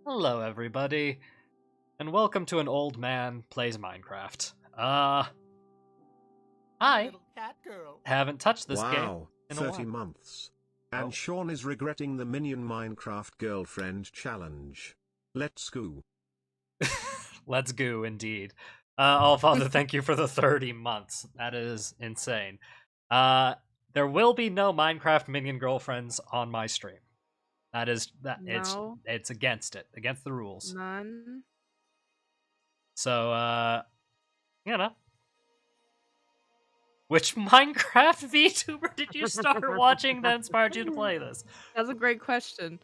Hello, everybody, and welcome to An Old Man Plays Minecraft. I Little cat girl. haven't touched this game Wow, in a 30 while. months. And Oh. Sean is regretting the Minion Minecraft Girlfriend Challenge. Let's go. Let's go, indeed. Oh, Father, thank you for the 30 months. That is insane. There will be no Minecraft Minion Girlfriends on my stream. No. It's against the rules. None. So, you know. Which Minecraft VTuber did you start watching that inspired you to play this? That's a great question.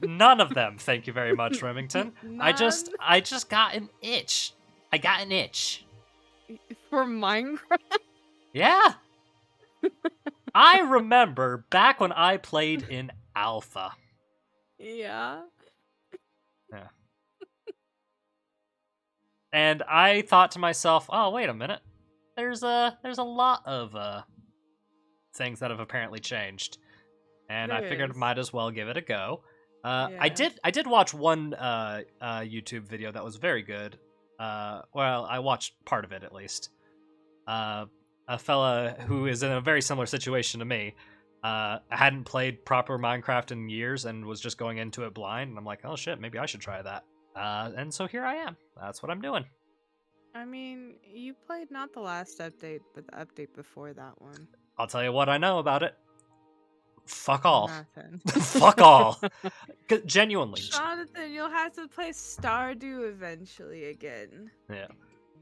None of them. Thank you very much, Remington. I just None? got an itch. I got an itch. For Minecraft? Yeah. I remember back when I played in Alpha. Yeah. And I thought to myself, "Oh, wait a minute. There's a lot of things that have apparently changed." And I figured There might as well give it a go. I Yeah. did watch one YouTube video that was very good. Well, I watched part of it at least. A fella who is in a very similar situation to me hadn't played proper Minecraft in years and was just going into it blind. And I'm like, oh shit, maybe I should try that. And so here I am. That's what I'm doing. I mean, you played not the last update, but the update before that one. I'll tell you what I know about it. Fuck all. Nothing. Fuck all. Genuinely. Jonathan, you'll have to play Stardew eventually again. Yeah.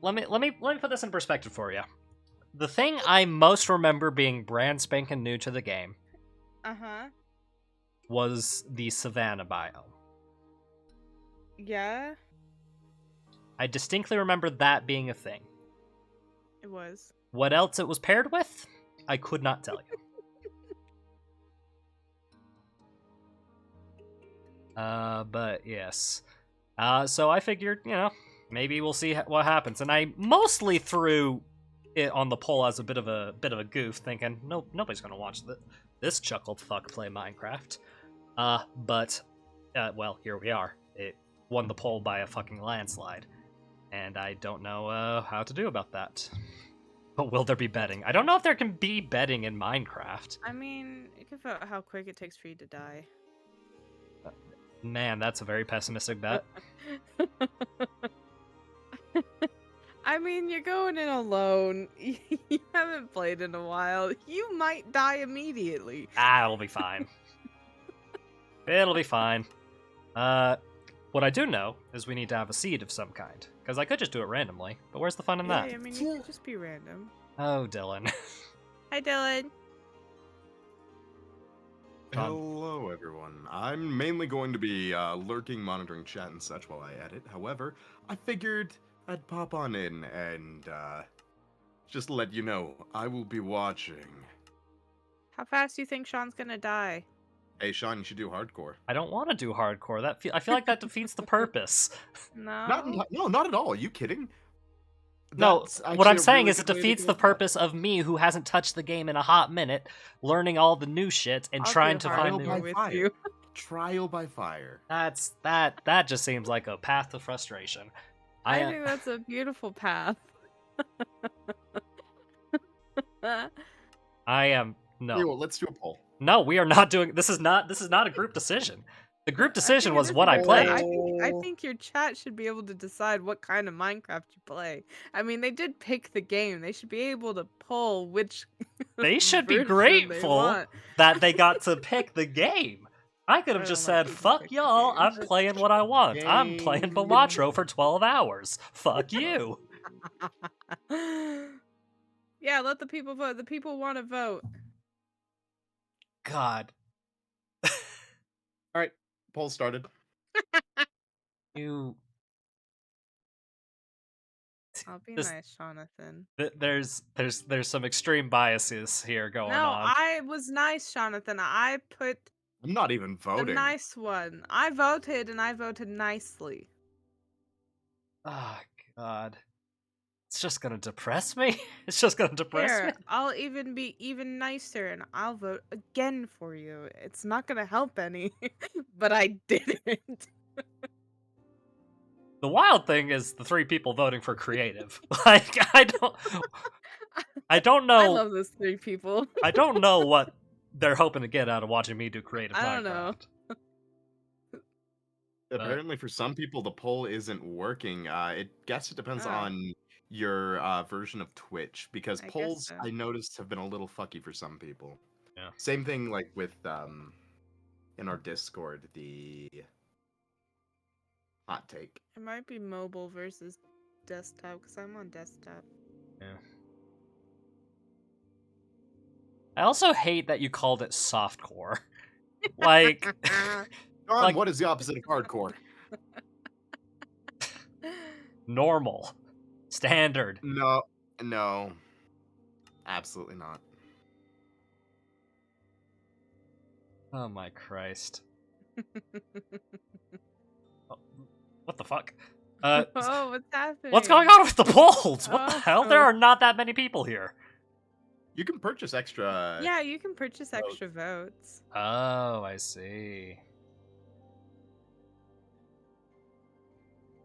Let me put this in perspective for you. The thing I most remember being brand spanking new to the game Uh-huh. was the Savannah biome. Yeah, I distinctly remember that being a thing. it was. What else it was paired with, I could not tell you. But yes. So I figured, maybe we'll see what happens. And I mostly threw it on the poll as a bit of a goof, thinking nobody's gonna watch this chuckled fuck play Minecraft. But well, here we are. It won the poll by a fucking landslide, and I don't know how to do about that. But will there be betting? I don't know if there can be betting in Minecraft. I mean, think about how quick it takes for you to die. Man, that's a very pessimistic bet. I mean, you're going in alone. You haven't played in a while. You might die immediately. It'll be fine. It'll be fine. What I do know is we need to have a seed of some kind. Because I could just do it randomly, but where's the fun in that? Yeah, I mean, you could just be random. Oh, Dylan. Hi, Dylan. John. Hello, everyone. I'm mainly going to be lurking, monitoring chat and such while I edit. However, I figured I'd pop on in and just let you know I will be watching. How fast do you think Sean's gonna die? Hey, Sean, you should do hardcore. I don't want to do hardcore. I feel like that defeats the purpose. No. Not at all. Are you kidding? No, That's what I'm actually a saying really is it good way to defeats go the about it. purpose of me, who hasn't touched the game in a hot minute, learning all the new shit and I'll trying do to find Trial new. by with fire. you. Trial by fire. That just seems like a path to frustration. I think that's a beautiful path. I am Hey, no. well, let's do a poll. No, we are not doing this is not a group decision. The group decision was what I played. I think your chat should be able to decide what kind of Minecraft you play. I mean, they did pick the game. They should be able to pull which. They should be version they grateful want. that they got to pick the game. I could have I just don't like said, people "Fuck pick the y'all, I'm game." playing what I want. I'm playing Game. Balatro for 12 hours. Fuck you." Yeah, let the people vote. The people want to vote. God, All right, poll started. you. I'll be This- nice, Jonathan. There's some extreme biases here going No, on. I was nice, Jonathan. I put I'm not even the voting. nice one. I voted, and I voted nicely. Oh God, it's just gonna depress me. It's just gonna depress me. Here, I'll even be even nicer, and I'll vote again for you. It's not gonna help any, but I didn't. The wild thing is the 3 people voting for creative. Like, I don't I know. love those 3 people. I don't know what they're hoping to get out of watching me do creative I don't know. Minecraft. Apparently, for some people, the poll isn't working. It guess it depends Oh. on your version of Twitch, because I guess polls so. I noticed have been a little fucky for some people. Yeah. Same thing like with in our Discord, the hot take. It might be mobile versus desktop because I'm on desktop. Yeah. I also hate that you called it softcore. Like, John, Like- what is the opposite of hardcore? normal, standard. No, absolutely not. Oh my Christ. Oh, what the fuck? Oh, what's happening? What's going on with the polls? What the hell? There Oh. are not that many people here. You can purchase extra. Yeah, you can purchase votes. extra votes. Oh, I see.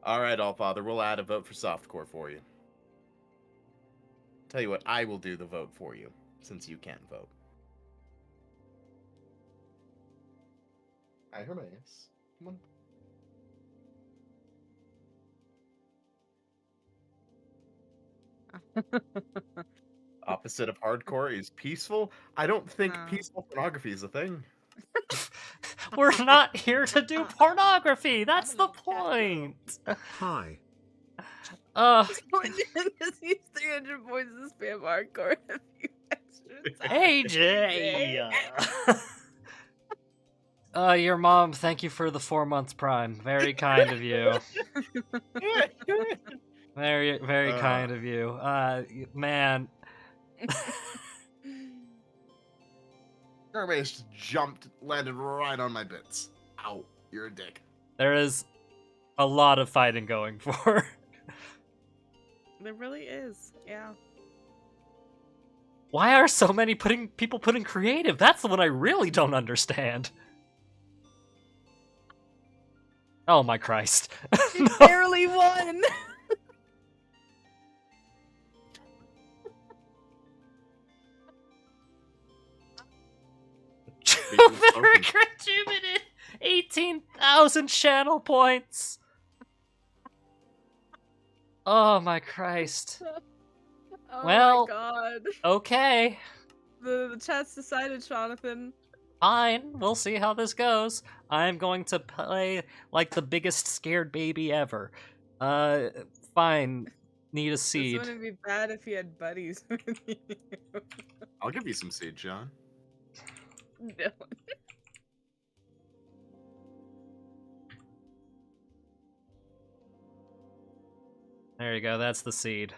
All right, Allfather, we'll add a vote for softcore for you. Tell you what, I will do the vote for you, since you can't vote. Hi, Hermaeus. Come on. Opposite of hardcore is peaceful. I don't think No. peaceful pornography is a thing. We're not here to do pornography. That's the I'm gonna point. Hi. Just use 300 points to spam hardcore. A few extras. AJ. Your mom, thank you for the 4-month prime. Very kind of you. Very, very kind of you. Man. Hermaeus just jumped, landed right on my bits. Ow, you're a dick. There is a lot of fighting going for. There really is. Yeah. Why are so many people putting creative? That's the one I really don't understand. Oh my Christ. You barely won. Very contributed 18,000 channel points. Oh my Christ. Oh Well- my god. Okay, The chat's decided, Jonathan. fine. We'll see how this goes. I'm going to play like the biggest scared baby ever. Fine. Need a This seed. wouldn't be bad if you had buddies with you. I'll give you some seed, John. No. There you go. That's the seed.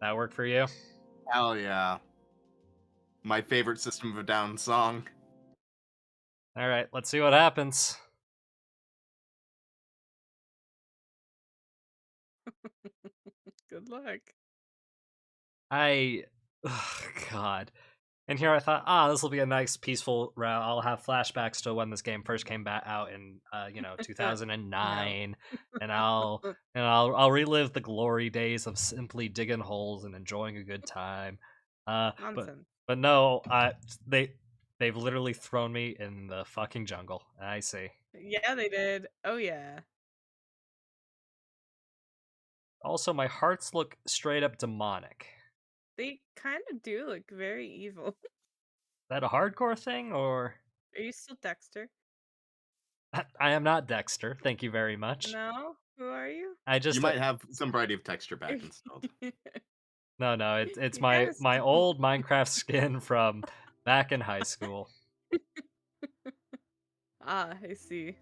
That work for you? Hell yeah. My favorite System of a Down song. All right. Let's see what happens. Good luck. Oh, God. And here I thought, this will be a nice, peaceful route. I'll have flashbacks to when this game first came back out in, 2009, and I'll relive the glory days of simply digging holes and enjoying a good time. Nonsense. But no, they've literally thrown me in the fucking jungle. I see. Yeah, they did. Oh yeah. Also, my hearts look straight up demonic. They kind of do look very evil. Is that a hardcore thing, or Are you still Dexter? I am not Dexter? Thank you very much. No. Who are you? I just You might have some variety of texture back installed. No, it's You my gotta my stop. old Minecraft skin from back in high school. Ah, I see.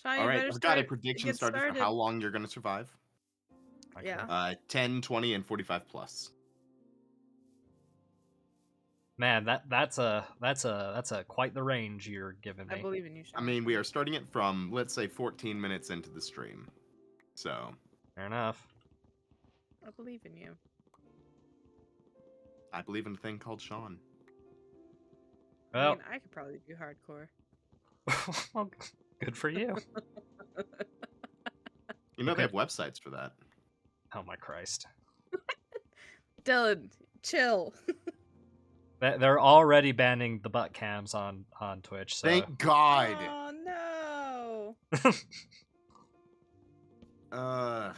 Sean, you All right, better I've got a start- prediction get started for how long you're going to survive. Yeah. 10, 20, and 45 plus. Man, that's a quite the range you're giving I me. believe in you, I Sean. mean, we are starting it from, let's say, 14 minutes into the stream. So, Fair enough. I believe in you. I believe in a thing called Sean. I Well, mean, I could probably do hardcore. well, good for you. You know they have websites for that. Oh my Christ. Dylan, chill. They're already banning the butt cams on Twitch, so Thank God. Oh no. Uh,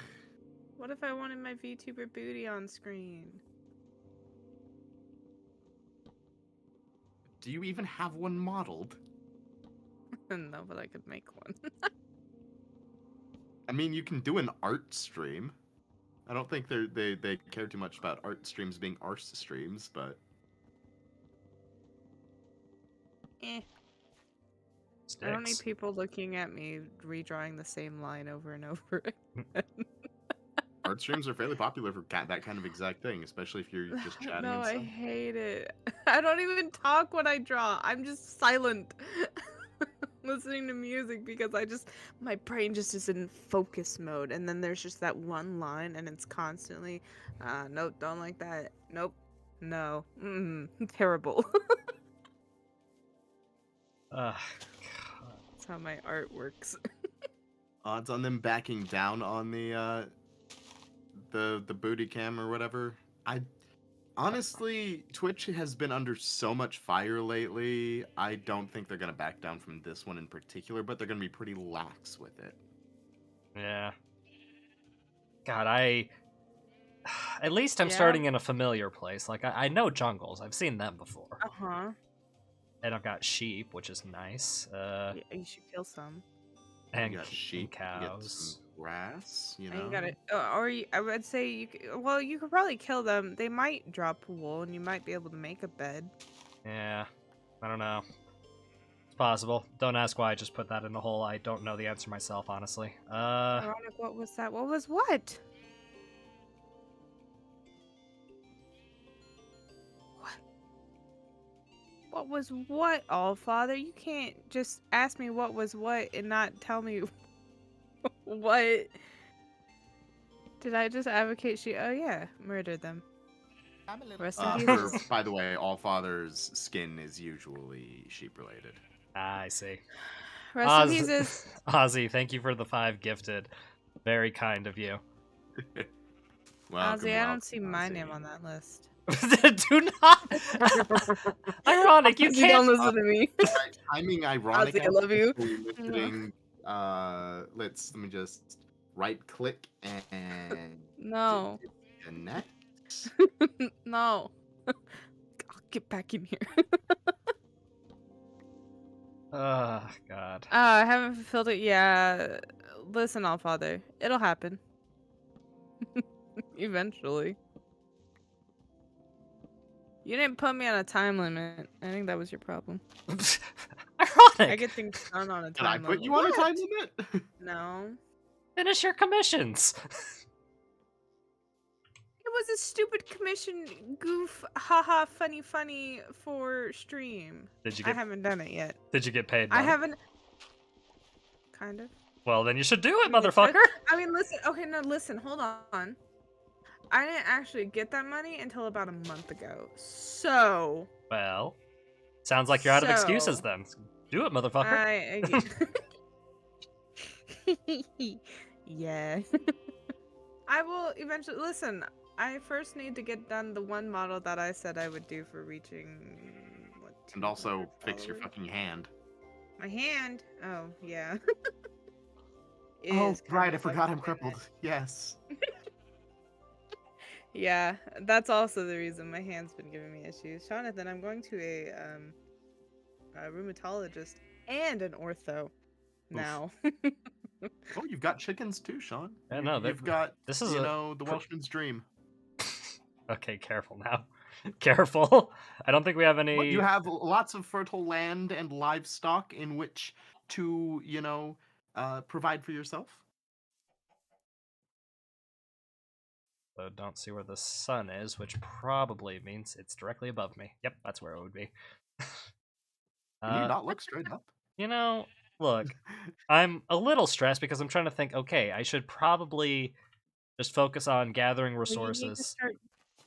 What if I wanted my VTuber booty on screen? do you even have one modeled? No, but I could make one. I mean, you can do an art stream. I don't think they care too much about art streams being arse streams, but Eh. I don't need sticks. people looking at me redrawing the same line over and over. art streams are fairly popular for that kind of exact thing, especially if you're just chatting No, and I stuff. hate it. I don't even talk when I draw. I'm just silent. Listening to music because my brain just is in focus mode, and then there's just that one line and it's constantly nope, don't like that, nope, no, terrible. Ugh, That's how my art works. Odds on them backing down on the booty cam or whatever. I honestly, Twitch has been under so much fire lately. I don't think they're gonna back down from this one in particular, but they're gonna be pretty lax with it. yeah. God, at least I'm Yeah. starting in a familiar place. Like I know jungles. I've seen them before. Uh-huh. And I've got sheep, which is nice. Yeah, you should kill some. And You got sheep, you get cows. some grass, you And know. you gotta, I would say you could probably kill them. They might drop wool, and you might be able to make a bed. Yeah, I don't know. It's possible. Don't ask why I just put that in the hole. I don't know the answer myself, honestly. Ironic, what was that? What was what? What was what, Allfather? You can't just ask me what was what and not tell me what. Did I just advocate oh yeah, murder them. Rest in peace. By the way, Allfather's skin is usually sheep related. I see. Rest in pieces. Ozzy, thank you for the 5 gifted. Very kind of you. Welcome, Ozzy, I don't see welcome, my Ozzy. name on that list. Do not. Ironic, you You don't can't. listen to me. Timing ironic. Ozzy, I love you. Listening, let me just right click and No. connect. No. I'll get back in here. Oh, God. I haven't fulfilled it. Yeah. Listen, Allfather. It'll happen. Eventually. You didn't put me on a time limit. I think that was your problem. Ironic. I get things done on a Did I time put limit. you on a What? time limit? No. Finish your commissions. It was a stupid commission goof, haha, funny for stream. Did you I get? haven't done it yet. Did you get paid? I money? haven't. Kind of. Well, then you should do it, I mean, motherfucker. I mean, listen. Okay, no, listen. Hold on. I didn't actually get that money until about a month ago. So. Well, sounds like you're out of excuses So- then. Do it, motherfucker. Yeah. I will eventually listen. I first need to get done the one model that I said I would do for reaching what. And also 200 fix your followers? fucking hand. My hand. Oh yeah. It Oh, is right, kinda I forgot I'm fucked up. crippled. Yes. Yeah, that's also the reason my hand's been giving me issues. Jonathan, I'm going to a rheumatologist and an ortho now. Oh, you've got chickens too, Sean. Yeah, no, You've got, this is you a know, the Welshman's dream. Okay, careful now. Careful. I don't think we have any. What, you have lots of fertile land and livestock in which to, you know, provide for yourself. So don't see where the sun is, which probably means it's directly above me. Yep, that's where it would be. Can you not look straight up? You know, look, I'm a little stressed because I'm trying to think, okay, I should probably just focus on gathering Well, you need to resources. start.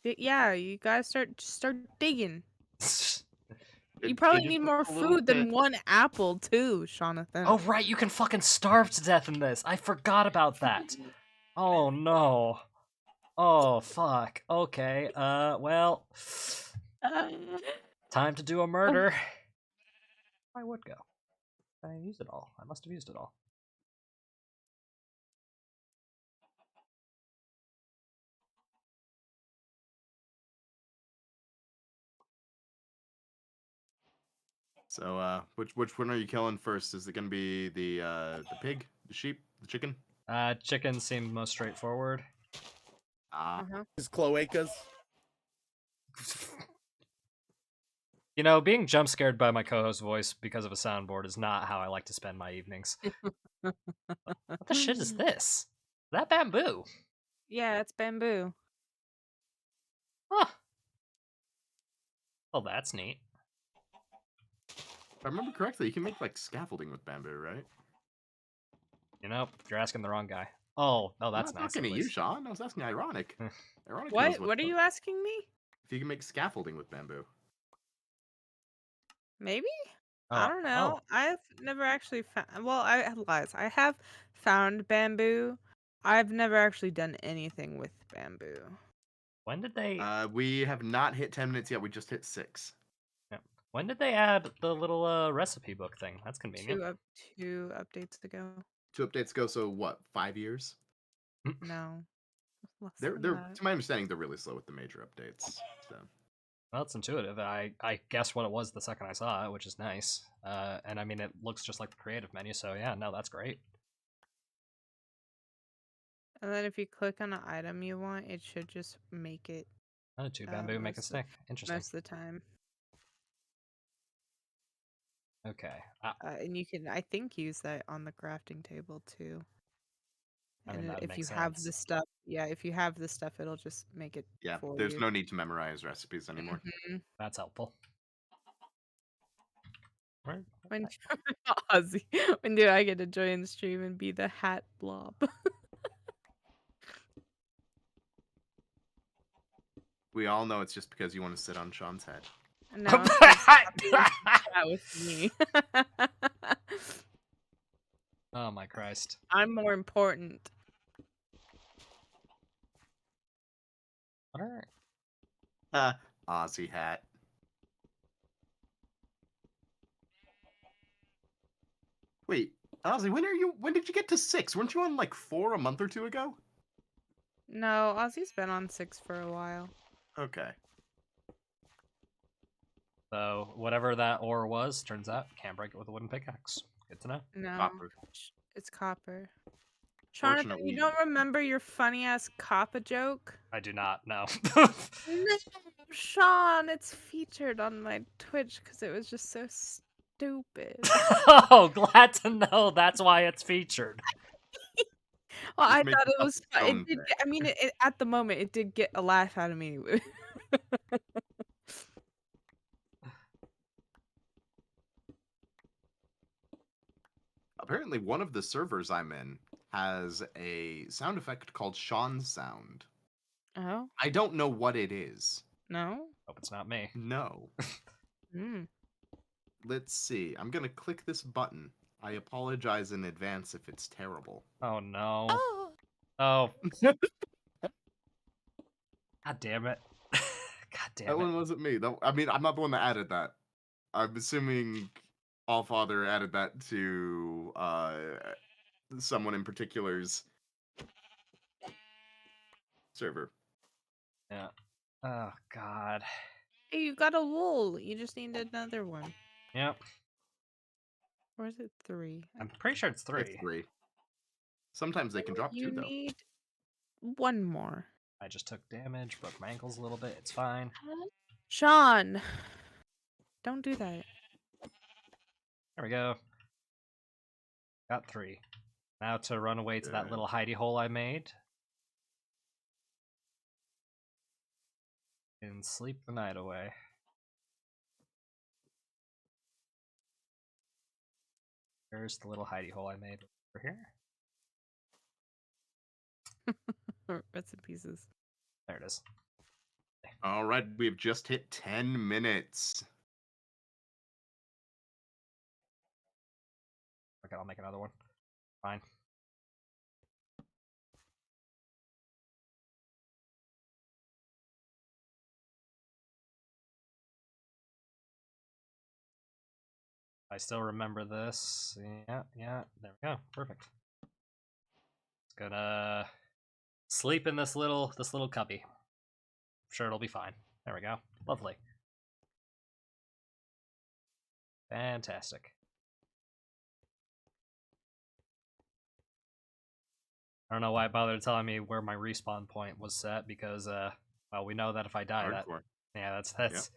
Yeah, you gotta start digging. You probably just need a more little food than bit. one apple, too, Jonathan. Oh right, you can fucking starve to death in this. I forgot about that. Oh no. Oh fuck. Okay. Well, time to do a murder. I would go. I used it all. I must have used it all. So, which one are you killing first? Is it gonna be the pig, the sheep, the chicken? Chicken seemed most straightforward. Ah, Uh-huh. His cloacas. You know, being jump scared by my co-host's voice because of a soundboard is not how I like to spend my evenings. What the shit is this? Is that bamboo? Yeah, it's bamboo. Huh. Well, that's neat. if I remember correctly, you can make like scaffolding with bamboo, right? You know, you're asking the wrong guy. Oh, I'm that's not nice. talking at to you, least. Sean. I was asking Ironic. Eh. Ironic knows What are what's you up. asking me? If you can make scaffolding with bamboo. Maybe? Oh, I don't know. I've never actually found. Well, I lies. I have found bamboo. I've never actually done anything with bamboo. When did they? We have not hit 10 minutes yet. We just hit 6. Yeah. When did they add the little recipe book thing? That's convenient. Two updates ago. 2 updates ago, so what? 5 years? No, less They're than they're that. to my understanding they're really slow with the major updates. So Well, it's intuitive. I guessed what it was the second I saw it, which is nice. And I mean, it looks just like the creative menu, so yeah, no, that's great. And then if you click on an item you want, it should just make it Oh, two bamboo make a most stick. Interesting. most of the time. Okay. And you can, I think, use that on the crafting table too. I mean, And that would if make you have sense. the stuff, yeah, if you have the stuff, it'll just make it yeah, for there's you. no need to memorize recipes anymore. Mhm. That's helpful. Where? When Ozzy, when do I get to join the stream and be the hat blob? We all know it's just because you want to sit on Sean's head. No, it's 'cause Ozzy wants to chat with me. Oh my Christ. I'm more important. What are... Aussie hat. Wait, Ozzy, when did you get to 6? Weren't you on like 4 a month or 2 ago? No, Ozzy's been on 6 for a while. Okay. So whatever that ore was, turns out can't break it with a wooden pickaxe. Good to know. No, Copper. it's copper. Jonathan, Fortunately- you don't remember your funny ass coppa joke? I do not know. No, Sean, it's featured on my Twitch because it was just so stupid. Oh, glad to know that's why it's featured. Well, Just I make thought it yourself was. a It stone did. thing. I mean, at the moment, it did get a laugh out of me. Apparently, one of the servers I'm in has a sound effect called Sean's sound. Oh I don't know what it is. no. Hope it's not me. No. Mm. Let's see. I'm gonna click this button. I apologize in advance if it's terrible. Oh no. Oh. Oh. God damn it. God That damn it. one wasn't me. I mean, I'm not the one that added that. I'm assuming Allfather added that to someone in particular's server. Yeah. Oh god. Hey, you got a wool. You just need another one. Yep. Or is it 3? I'm pretty sure it's 3. It's 3. Sometimes they can drop 2 You though. need one more. I just took damage, broke my ankles a little bit. It's fine. Sean, don't do that. There we go. Got 3. Now to run away to that Good. little hidey hole I made. And sleep the night away. There's the little hidey hole I made over here. Bits and pieces. There it is. All right, we've just hit 10 minutes. it, I'll make another one. Fine. I still remember this. Yeah, yeah. There we go. Perfect. It's gonna sleep in this little cubby. I'm sure it'll be fine. There we go. Lovely. Fantastic. I don't know why it bothered telling me where my respawn point was set because well, we know that if I die Hardcore. that's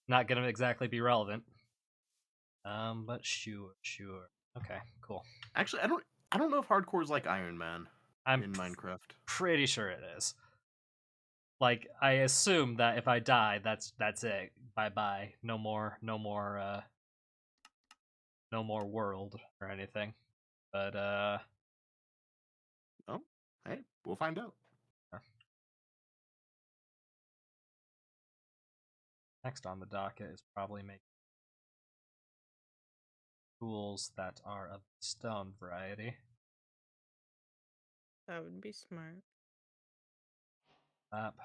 not gonna exactly be relevant. But sure. Okay, cool. Actually, I don't know if hardcore is like Iron Man I'm in Minecraft. pretty sure it is. Like, I assume that if I die, that's it. Bye bye. No more world or anything. But Oh, hey, we'll find out. next on the docket is probably making tools that are of the stone variety. That would be smart. Up.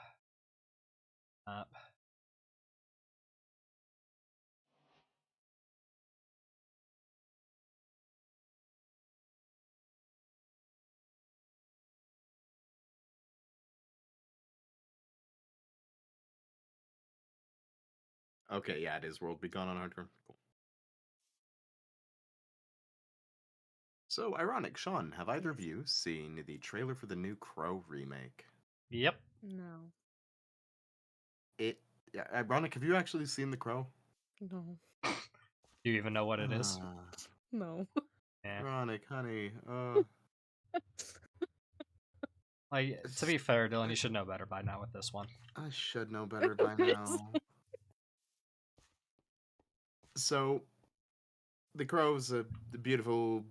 Okay, yeah, it is World Begun on hardcore. Cool. So ironic, Sean. Have either of Yes. you seen the trailer for the new Crow remake? Yep. No. Yeah, ironic. Have you actually seen the Crow? No. Do you even know what it is? Ah, No. Yeah. ironic, honey. Like, to be fair, Dylan, you should know better by now with this one. I should know better by now. So, The Crow is a beautiful,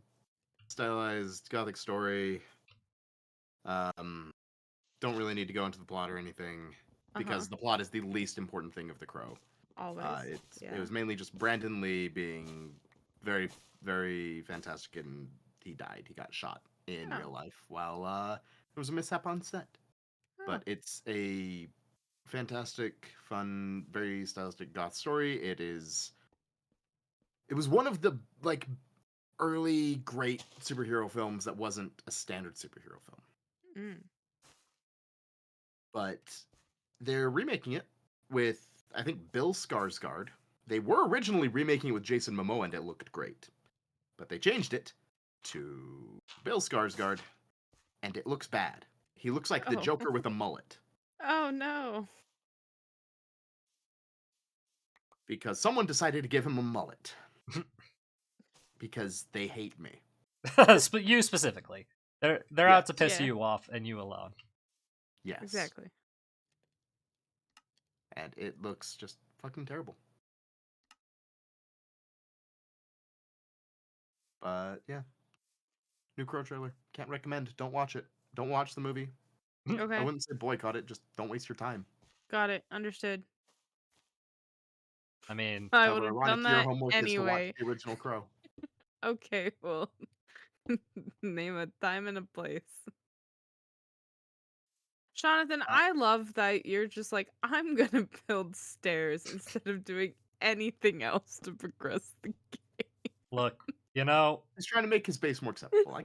stylized gothic story. Don't really need to go into the plot or anything because the plot is the least important thing of The Crow. Always. It was mainly just Brandon Lee being very, very fantastic, and he died. He got shot in Oh. real life while there was a mishap on set. But it's a fantastic, fun, very stylistic goth story. It was one of the like early great superhero films that wasn't a standard superhero film. Mm. But they're remaking it with, I think, Bill Skarsgård. They were originally remaking it with Jason Momoa, and it looked great. But they changed it to Bill Skarsgård, and it looks bad. He looks like the Oh. Joker with a mullet. Oh no. Because someone decided to give him a mullet. Because they hate me. But you specifically. They're out to piss Yeah. you off and you alone. Yes. Exactly. And it looks just fucking terrible. But yeah. New Crow trailer. Can't recommend. Don't watch it. Don't watch the movie. Okay. I wouldn't say boycott it, just don't waste your time. Got it. Understood. I mean, I However, would have ironic, done your that homework is to watch anyway. the original Crow. Okay, well. Name a time and a place. Jonathan, I love that you're just like, I'm gonna build stairs instead of doing anything else to progress the game. look, He's trying to make his base more acceptable.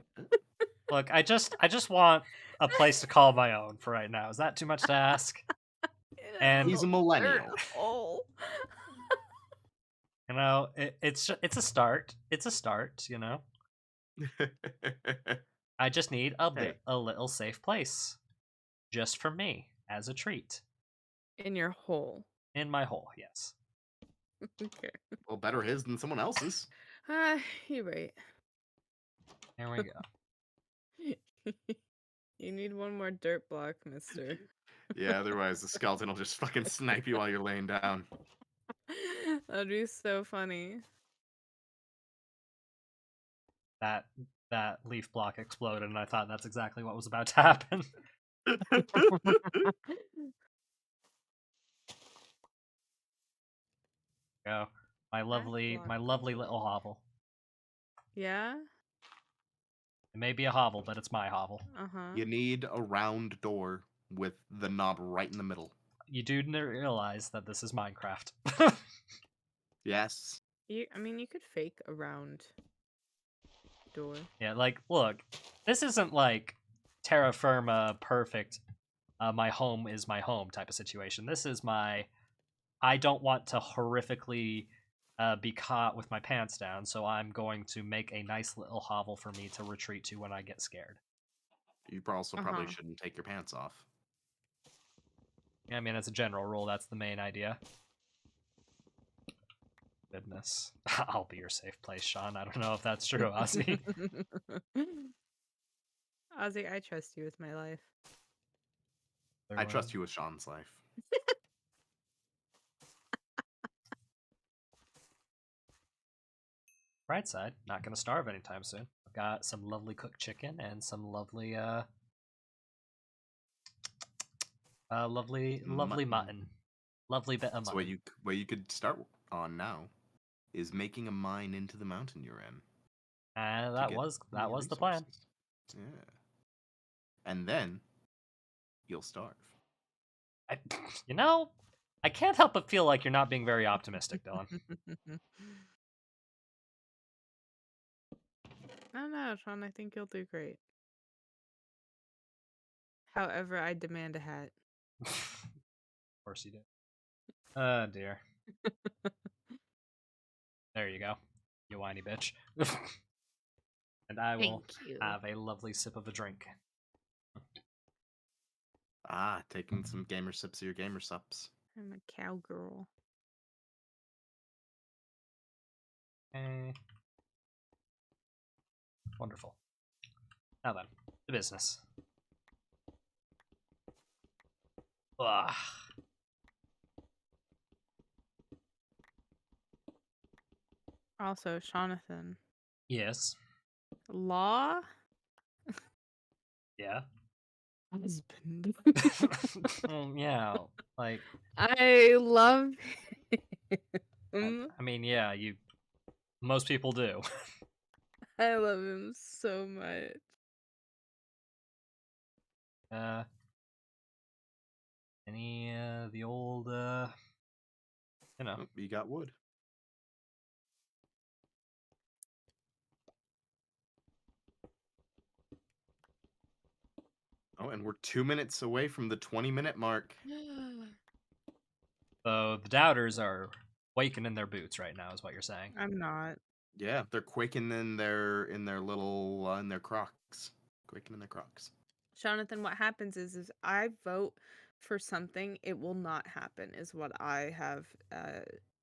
look, I just want a place to call my own for right now. Is that too much to ask? And He's a millennial. Oh. it's a start. It's a start, I just need Hey. a little safe place. Just for me, as a treat. In your hole. In my hole, yes. Okay. Well, better his than someone else's. You're right. There we go. You need one more dirt block, mister. Yeah, otherwise the skeleton will just fucking snipe you while you're laying down. That'd be so funny. That leaf block exploded, and I thought that's exactly what was about to happen. Go. My lovely block little hovel. Yeah? It may be a hovel, but it's my hovel. Uh-huh. You need a round door with the knob right in the middle. You do realize that this is Minecraft. Yes. I mean, you could fake a round door. Yeah, like, look, this isn't like terra firma perfect, my home is my home type of situation. This is my, I don't want to horrifically be caught with my pants down, so I'm going to make a nice little hovel for me to retreat to when I get scared. You also probably Uh-huh. shouldn't take your pants off. I mean, as a general rule, that's the main idea. Goodness. I'll be your safe place, Sean. I don't know if that's true, Ozzy. Ozzy, I trust you with my life. I trust you with Sean's life. Bright side, not gonna starve anytime soon. I've got some lovely cooked chicken and some lovely lovely Mutton. mutton. Lovely bit of So mutton. what you could start on now is making a mine into the mountain you're in. And to that get was more the plan. resources. Yeah. And then you'll starve. You know, I can't help but feel like you're not being very optimistic, Dylan. No, Sean, I think you'll do great. However, I demand a hat. Of course you do. Oh dear. There you go, you whiny bitch. And I will Thank you. have a lovely sip of a drink. Ah, taking some gamer sips of your gamer sups. I'm a cowgirl. Okay. Wonderful. Now then, the business. Ugh. Also, Jonathan. Yes. Law Yeah. husband. Yeah. Like, I love him. I mean, yeah. Most people do. I love him so much. Any the old you know. Oh, you got wood. Oh, and we're 2 minutes away from the 20-minute mark. So the doubters are waking in their boots right now, is what you're saying. I'm not. Yeah, they're quaking in their little in their Crocs. Quaking in their Crocs. Jonathan, what happens is I vote for something, it will not happen, is what I have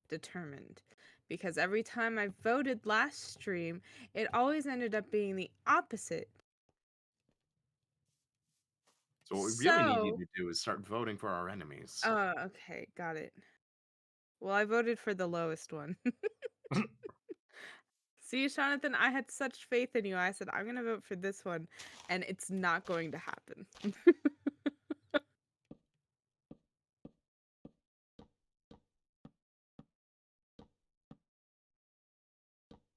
determined. Because every time I voted last stream, it always ended up being the opposite. So what we really need you to do is start voting for our enemies. Oh, okay, got it. Well, I voted for the lowest one. See, Jonathan, I had such faith in you. I said, I'm going to vote for this one, and it's not going to happen.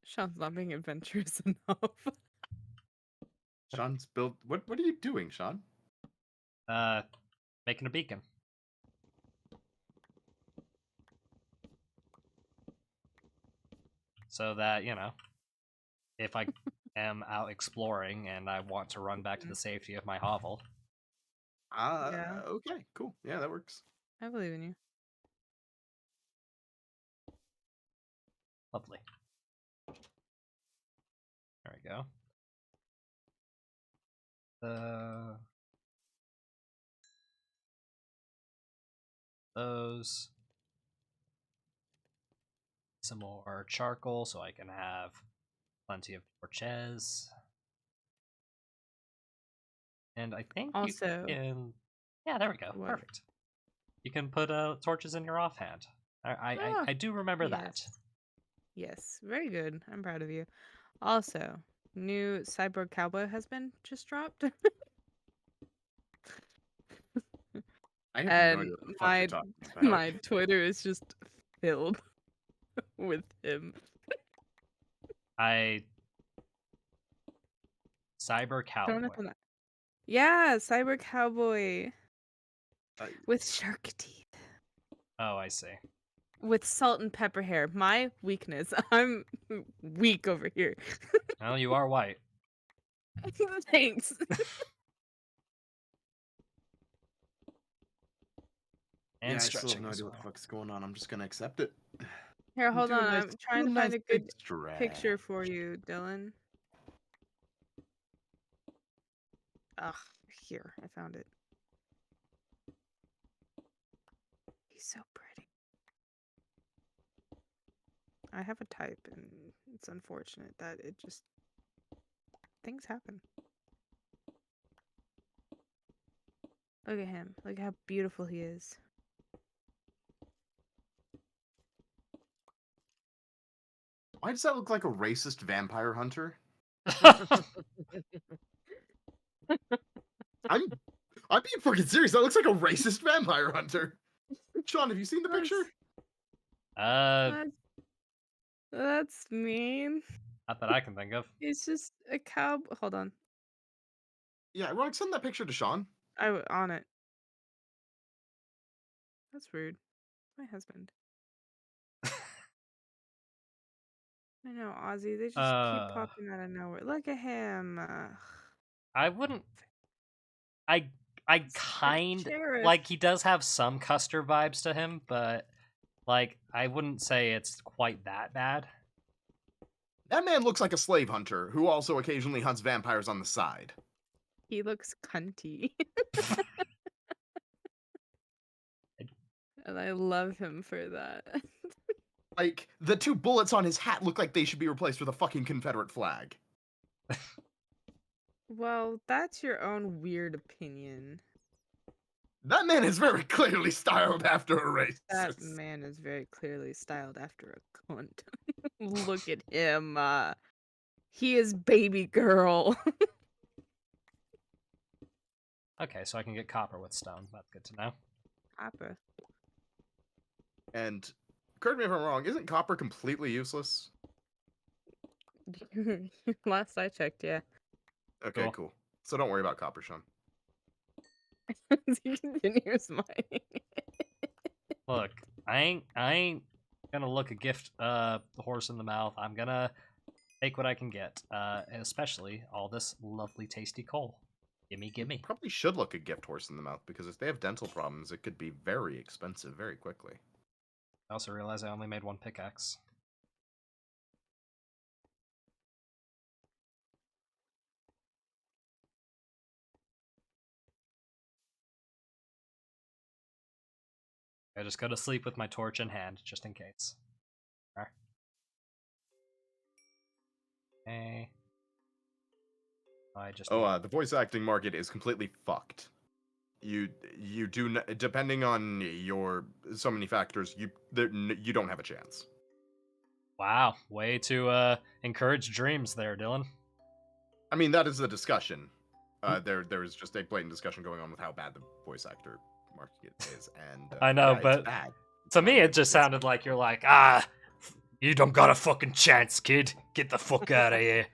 Sean's not being adventurous enough. Sean's built. What are you doing, Sean? Making a beacon. So that, you know, if I am out exploring and I want to run back to the safety of my hovel. Yeah. Okay, cool. Yeah, that works. I believe in you. Lovely. There we go. Those. Some more charcoal so I can have plenty of torches. And I think Also, you can... Yeah, there we go. What? Perfect. You can put torches in your offhand. I do remember that. Yes, very good. I'm proud of you. Also, new Cyborg Cowboy husband just dropped. I have no And idea what the fuck you're talking about. my Twitter is just filled with him. Cyber Don't cowboy. know that. Yeah, cyber cowboy I- with shark teeth. Oh, I see. With salt and pepper hair. My weakness. I'm weak over here. Well, you are white. Thanks. And yeah, I still have stretching no as idea what the well. fuck's going on. I'm just gonna accept it. Here, hold Do a on. nice- I'm trying do to find nice a big good stretch. picture for you, Dylan. Ugh, here. I found it. He's so pretty. I have a type, and it's unfortunate that it just... things happen. Look at him. Look how beautiful he is. Why does that look like a racist vampire hunter? I'm being fucking serious. That looks like a racist vampire hunter. Sean, have you seen the That's- picture? Not That's mean. that I can think of. It's just a cow. Hold on. Yeah, Rock, send that picture to Sean. On it. That's rude. My husband. I know, Ozzy. They just keep popping out of nowhere. Look at him. I wouldn't. I kind sheriff. like he does have some Custer vibes to him, but like I wouldn't say it's quite that bad. That man looks like a slave hunter who also occasionally hunts vampires on the side. He looks cunty. And I love him for that. Like, the two bullets on his hat look like they should be replaced with a fucking Confederate flag. Well, that's your own weird opinion. That man is very clearly styled after a racist. That man is very clearly styled after a cunt. Look at him. He is baby girl. Okay, so I can get copper with stone. That's good to know. Papa. And, correct me if I'm wrong, isn't copper completely useless? Last I checked, yeah. Okay, Cool. cool. So don't worry about copper, Sean. You continue smiling. Look, I ain't gonna look a gift horse in the mouth. I'm gonna take what I can get, especially all this lovely, tasty coal. Gimme, gimme. Probably should look a gift horse in the mouth, because if they have dental problems, it could be very expensive very quickly. I also realized I only made one pickaxe. I just go to sleep with my torch in hand, just in case. There. Okay. I just. The voice acting market is completely fucked. You do depending on your so many factors, you don't have a chance. Wow, way to encourage dreams there, Dylan. I mean, that is a discussion. There is just a blatant discussion going on with how bad the voice actor market is, and I know, yeah, but it's bad. To me, it just sounded like you're like, you don't got a fucking chance, kid. Get the fuck out of here.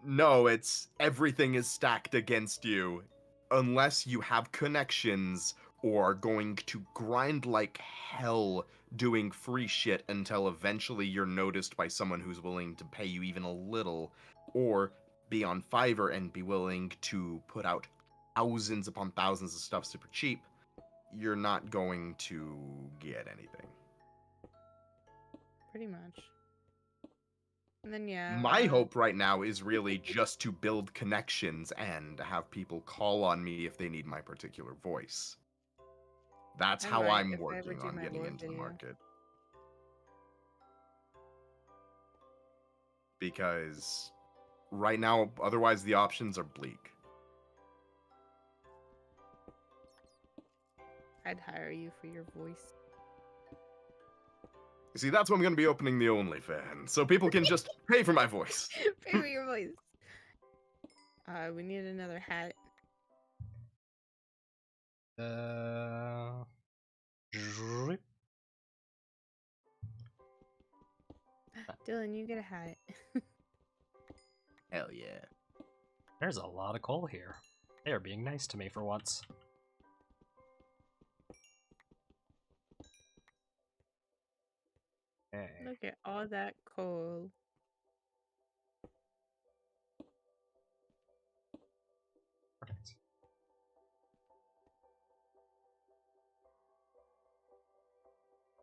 No, it's everything is stacked against you, unless you have connections or are going to grind like hell doing free shit until eventually you're noticed by someone who's willing to pay you even a little, or be on Fiverr and be willing to put out thousands upon thousands of stuff super cheap. You're not going to get anything. Pretty much. And then, yeah. My hope right now is really just to build connections and have people call on me if they need my particular voice. That's I how might I'm if I ever working do on my getting lore into the video. market. Because right now, otherwise the options are bleak. I'd hire you for your voice. You see, that's when I'm going to be opening the OnlyFans, so people can just pay for my voice. Pay for your voice. We need another hat. Drip. Dylan, you get a hat. Hell yeah. There's a lot of coal here. They are being nice to me for once. Okay. Look at all that coal. Perfect.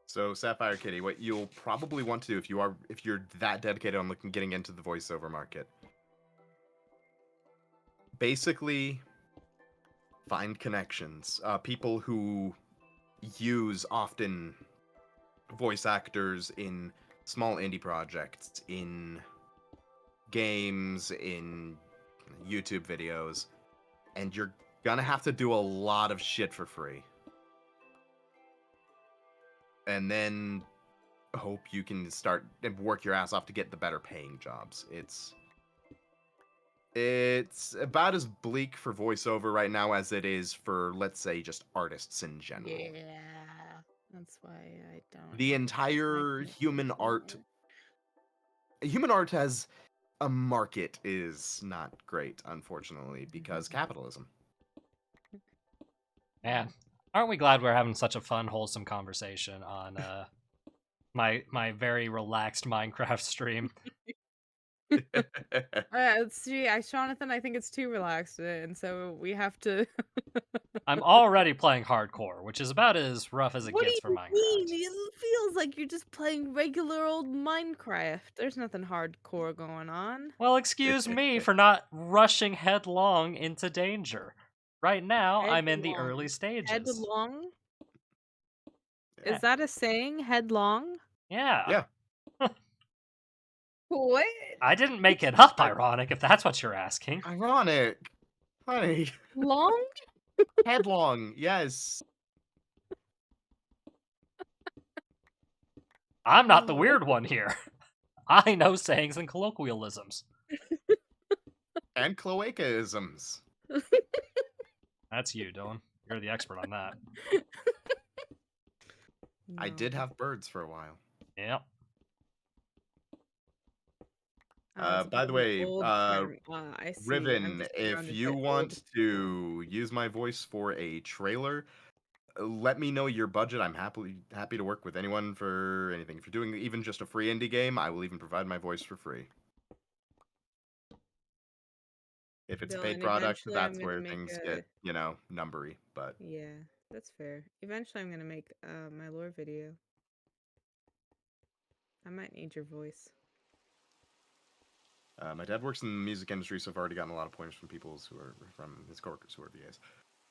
So Sapphire Kitty, what you'll probably want to do if you're that dedicated on getting into the voiceover market, basically find connections, people who use often voice actors in small indie projects, in games, in YouTube videos, and you're gonna have to do a lot of shit for free. And then hope you can start and work your ass off to get the better paying jobs. It's about as bleak for voiceover right now as it is for, let's say, just artists in general. Yeah. That's why I don't. The entire human art has a market is not great, unfortunately, because capitalism. Man, aren't we glad we're having such a fun, wholesome conversation on my very relaxed Minecraft stream? See, Jonathan, I think it's too relaxed, and so we have to. I'm already playing hardcore, which is about as rough as it What do gets for you Minecraft. mean? It feels like you're just playing regular old Minecraft. There's nothing hardcore going on. Well, excuse me for not rushing headlong into danger. Right now, I'm in the Headlong. early stages. Headlong? Yeah. Is that a saying? Headlong? Yeah. Yeah. What? I didn't make it up, ironic, if that's what you're asking. Ironic. Honey. Long? Headlong, yes. I'm not the weird one here. I know sayings and colloquialisms. And cloacaisms. That's you, Dylan. You're the expert on that. I did No. have birds for a while. Yep. It's By the an way, old term. I see. I'm Riven, just if around to you say want old. to use my voice for a trailer, let me know your budget. I'm happy to work with anyone for anything. If you're doing even just a free indie game, I will even provide my voice for free. If it's a paid Dylan, product, eventually I'm that's gonna where make things a. get, numbery. But Yeah, that's fair. Eventually I'm gonna make my lore video. I might need your voice. my dad works in the music industry, so I've already gotten a lot of pointers from from his coworkers who are VAs.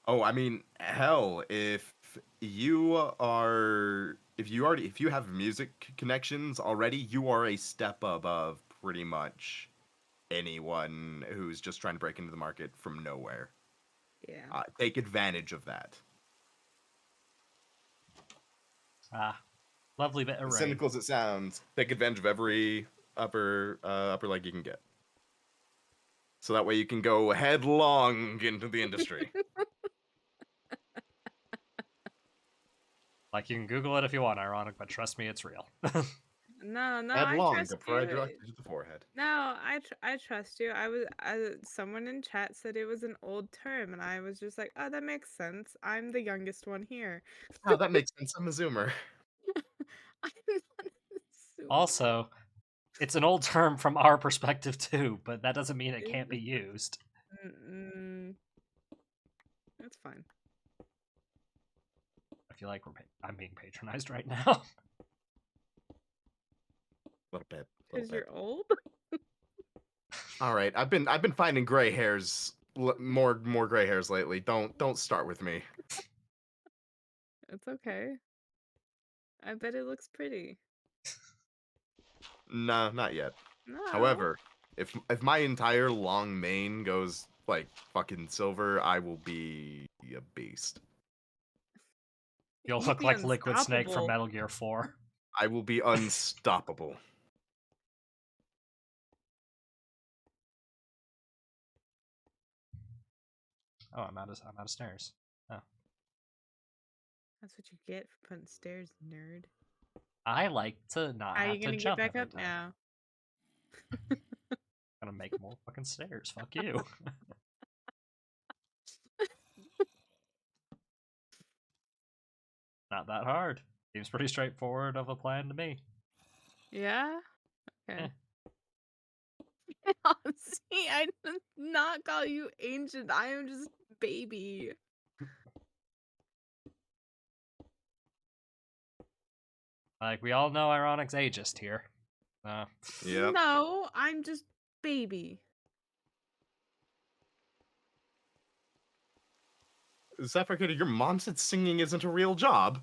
Oh, I mean, hell, if you have music connections already, you are a step above pretty much anyone who's just trying to break into the market from nowhere. Yeah. Take advantage of that. Lovely bit of As rain. cynical as it sounds, take advantage of every upper leg you can get. So that way you can go headlong into the industry. Like, you can Google it if you want, ironic, but trust me, it's real. No, I Headlong, trust go you. directly to the forehead. No, I trust you. Someone in chat said it was an old term, and I was just like, oh, that makes sense. I'm the youngest one here. Oh, that makes sense. I'm a zoomer. I'm not assuming. Also, it's an old term from our perspective too, but that doesn't mean it can't be used. That's fine. I feel like I'm being patronized right now. A little bit. Because you're old. All right, I've been finding gray hairs, more gray hairs lately. Don't start with me. It's okay. I bet it looks pretty. No, not yet. No. However, if my entire long mane goes like fucking silver, I will be a beast. You'll You'd look be like Liquid Snake from unstoppable. Metal Gear 4. I will be unstoppable. Oh, I'm out of stairs. Oh. That's what you get for putting stairs, nerd. I like to not How are have you to gonna get jump back every up time. now? Gonna make more fucking stairs. Fuck you. Not that hard. Seems pretty straightforward of a plan to me. Yeah? Eh. Okay. See, I did not call you ancient. I am just baby. Like, we all know Ironic's ageist here. Yep. No, I'm just baby. Zephyr, your mom said singing isn't a real job.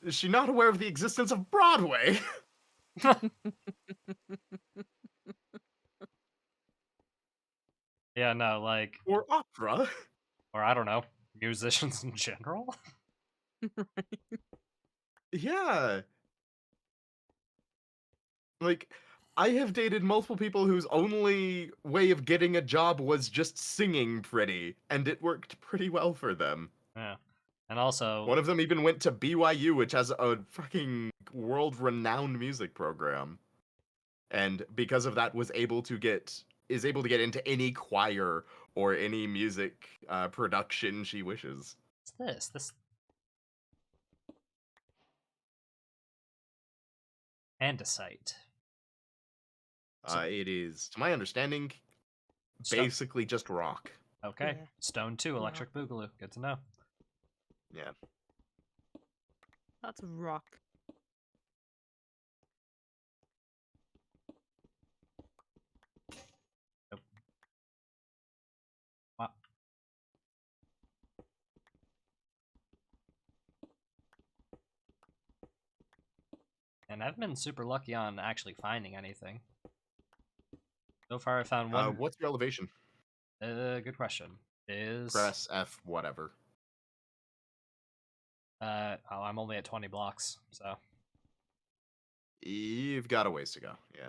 Is she not aware of the existence of Broadway? Yeah, no, like, Or opera? or I don't know, musicians in general? Yeah. Like, I have dated multiple people whose only way of getting a job was just singing pretty, and it worked pretty well for them. Yeah. And also, One of them even went to BYU, which has a fucking world-renowned music program. And because of that is able to get into any choir or any music production she wishes. what's this? Andesite. So- It is, to my understanding, Sto- basically just rock. Okay. Yeah. Stone 2, Electric Boogaloo. Good to know. Yeah. Lots of rock. Wow. And I've been super lucky on actually finding anything. So far, I found one. What's your elevation? Good question. Is Press F, whatever. oh, I'm only at 20 blocks, so You've got a ways to go. Yeah.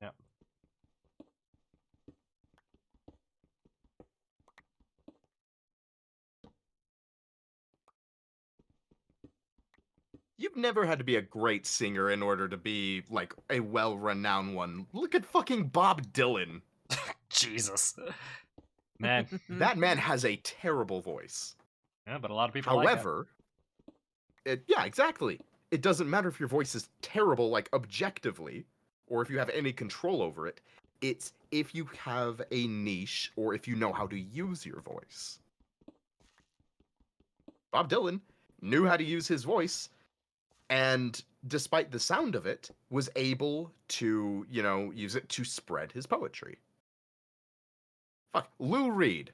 yeah. You've never had to be a great singer in order to be, like, a well-renowned one. Look at fucking Bob Dylan. Jesus, man. That man has a terrible voice. Yeah, but a lot of people like However, yeah, exactly. It doesn't matter if your voice is terrible, like, objectively, or if you have any control over it. It's if you have a niche or if you know how to use your voice. Bob Dylan knew how to use his voice, and despite the sound of it, was able to, use it to spread his poetry. Fuck, Lou Reed.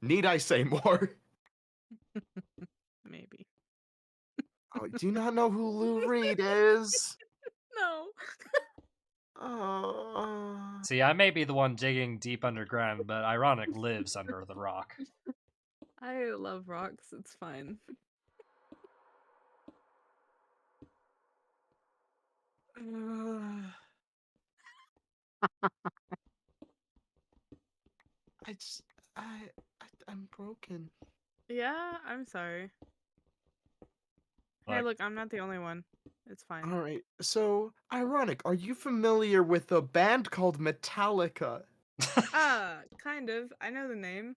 Need I say more? Maybe. Oh, do you not know who Lou Reed is? No. Oh. it. See, I may be the one digging deep underground, but Ironic lives under the rock. I love rocks. It's fine. I just, I'm broken. Yeah, I'm sorry. Hey, Look, look, I'm not the only one. It's fine. All right. So, Ironic, are you familiar with a band called Metallica? Kind of. I know the name.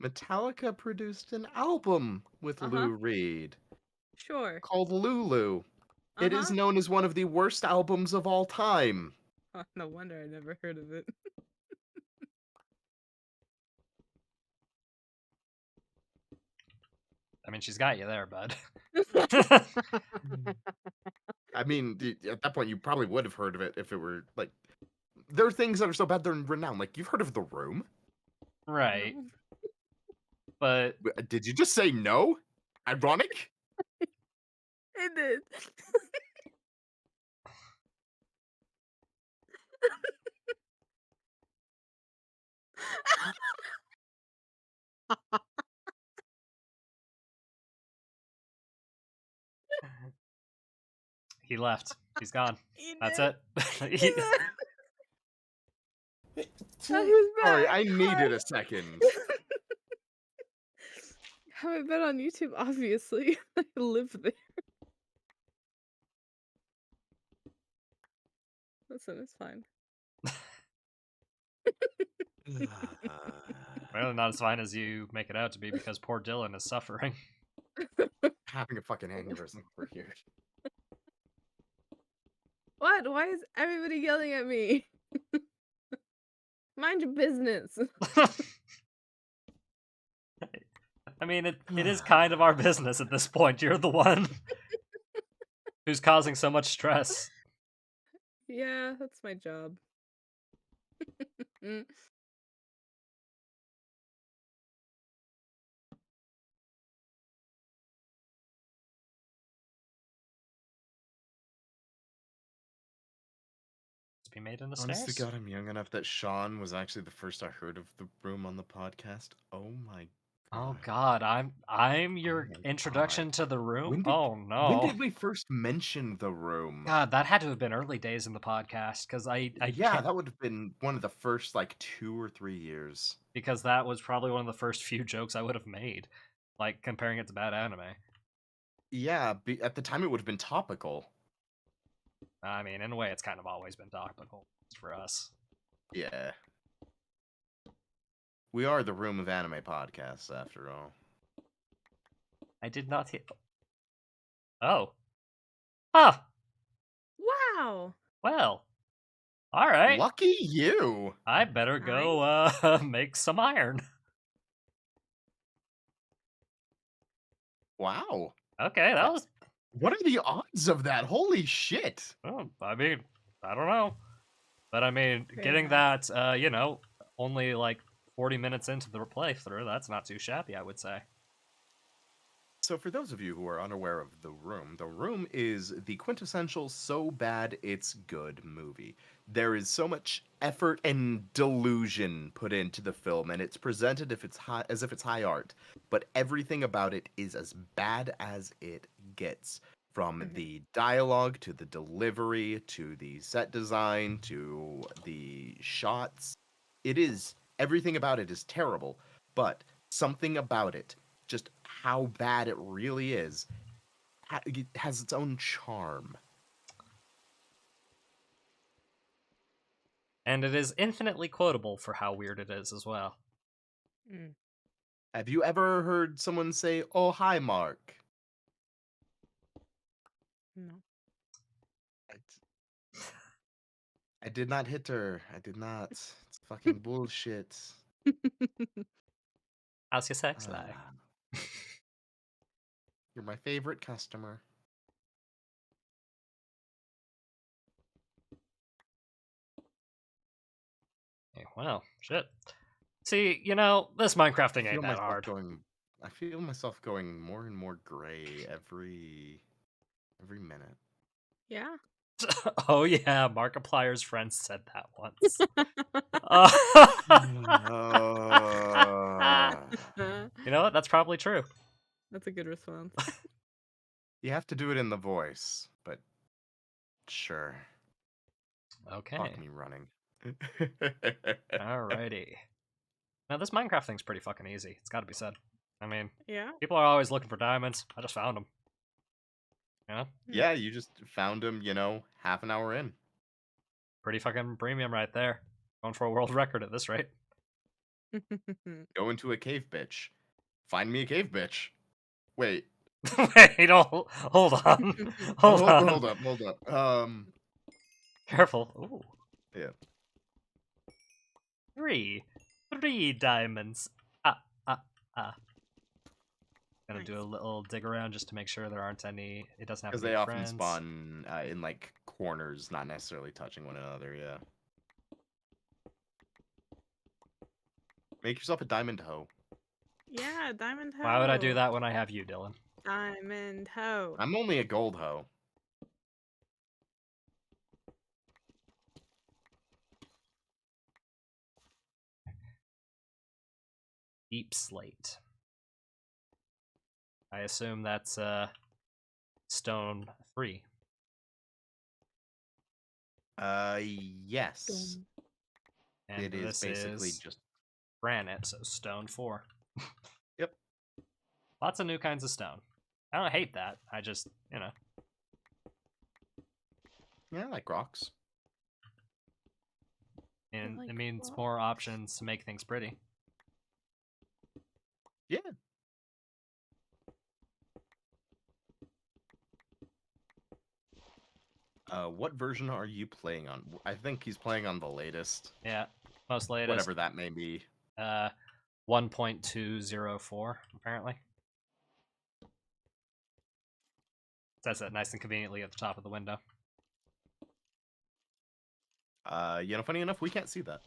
Metallica produced an album with Uh-huh. Lou Reed Sure. called Lulu. It is Uh-huh. known as one of the worst albums of all time. Oh, no wonder I never heard of it. I mean, she's got you there, bud. I mean, at that point, you probably would have heard of it if it were like. There are things that are so bad they're renowned. Like, you've heard of The Room? Right, No. but Did you just say no? Ironic? I did. he left. He's gone. He That's did. it. He did. was Sorry, back. I needed Hi. a second. Haven't been on YouTube, obviously. I live there. Listen, it's fine. Well, not as fine as you make it out to be because poor Dylan is suffering. Having a fucking aneurysm over here. What? Why is everybody yelling at me? Mind your business. I mean, it is kind of our business at this point. You're the one who's causing so much stress. Yeah, that's my job. Mm. To be made in the Honestly, stairs. God, I'm young enough that Sean was actually the first I heard of the room on the podcast. Oh my Oh god. God, I'm your my introduction God. to the room. When did Oh when no, did we first mention the room? God, that had to have been early days in the podcast because I Yeah, can't that would have been one of the first like 2 or 3 years. because that was probably one of the first few jokes I would have made, like comparing it to bad anime. Yeah, at the time it would have been topical. I mean, in a way, it's kind of always been topical for us. Yeah. We are the Room of Anime podcast, after all. I did not hit. Oh, ah, Wow. well, all right. Lucky you! I better go make some iron. Wow. Okay, that was. What are the odds of that? Holy shit! Oh, I mean, I don't know, but I mean, Very getting nice. that, only like 40 minutes into the playthrough, that's not too shabby, I would say. So, for those of you who are unaware of The Room is the quintessential so bad it's good movie. There is so much effort and delusion put into the film, and it's presented as if it's high art, but everything about it is as bad as it gets. From Mhm. the dialogue to the delivery to the set design to the shots, everything about it is terrible, but something about it, just how bad it really is, it has its own charm. And it is infinitely quotable for how weird it is as well. Mm. Have you ever heard someone say, "Oh, hi, Mark"? No. I did not hit her. I did not. It's fucking bullshit. How's your sex Uh, life? you're my favorite customer. Hey, well, shit. See, this Minecraft thing ain't that hard. I feel myself going more and more gray every minute. Yeah. Oh yeah, Markiplier's friend said that once. You know what? That's probably true. That's a good response. You have to do it in the voice, but sure. Okay. Fuck me running. Alrighty. Now this Minecraft thing's pretty fucking easy. It's got to be said. I mean, Yeah. people are always looking for diamonds. I just found them. Yeah, you just found him, half an hour in. Pretty fucking premium right there. Going for a world record at this rate. Go into a cave, bitch. Find me a cave, bitch. Wait. Wait, hold on. Hold on. Hold up. Careful. Ooh. Yeah. Three diamonds. Gonna do a little dig around just to make sure there aren't any. It doesn't have Because any they often friends. spawn in like corners, not necessarily touching one another. Yeah. Make yourself a diamond hoe. Yeah, diamond hoe. Why would I do that when I have you, Dylan? Diamond hoe. I'm only a gold hoe. Deep slate. I assume that's stone 3. Yes. And It is this basically is just. granite, so stone 4. Yep. Lots of new kinds of stone. I don't hate that. I just, Yeah, I like rocks. and like it means more options to make things pretty. Yeah. What version are you playing on? I think he's playing on the latest, Yeah, most latest. whatever that may be. 1.204 apparently. Says that nice and conveniently at the top of the window. Funny enough, we can't see that.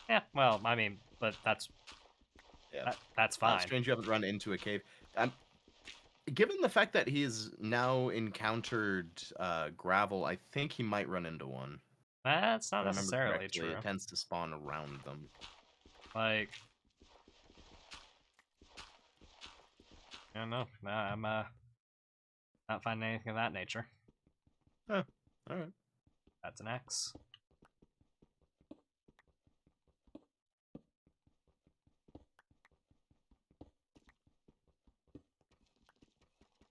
Yeah, well, I mean, but that's Yeah. that's fine. Strange you haven't run into a cave. Given the fact that he's now encountered gravel, I think he might run into one. That's not If I remember necessarily correctly, true. it tends to spawn around them. Like, I don't know. I'm not finding anything of that nature. Oh, all right. That's an X.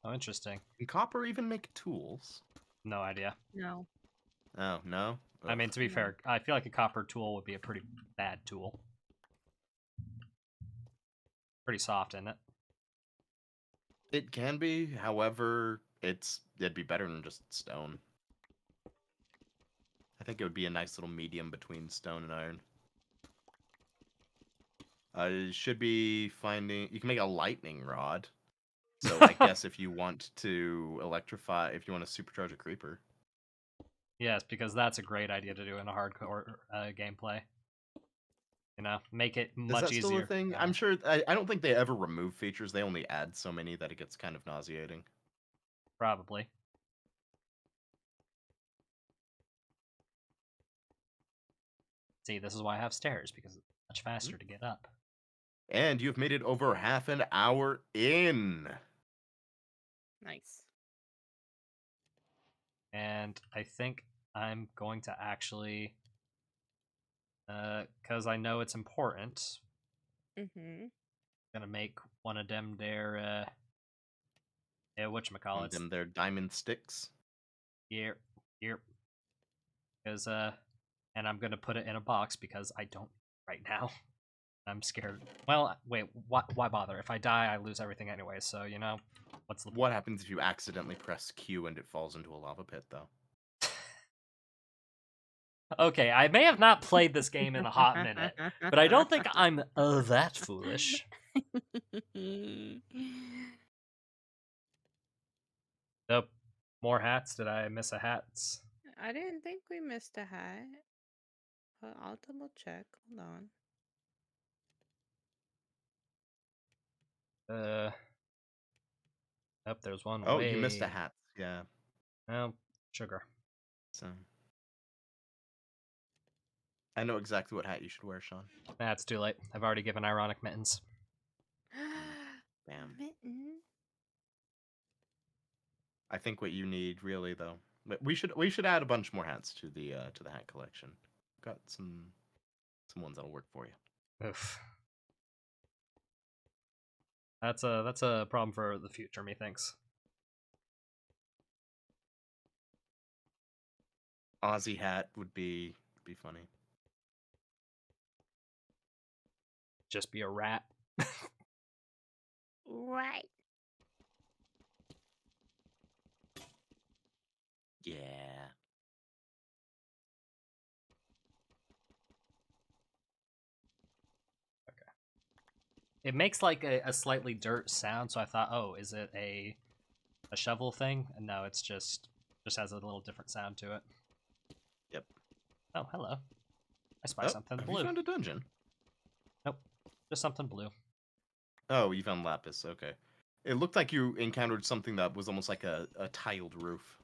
Oh, interesting. Can copper even make tools? No idea. No. Oh, no? I mean, Ugh. to be No. fair, I feel like a copper tool would be a pretty bad tool. Pretty soft, isn't it? It can be, however, it'd be better than just stone. I think it would be a nice little medium between stone and iron. You should be finding... You can make a lightning rod. So I guess if you want to electrify... If you want to supercharge a creeper. Yes, because that's a great idea to do in a hardcore gameplay. Make it much Is that easier. still a thing? I'm sure... I don't think they ever remove features. They only add so many that it gets kind of nauseating. Probably. See, this is why I have stairs, because it's much faster to get up. And you've made it over half an hour in. Nice. And I think I'm going to actually, because I know it's important, Mm-hmm. gonna make one of them their, whatchamacallit, Them their diamond sticks. here, because, and I'm gonna put it in a box because I don't right now. I'm scared. Well, wait, why bother? If I die, I lose everything anyway, so, what's the What happens if you accidentally press Q and it falls into a lava pit, though? Okay, I may have not played this game in a hot minute, but I don't think I'm that foolish. Nope. More hats? Did I miss a hats? I didn't think we missed a hat. But I'll double check. Hold on. Nope, there's one Oh, way... you missed a hat. Yeah. Oh, sugar. So. I know exactly what hat you should wear, Sean. That's too late. I've already given ironic mittens. Damn. Mitten. I think what you need, really, though. But we should add a bunch more hats to the hat collection. Got some ones that'll work for you. Oof. That's a problem for the future, methinks. Aussie hat would be funny. Just be a rat. Right. Yeah. It makes like a slightly dirt sound, so I thought, oh, is it a shovel thing? And no, it's just has a little different sound to it. Yep. Oh, hello. I spy something have blue. you found a dungeon? Nope. Just something blue. Oh, you found lapis. Okay. It looked like you encountered something that was almost like a tiled roof.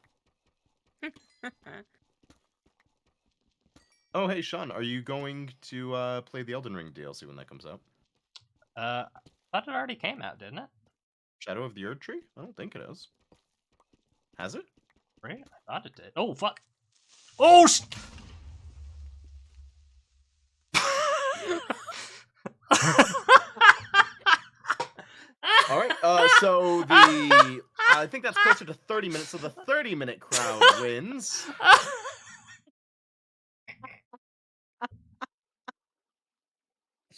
Oh, hey, Sean, are you going to play the Elden Ring DLC when that comes out? I thought it already came out, didn't it? Shadow of the Erd Tree? I don't think it is. Has it? Right? I thought it did. Oh, fuck. Oh, So the I think that's closer to 30 minutes. So the 30-minute crowd wins.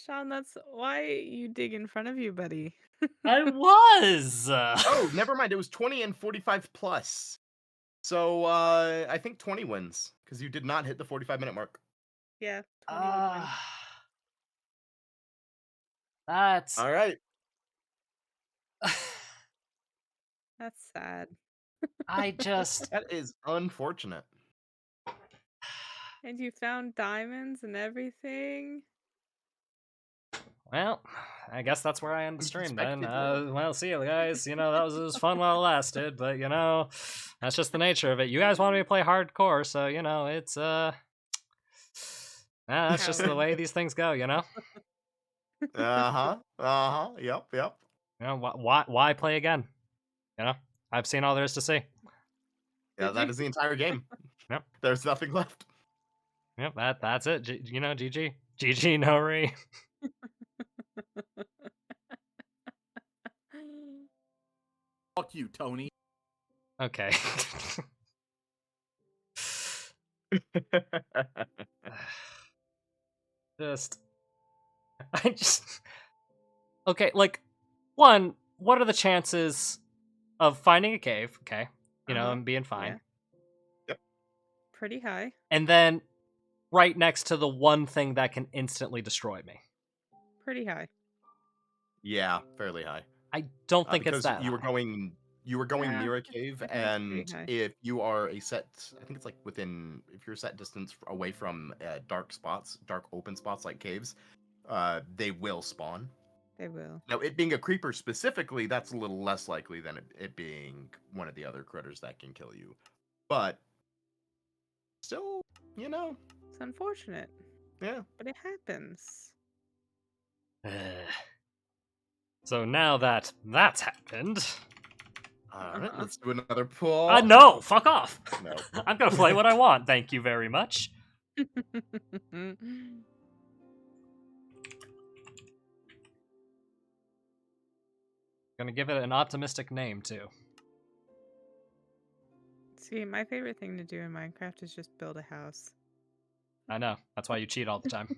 Sean, that's why you dig in front of you, buddy. I was. Oh, never mind. It was 20 and 45 plus. So I think 20 wins because you did not hit the 45-minute mark. Yeah, 20 would win. That's. All right. That's sad. I just. That is unfortunate. And you found diamonds and everything. Well, I guess that's where I end the stream then. Unexpected. Well, see you guys. You know, that was fun while it lasted, but you know, that's just the nature of it. You guys wanted me to play hardcore, so you know, it's that's just the way these things go, you know. Yep. You know, why play again? You know, I've seen all there is to see. Yeah, that is the entire game. Yep. There's nothing left. Yep, that's it. You know, GG, Nori. Fuck you, Tony. Okay. I just okay, like one, what are the chances of finding a cave, okay, you know, and being fine, Pretty high. and then right next to the one thing that can instantly destroy me? Pretty high. Yeah, fairly high. I don't think because it's that you were high. going Yeah, near a cave, I think it's pretty and high. if you are a set, I think it's like within, if you're a set distance away from dark spots, dark open spots like caves, they will spawn. They will. Now, it being a creeper specifically, that's a little less likely than it being one of the other critters that can kill you. But still, you know, It's unfortunate, yeah. but it happens. So now that that's happened, All right, let's do another pull. no, fuck off. No. I'm gonna play what I want. Thank you very much. Gonna give it an optimistic name too. See, my favorite thing to do in Minecraft is just build a house. I know. That's why you cheat all the time.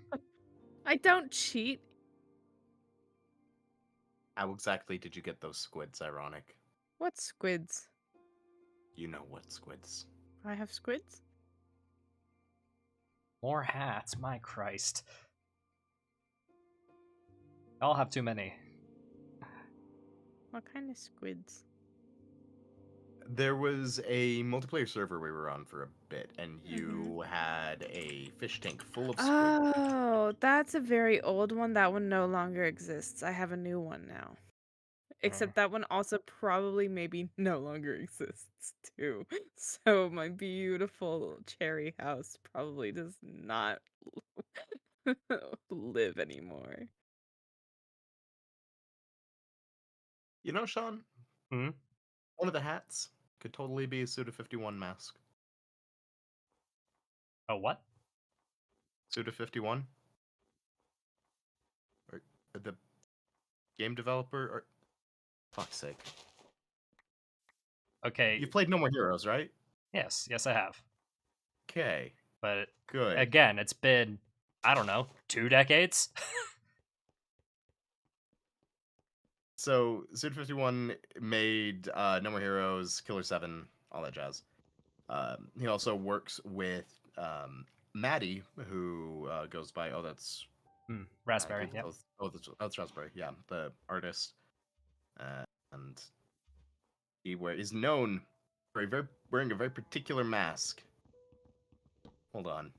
I don't cheat. How exactly did you get those squids, Ironic? What squids? You know what squids. I have squids? More hats, my Christ. I'll have too many. What kind of squids? There was a multiplayer server we were on for a bit, and you had a fish tank full of squid. Oh, that's a very old one. That one no longer exists. I have a new one now. Except that one also probably maybe no longer exists too. So my beautiful cherry house probably does not live anymore. You know, Sean? Hmm? One of the hats could totally be a Suda51 mask. Oh, what? Suda51? Or the game developer? Or fuck's sake. Okay. You played No More Heroes, right? Yes, I have. Okay, But good. again, it's been, I don't know, 2 decades? So, Suda51 made No More Heroes, Killer 7, all that jazz. He also works with Maddie, who goes by, that's Raspberry, yeah. that's Raspberry, yeah, the artist. And he is known for wearing a very particular mask. Hold on.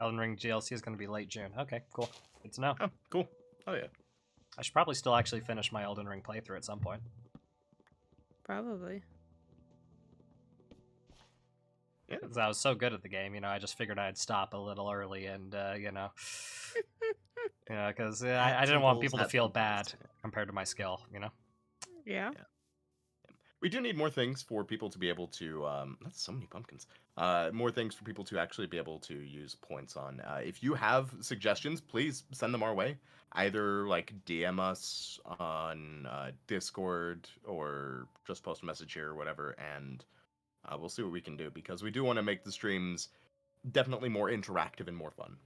Elden Ring DLC is going to be late June. Okay, cool. Good to know. Oh, cool. Oh, yeah. I should probably still actually finish my Elden Ring playthrough at some point. Probably. Yeah. Because I was so good at the game, you know, I just figured I'd stop a little early and, you know... because I didn't want people to feel bad compared to my skill, you know? Yeah. We do need more things for people to be able to. That's so many pumpkins. More things for people to actually be able to use points on. If you have suggestions, please send them our way. Either like DM us on Discord or just post a message here or whatever, and we'll see what we can do because we do want to make the streams definitely more interactive and more fun.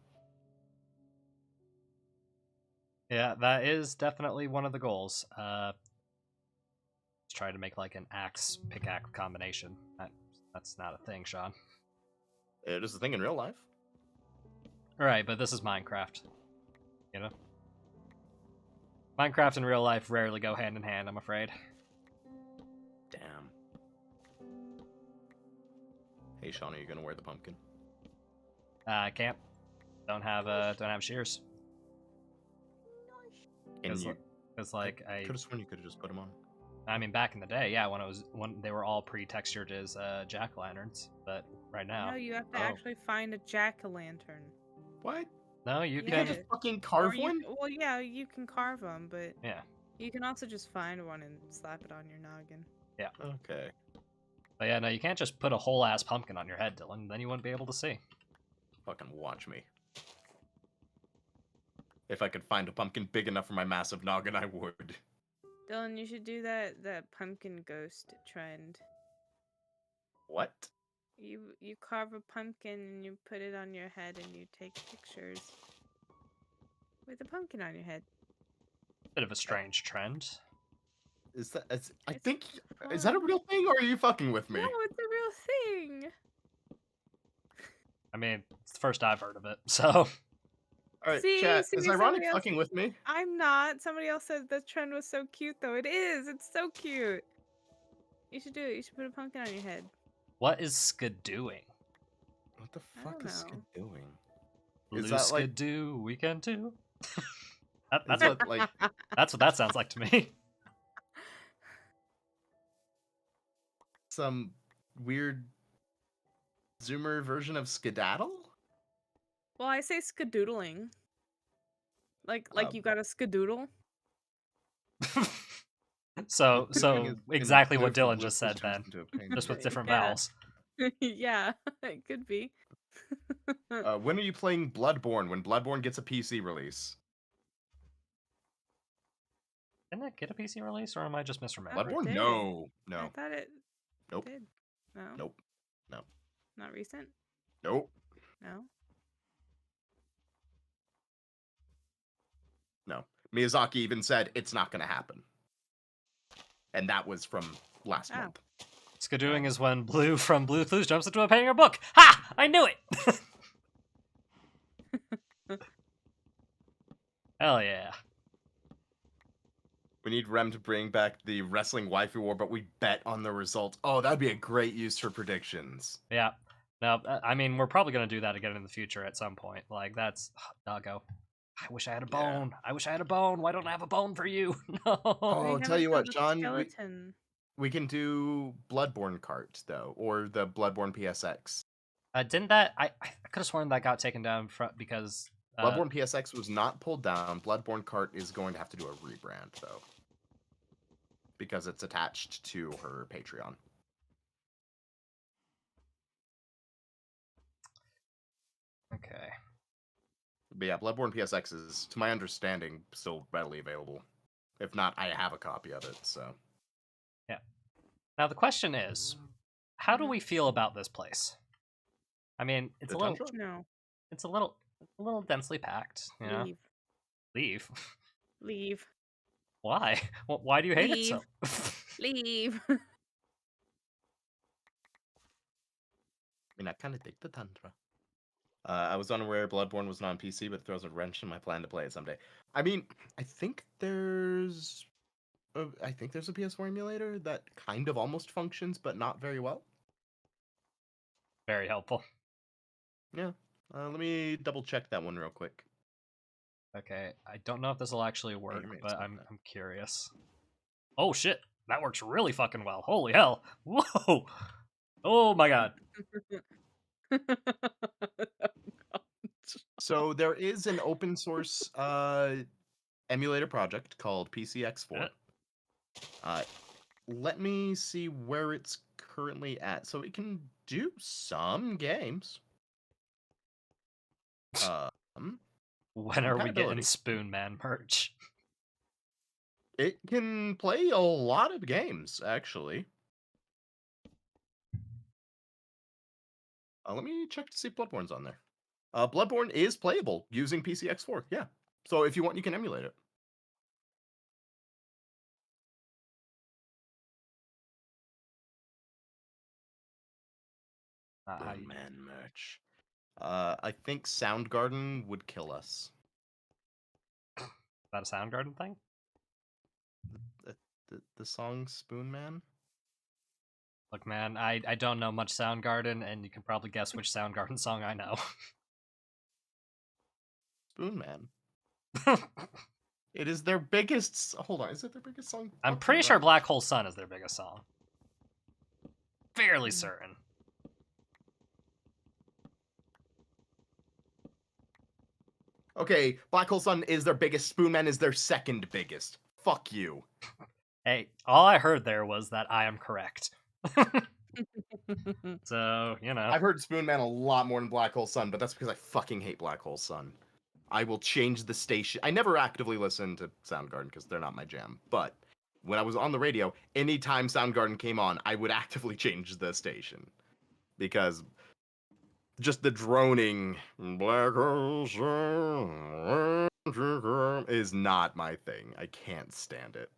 Yeah, that is definitely one of the goals. Try to make like an axe pickaxe combination. That's not a thing, Sean. It is a thing in real life. All right, but this is Minecraft. You know, Minecraft and real life rarely go hand in hand, I'm afraid. Damn. Hey, Sean, are you gonna wear the pumpkin? I can't. Don't have shears. And you It's like I could have sworn you could have just put them on. I mean, back in the day, yeah, when they were all pre-textured as jack-o'-lanterns, but right now, No, you have to Oh. actually find a jack-o'-lantern. What? no, you You can. can't just fucking carve one? Well, yeah, you can carve them, but Yeah, you can also just find one and slap it on your noggin. Okay. but yeah, no, you can't just put a whole ass pumpkin on your head, Dylan. Then you wouldn't be able to see. Fucking watch me. If I could find a pumpkin big enough for my massive noggin, I would. Dylan, you should do that pumpkin ghost trend. What? You carve a pumpkin and you put it on your head and you take pictures with a pumpkin on your head. Bit of a strange trend. Is that? I It's think. Is that a fun. real thing, or are you fucking with me? No, it's a real thing. I mean, it's the first I've heard of it, so All right, See, chat. see, Is ironic somebody else- fucking with me? I'm not. Somebody else said the trend was so cute, though. It is. It's so cute. You should do it. You should put a pumpkin on your head. what is skidooing? What the I fuck don't is know. Skid doing? Blue Is that like? skidoo, weekend too? Is That's that what like? that's what that sounds like to me. Some weird Zoomer version of skedaddle? Well, I say skadoodling. Like you got a skadoodle. So Doing is exactly in what blue for Dylan blue, just said which turns then, into a pain. just with different Yeah. vowels. Yeah, it could be. When are you playing Bloodborne? When Bloodborne gets a PC release? Didn't it get a PC release, or am I just misremembering? Blood- Bloodborne? did. No, I no, thought it nope, did. No, nope, not recent. nope, No. no. Miyazaki even said it's not gonna happen, and that was from last Oh. month. Skidooing is when Blue from Blue Clues jumps into a painting or book. Ha! I knew it! Hell yeah. We need Rem to bring back the wrestling waifu war, but we bet on the result. Oh, that'd be a great use for predictions. Yeah. No, I mean, we're probably going to do that again in the future at some point. Like, that's... Doggo. I wish I had a Yeah. bone. I wish I had a bone. Why don't I have a bone for you? No. Oh, They tell you what, haven't Sean, found a we- skeleton. We can do Bloodborne cart though, or the Bloodborne PSX. Didn't that... I could have sworn that got taken down because... Bloodborne PSX was not pulled down. Bloodborne cart is going to have to do a rebrand though, because it's attached to her Patreon. Okay. But yeah, Bloodborne PSX is, to my understanding, still readily available. If not, I have a copy of it. So Now, the question is, how do Mhm. we feel about this place? I mean, it's The a little... tundra? No. It's a little densely packed, you know? Leave. Leave? Leave. Why? Why do you hate it so? Leave. I mean, I kind of dig the tundra. I was unaware Bloodborne was not on PC, but it throws a wrench in my plan to play it someday. I mean, I think there's a PS4 emulator that kind of almost functions, but not very well. Very helpful. Yeah. Let me double check that one real quick. Okay, I don't know if this will actually work, you may but expect I'm that. I'm curious. Oh shit, that works really fucking well. Holy hell! Whoa! Oh my god! So there is an open source emulator project called PCX4. let me see where it's currently at. So it can do some games. When are we getting Compatibility. Spoon Man merch? It can play a lot of games, actually. Let me check to see if Bloodborne's on there. Bloodborne is playable using PCX4, yeah. So if you want, you can emulate it. How Man merch. I think Soundgarden would kill us. Is that a Soundgarden thing? The song Spoon Man? Look, man, I don't know much Soundgarden, and you can probably guess which Soundgarden song I know. Spoon Man. It is their biggest. Hold on, is it their biggest song? I'm Fuck, pretty you're sure right. Black Hole Sun is their biggest song. Fairly Mm. certain. Okay, Black Hole Sun is their biggest. Spoon Man is their second biggest. Fuck you. Hey, all I heard there was that I am correct. So, you know. I've heard Spoon Man a lot more than Black Hole Sun, but that's because I fucking hate Black Hole Sun. I will change the station. I never actively listen to Soundgarden because they're not my jam. But when I was on the radio, anytime Soundgarden came on, I would actively change the station because just the droning Black Hole Sun is not my thing. I can't stand it.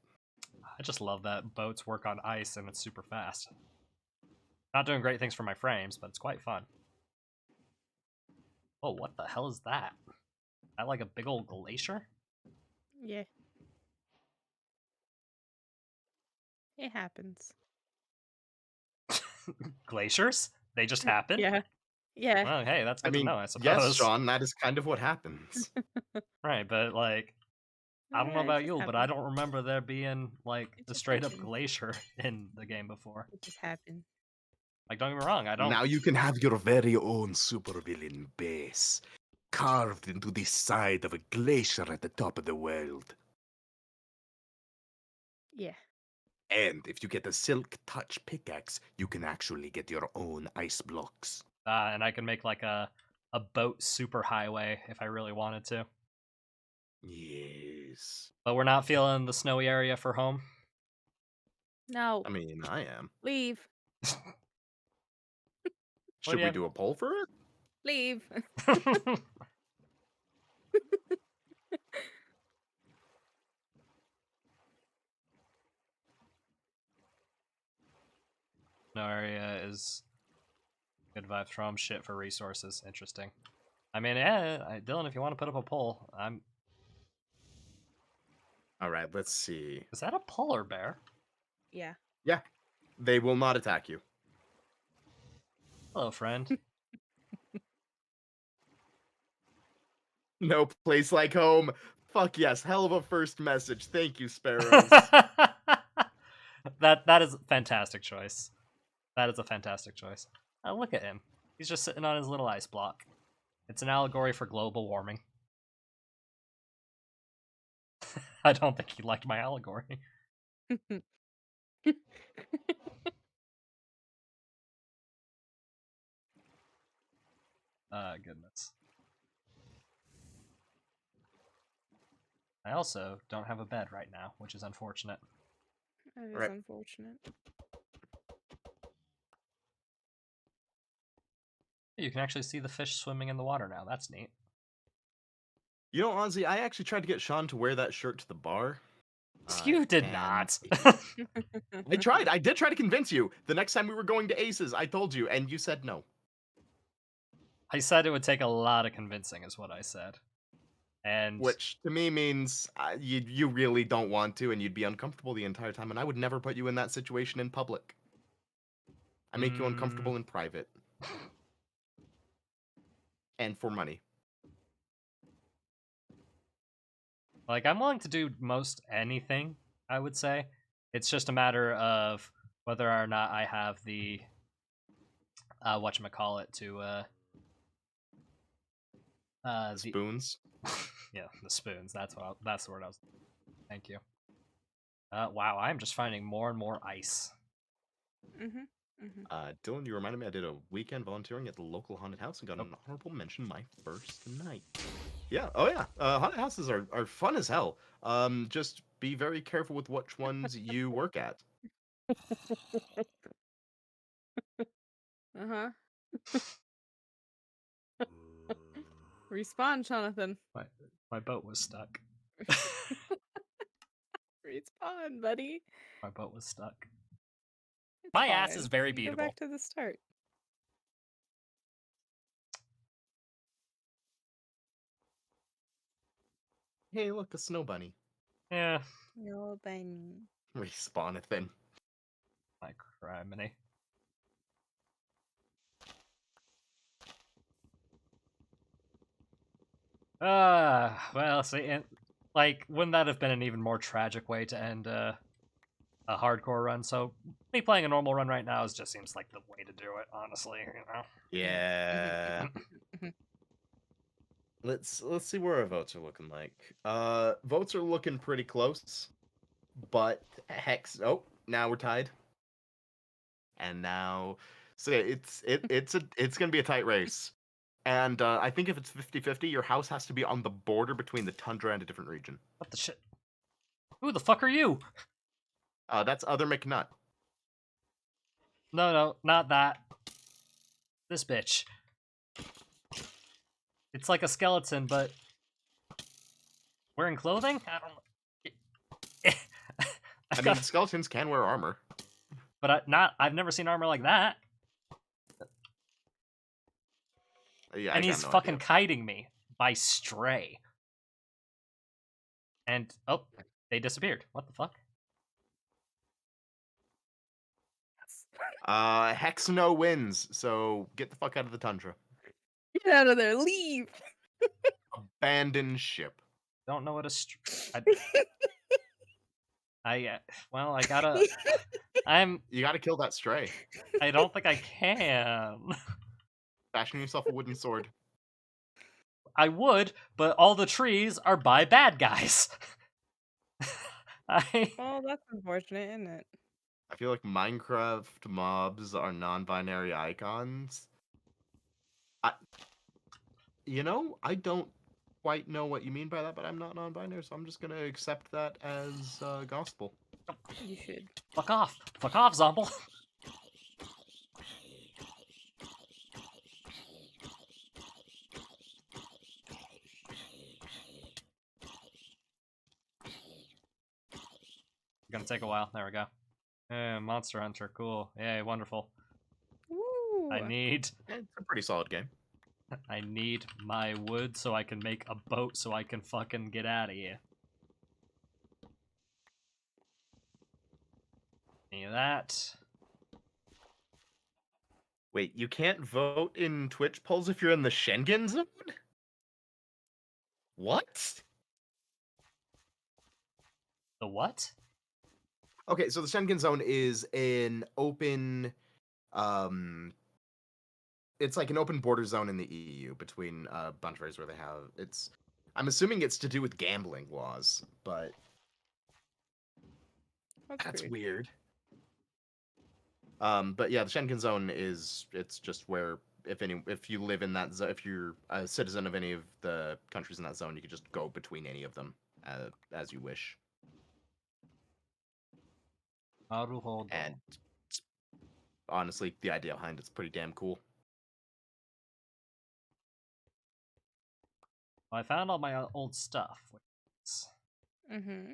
I just love that boats work on ice and it's super fast. Not doing great things for my frames, but it's quite fun. Oh, what the hell is that? Is that like a big old glacier? Yeah. It happens. Glaciers? They just happen? Yeah. Yeah. Well, hey, that's I good to mean, know, I suppose. yes, Sean, that is kind of what happens. Right, but like, I don't know Yeah, it about just you, but I happened. don't remember there being like It a just straight up happened. glacier in the game before. It just happened. Like, don't get me wrong, I don't. Now you can have your very own supervillain base carved into the side of a glacier at the top of the world. Yeah. And if you get a Silk Touch pickaxe, you can actually get your own ice blocks. And I can make like a boat super highway if I really wanted to. Yes. But we're not feeling the snowy area for home. No. I mean, I am. Leave. What Should do we you do a poll for it? Leave. have? No area is good vibes from shit for resources. Interesting. I mean, yeah, Dylan, if you want to put up a poll, I'm. All right, let's see. Is that a polar bear? Yeah. Yeah, they will not attack you. Hello, friend. No place like home. Fuck yes, hell of a first message. Thank you, Sparrows. that is a fantastic choice. That is a fantastic choice. Look at him. He's just sitting on his little ice block. It's an allegory for global warming. I don't think he liked my allegory. Goodness. I also don't have a bed right now, which is unfortunate. That is Right. unfortunate. You can actually see the fish swimming in the water now. That's neat. You know, honestly, I actually tried to get Sean to wear that shirt to the bar. You did and not. I tried. I did try to convince you. The next time we were going to Aces, I told you, and you said no. I said it would take a lot of convincing, is what I said. And Which to me means you really don't want to, and you'd be uncomfortable the entire time. And I would never put you in that situation in public. I make you uncomfortable in private, and for money. like, I'm willing to do most anything, I would say. It's just a matter of whether or not I have the whatchamacallit to the Spoons. yeah, the spoons. That's the word I was. Thank you. Wow, I'm just finding more and more ice. Dylan, you reminded me I did a weekend volunteering at the local haunted house and got an honorable mention my first night. Yeah, oh yeah. Haunted houses are fun as hell. Just be very careful with which ones you work at. Uh-huh. Respawn, Jonathan. My boat was stuck. Respawn, buddy. My boat was stuck. It's My ass fine. is very You beatable. Go back to the start. Hey, look, a snow bunny. Yeah, No bunny. Respawn it then. my criminy. Well, see, like, wouldn't that have been an even more tragic way to end a hardcore run? So, me playing a normal run right now just seems like the way to do it, honestly. You know. Yeah. Let's see where our votes are looking like. Votes are looking pretty close, but Hex. Oh, now we're tied. And now, so yeah, it's gonna be a tight race. And I think if it's 50-50, your house has to be on the border between the tundra and a different region. What the shit? Who the fuck are you? That's Other McNutt. No, not that. This bitch. It's like a skeleton, but wearing clothing? I don't. I mean, skeletons can wear armor. But I've never seen armor like that. Yeah, And I he's got no fucking idea. kiting me by Stray. And oh, they disappeared. What the fuck? Hexno wins, so get the fuck out of the tundra. Get out of there. Leave. Abandon ship. Don't know what a well, I gotta. You gotta kill that stray. I don't think I can. Fashion yourself a wooden sword. I would, but all the trees are by bad guys. Well, that's unfortunate, isn't it? I feel like Minecraft mobs are non-binary icons. I don't quite know what you mean by that, but I'm not non-binary, so I'm just gonna accept that as gospel. You should. Fuck off. Fuck off, Zomble. Gonna take a while. There we go. Monster Hunter, cool. Yay, wonderful. Woo. I need It's a pretty solid game. my wood so I can make a boat so I can fucking get out of here. Any of that? Wait, you can't vote in Twitch polls if you're in the Schengen zone? What? The what? Okay, so the Schengen zone is an open it's like an open border zone in the EU between a bunch of areas where they have I'm assuming it's to do with gambling laws, but that's weird. But yeah, the Schengen zone it's just where if you live in that zone, if you're a citizen of any of the countries in that zone, you can just go between any of them as you wish. And honestly, the idea behind it's pretty damn cool. Well, I found all my old stuff. Mm-hmm.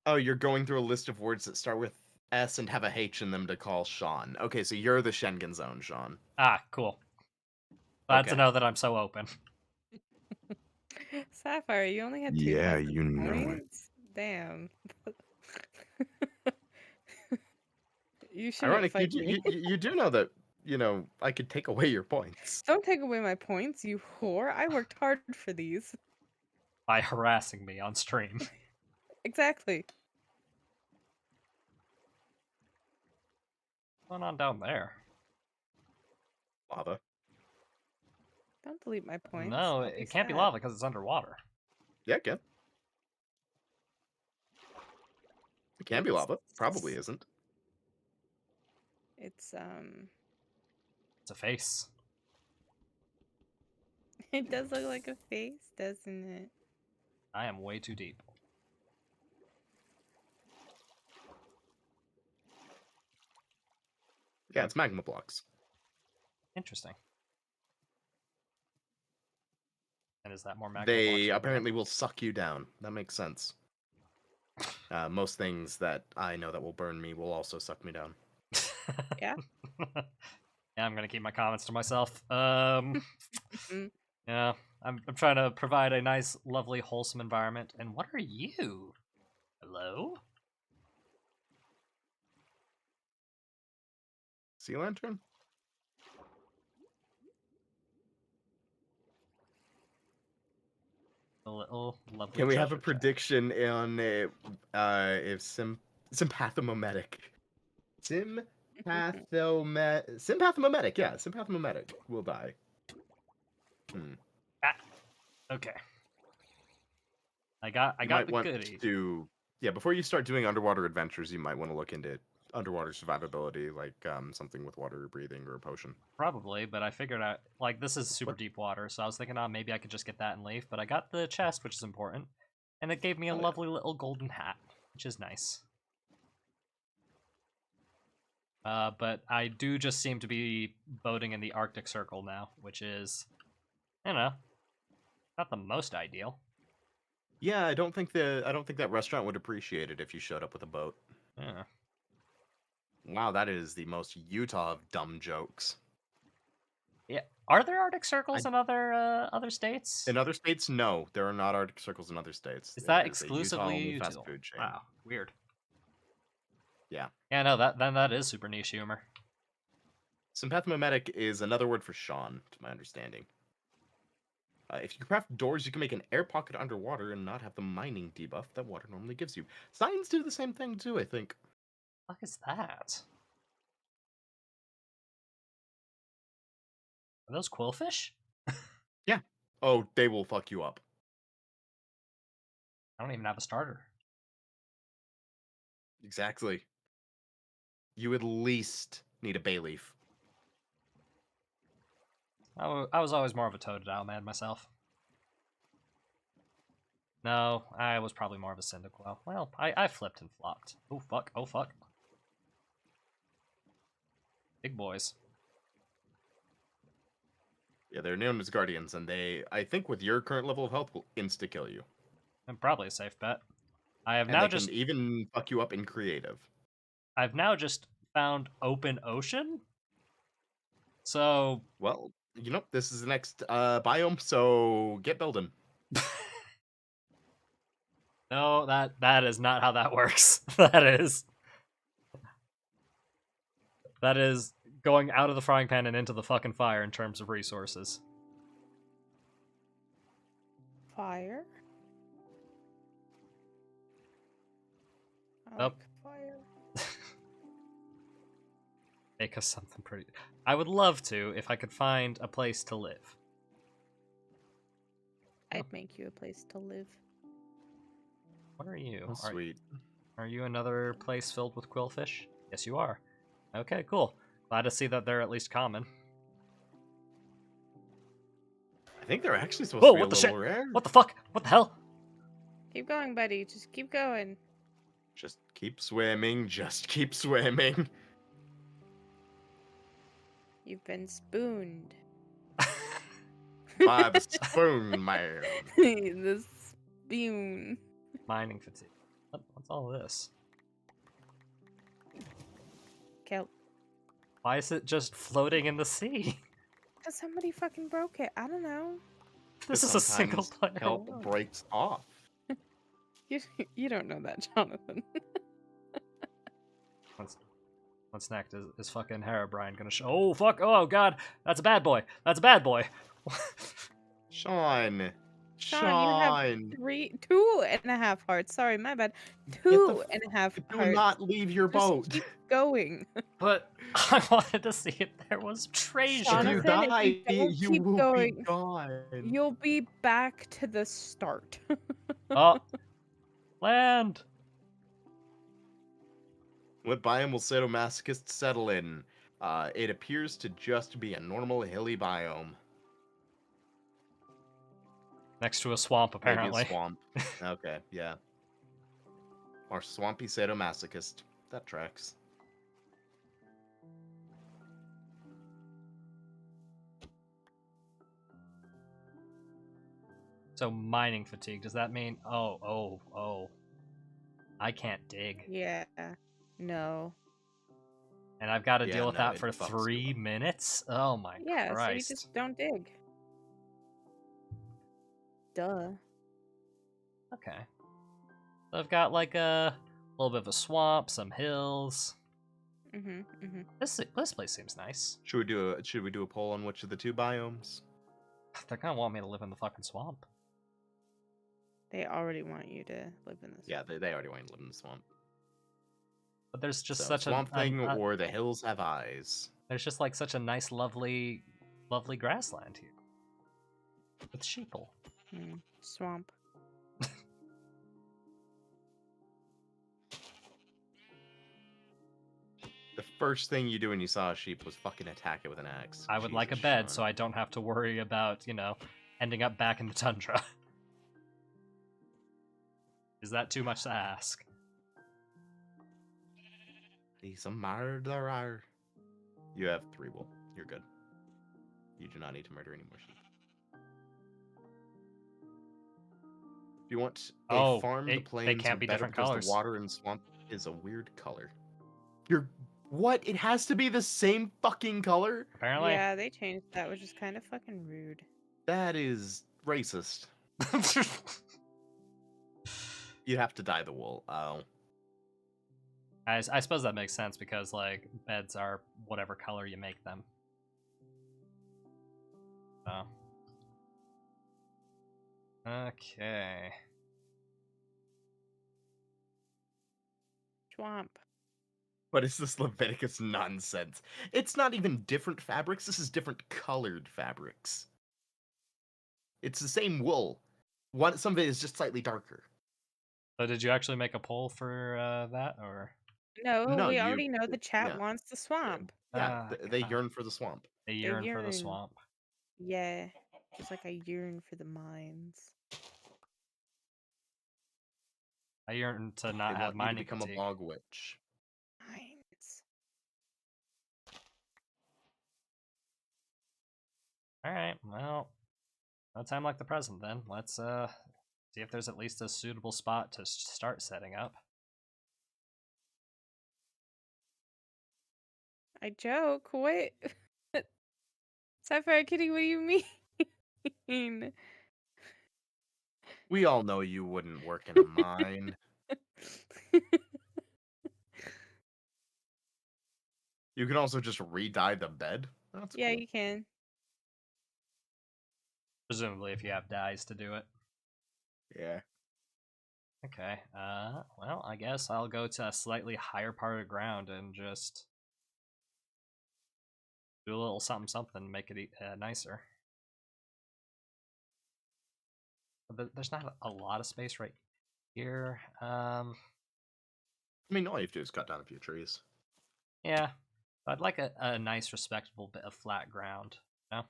Oh, you're going through a list of words that start with S and have a H in them to call Sean. Okay, so you're the Schengen zone, Sean. Ah, cool. Glad to Okay. know that I'm so open. Sapphire, you only had 2 Yeah, points. you know it. Points? Damn. You should Ironic, fight me. you do know that, I could take away your points. Don't take away my points, you whore. I worked hard for these. By harassing me on stream. Exactly. What's going on down there? Lava. Don't delete my points. No, I'll it can't be sad. lava because it's underwater. Yeah, good. It can be lava. Probably isn't. It's It's a face. it does look like a face, doesn't it? I am way too deep. Yeah, it's magma blocks. Interesting. And is that more magma They blocks over apparently will suck you down. That makes sense. Most things that I know that will burn me will also suck me down. Yeah. Yeah, I'm gonna keep my comments to myself. Mm. Yeah, I'm trying to provide a nice, lovely, wholesome environment. And what are you? Hello? Sea lantern? A little lovely. Can we have a treasure chest. prediction on if sympathomimetic? Sympathomimetic, yeah, sympathomimetic will die. Okay. I got You the might want goodie. to, yeah, before you start doing underwater adventures, you might want to look into underwater survivability, like something with water breathing or a potion. Probably, but I figured out like this is super deep water, so I was thinking, oh, maybe I could just get that and leave. But I got the chest, which is important, and it gave me a Oh, yeah. lovely little golden hat, which is nice. But I do just seem to be boating in the Arctic Circle now, which is, you know, not the most ideal. Yeah, I don't think that restaurant would appreciate it if you showed up with a boat. Yeah. Wow, that is the most Utah of dumb jokes. Yeah. Are there Arctic Circles in other states? In other states, no, there are not Arctic Circles in other states. Is It that a exclusively Utah-only Utah? fast food chain. Wow, weird. Yeah. Yeah, no, that is super niche humor. Sympathomimetic is another word for Sean, to my understanding. If you craft doors, you can make an air pocket underwater and not have the mining debuff that water normally gives you. Signs do the same thing too, I think. What is that? Are those quillfish? Yeah. Oh, they will fuck you up. I don't even have a starter. Exactly. You at least need a bay leaf. I was always more of a Totodile man myself. No, I was probably more of a Cyndaquil. Well, I flipped and flopped. Oh fuck, oh fuck. Big boys. Yeah, they're known as guardians, and they, I think, with your current level of health, will insta kill you. And probably a safe bet. I have And now they just can even fuck you up in creative. I've now just found open ocean. So Well, you know, this is the next biome, so get building. no, that is not how that works. That is going out of the frying pan and into the fucking fire in terms of resources. Fire. I Nope. like fire. Make us something pretty. I would love to if I could find a place to live. I'd make you a place to live. What are you? Oh, sweet. Are you another place filled with quillfish? Yes, you are. Okay, cool. Glad to see that they're at least common. I think they're actually supposed Whoa, to be what a the little shit? rare. What the fuck? What the hell? Keep going, buddy. Just keep going. Just keep swimming. Just keep swimming. You've been spooned. By the spoon, man. The spoon. Mining fatigue. What's all this? Kelp. Why is it just floating in the sea? Because somebody fucking broke it. I don't know. This is a single Sometimes player. Help world. breaks off. You don't know that, Jonathan. What's next? Is fucking Herobrine gonna show? Oh fuck! Oh god! That's a bad boy. That's a bad boy. Sean. Sean, you have 2.5 hearts. Sorry, my bad. Get Two the and a half Do hearts. not leave your Just boat. keep going. But I wanted to see if there was treasure. If you Jonathan, if die, you don't you keep will going, be gone. You'll be back to the start. Oh, land. What biome will sadomasochists settle in? It appears to just be a normal hilly biome. Next to a swamp, Maybe a apparently. swamp. Okay, yeah. Or swampy sadomasochist. That tracks. So mining fatigue, does that mean oh, I can't dig. Yeah. No. And I've got to Yeah, deal with no, that it for fucks you 3 up. minutes? Oh my Yeah, so you Christ. just don't dig. Duh. Okay. So I've got like a little bit of a swamp, some hills. This place seems nice. Should we do a poll on which of the two biomes? They're gonna want me to live in the fucking swamp. They already want you to live in this. Yeah, they already want to live in the swamp. But there's just So, such swamp thing or the hills have eyes. there's just like such a nice, lovely grassland here with sheeple. Swamp. The first thing you do when you saw a sheep was fucking attack it with an axe. I would like a Jesus, bed Sean. so I don't have to worry about, ending up back in the tundra. Is that too much to ask? He's a murderer. You have 3 wool. You're good. You do not need to murder any more sheep. If you want a farm, the they plains can't are be better different because colors. the water in swamp is a weird color. What? It has to be the same fucking color? Apparently. Yeah, they changed that, which is kind of fucking rude. That is racist. You have to dye the wool. Oh. I suppose that makes sense because like beds are whatever color you make them. Oh. Okay. Swamp. What is this Leviticus nonsense? It's not even different fabrics, this is different colored fabrics. It's the same wool. Some of it is just slightly darker. So did you actually make a poll for that, or? No, No, we you- already know the chat yeah. wants the swamp. Yeah, they God. yearn for the swamp. They yearn for the yearn. swamp. Yeah, just like I yearn for the mines. I yearn to They not have want you to mining become fatigue. a bog witch. Mines. All right, well, no time like the present then. Let's see if there's at least a suitable spot to start setting up. I joke. What? Sapphire Kitty, what do you mean? We all know you wouldn't work in a mine. You can also just re-dye the bed. That's Yeah, cool. you can. Presumably, if you have dyes to do it. Yeah. Okay. Well, I guess I'll go to a slightly higher part of the ground and just do a little something, make it nicer. But there's not a lot of space right here. I mean, all you have to do is cut down a few trees. Yeah. I'd like a nice, respectable bit of flat ground. You know?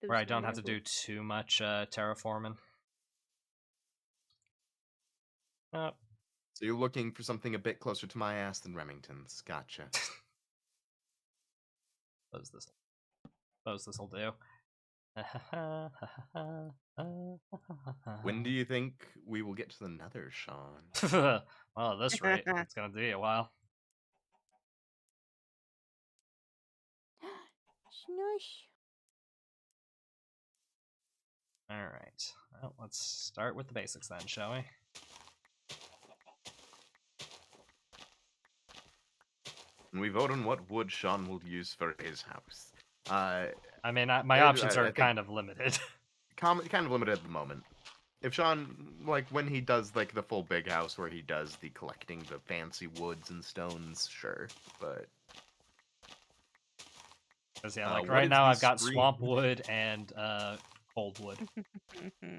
Where I don't have to do too much terraforming. Oh. So you're looking for something a bit closer to my ass than Remington's. Gotcha. Suppose this'll do. When do you think we will get to the Nether, Sean? Well, at this rate, it's gonna be a while. Snush. Alright. Well, let's start with the basics then, shall we? And we vote on what wood Sean will use for his house. I mean, my options are kind of limited. Kind of limited at the moment. If Sean, like, when he does, like, the full big house where he does the collecting the fancy woods and stones, sure, but... Because, yeah, like, what right is now the I've got screen? swamp wood and Coldwood.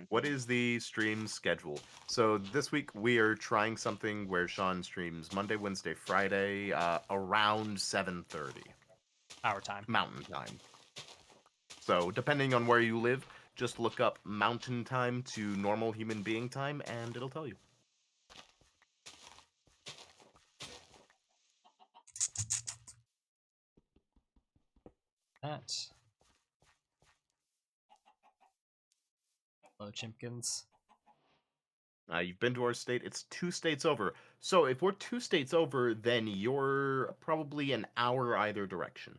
What is the stream schedule? So this week we are trying something where Sean streams Monday, Wednesday, Friday, around 7:30 Our time. Mountain Time. So depending on where you live, just look up Mountain Time to normal human being time, and it'll tell you. That. Hello, Chimpkins. You've been to our state. It's 2 states over. So if we're 2 states over, then you're probably an hour either direction.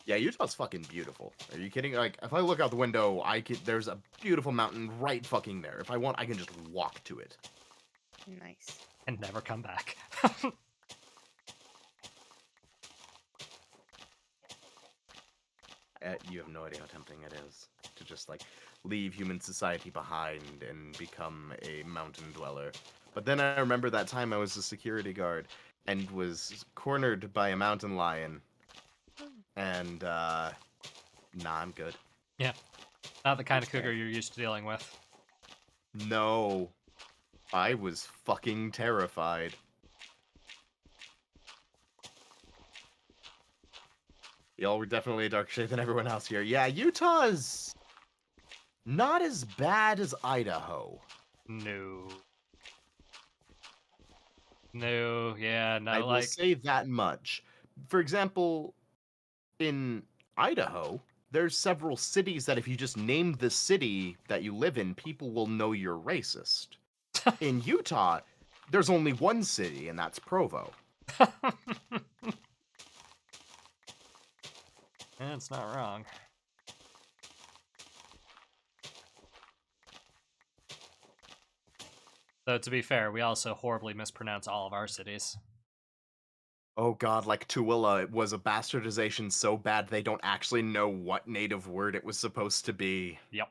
Yeah, Utah's fucking beautiful. Are you kidding? Like, if I look out the window, there's a beautiful mountain right fucking there. If I want, I can just walk to it. Nice. And never come back. You have no idea how tempting it is to just, like, leave human society behind and become a mountain dweller. But then I remember that time I was a security guard and was cornered by a mountain lion. And, nah, I'm good. Yeah. Not the kind of cougar you're used to dealing with. No. I was fucking terrified. Y'all were definitely a dark shade than everyone else here. Yeah, Utah's not as bad as Idaho. No. No, yeah, no, I will like... say that much. For example, in Idaho, there's several cities that if you just name the city that you live in, people will know you're racist. In Utah, there's only one city, and that's Provo. That's not wrong. Though, to be fair, we also horribly mispronounce all of our cities. Oh god, like Tooele, it was a bastardization so bad they don't actually know what native word it was supposed to be. Yep.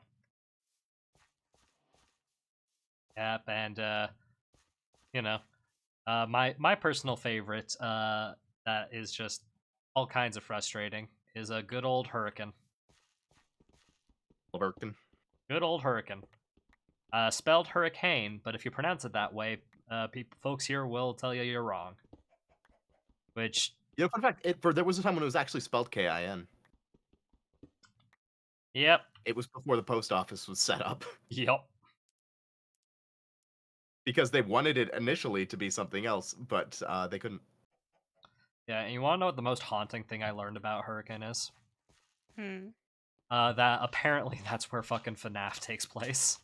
Yep, and, you know, my personal favorite, that is just all kinds of frustrating, is a good old hurricane. Birkin. Good old hurricane. Spelled hurricane, but if you pronounce it that way, folks here will tell you you're wrong. Which... You know, fun fact, there was a time when it was actually spelled K-I-N. Yep. It was before the post office was set up. Yep. Because they wanted it initially to be something else, but they couldn't. Yeah, and you want to know what the most haunting thing I learned about Hurricane is? Hmm. That apparently that's where fucking FNAF takes place.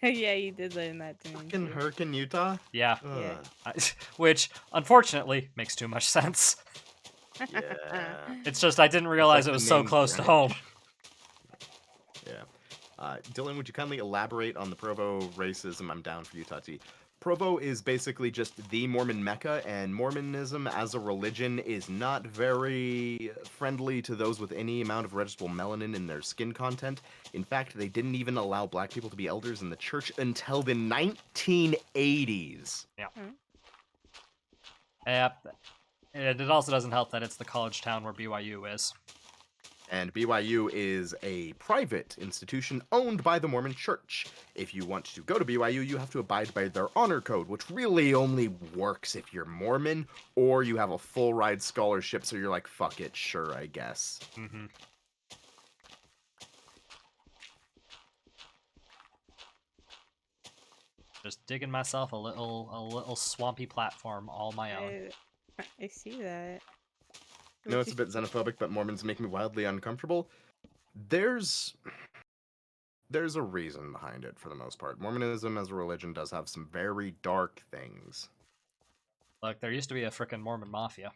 Yeah, you did learn that to me. Fucking too. Hurricane, Utah? Yeah. Ugh. Which, unfortunately, makes too much sense. Yeah. It's just I didn't realize like it was the so name close to Greenwich. home. Yeah. Dylan, would you kindly elaborate on the Provo racism? I'm down for Utah Tea. Provo is basically just the Mormon Mecca, and Mormonism as a religion is not very friendly to those with any amount of registrable melanin in their skin content. In fact, they didn't even allow black people to be elders in the church until the 1980s. Yep. And it also doesn't help that it's the college town where BYU is. And BYU is a private institution owned by the Mormon Church. If you want to go to BYU, you have to abide by their honor code, which really only works if you're Mormon or you have a full ride scholarship, so you're like, fuck it, sure, I guess. Mm-hmm. Just digging myself a little swampy platform all my own. I see that. I know it's a bit xenophobic, but Mormons make me wildly uncomfortable. There's a reason behind it for the most part. Mormonism as a religion does have some very dark things. Look, there used to be a frickin' Mormon mafia.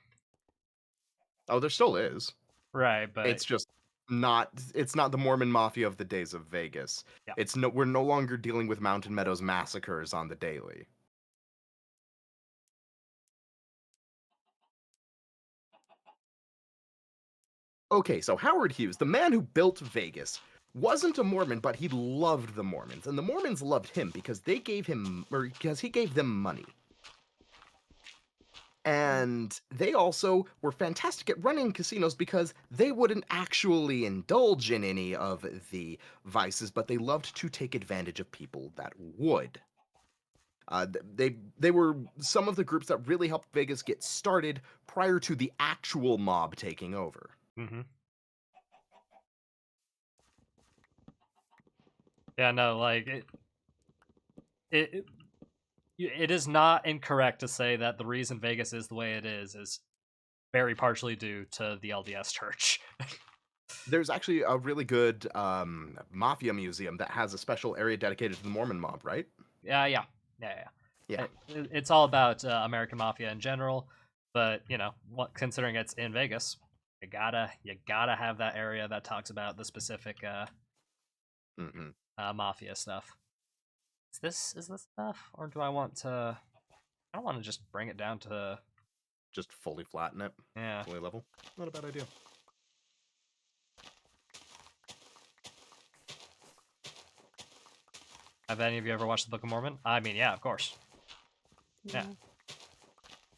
Oh, there still is. Right, but It's just not the Mormon mafia of the days of Vegas. Yeah. We're no longer dealing with Mountain Meadows massacres on the daily. Okay, so Howard Hughes, the man who built Vegas, wasn't a Mormon, but he loved the Mormons, and the Mormons loved him because he gave them money. And they also were fantastic at running casinos because they wouldn't actually indulge in any of the vices, but they loved to take advantage of people that would. They were some of the groups that really helped Vegas get started prior to the actual mob taking over. Mm-hmm. Yeah, no, like it it is not incorrect to say that the reason Vegas is the way it is very partially due to the LDS Church. There's actually a really good mafia museum that has a special area dedicated to the Mormon mob, right? Yeah. Yeah. It's all about American Mafia in general, but considering it's in Vegas, you gotta have that area that talks about the specific hmm mafia stuff. Is this stuff, or do I want to? I don't want to just bring it down to Just fully flatten it, yeah. fully level. Not a bad idea. Have any of you ever watched the Book of Mormon? I mean, yeah, of course. Yeah.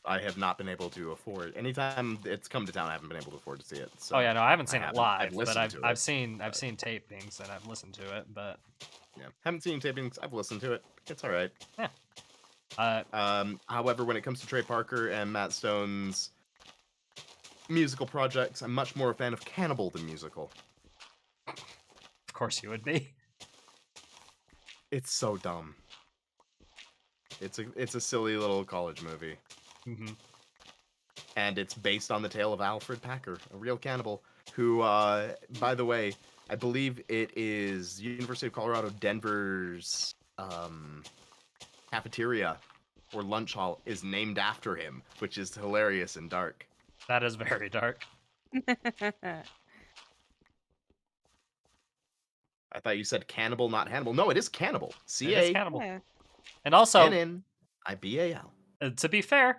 I have not been able to afford. Anytime it's come to town, I haven't been able to afford to see it. So Oh yeah, no, I haven't seen it haven't. live, I've but listened to I've it, seen but- tapings and I've listened to it, but yeah, haven't seen tapings. I've listened to it. It's all right. uh, However, when it comes to Trey Parker and Matt Stone's musical projects, I'm much more a fan of Cannibal the musical. of course you would be. It's so dumb. It's a silly little college movie, hmm and it's based on the tale of Alfred Packer, a real cannibal, who, by the way, I believe it is University of Colorado Denver's cafeteria or lunch hall is named after him, which is hilarious and dark. That is very dark. I thought you said cannibal, not Hannibal. No, it is cannibal. It is C-A-N-N-I-B-A-L. cannibal. Yeah. And also, to be fair,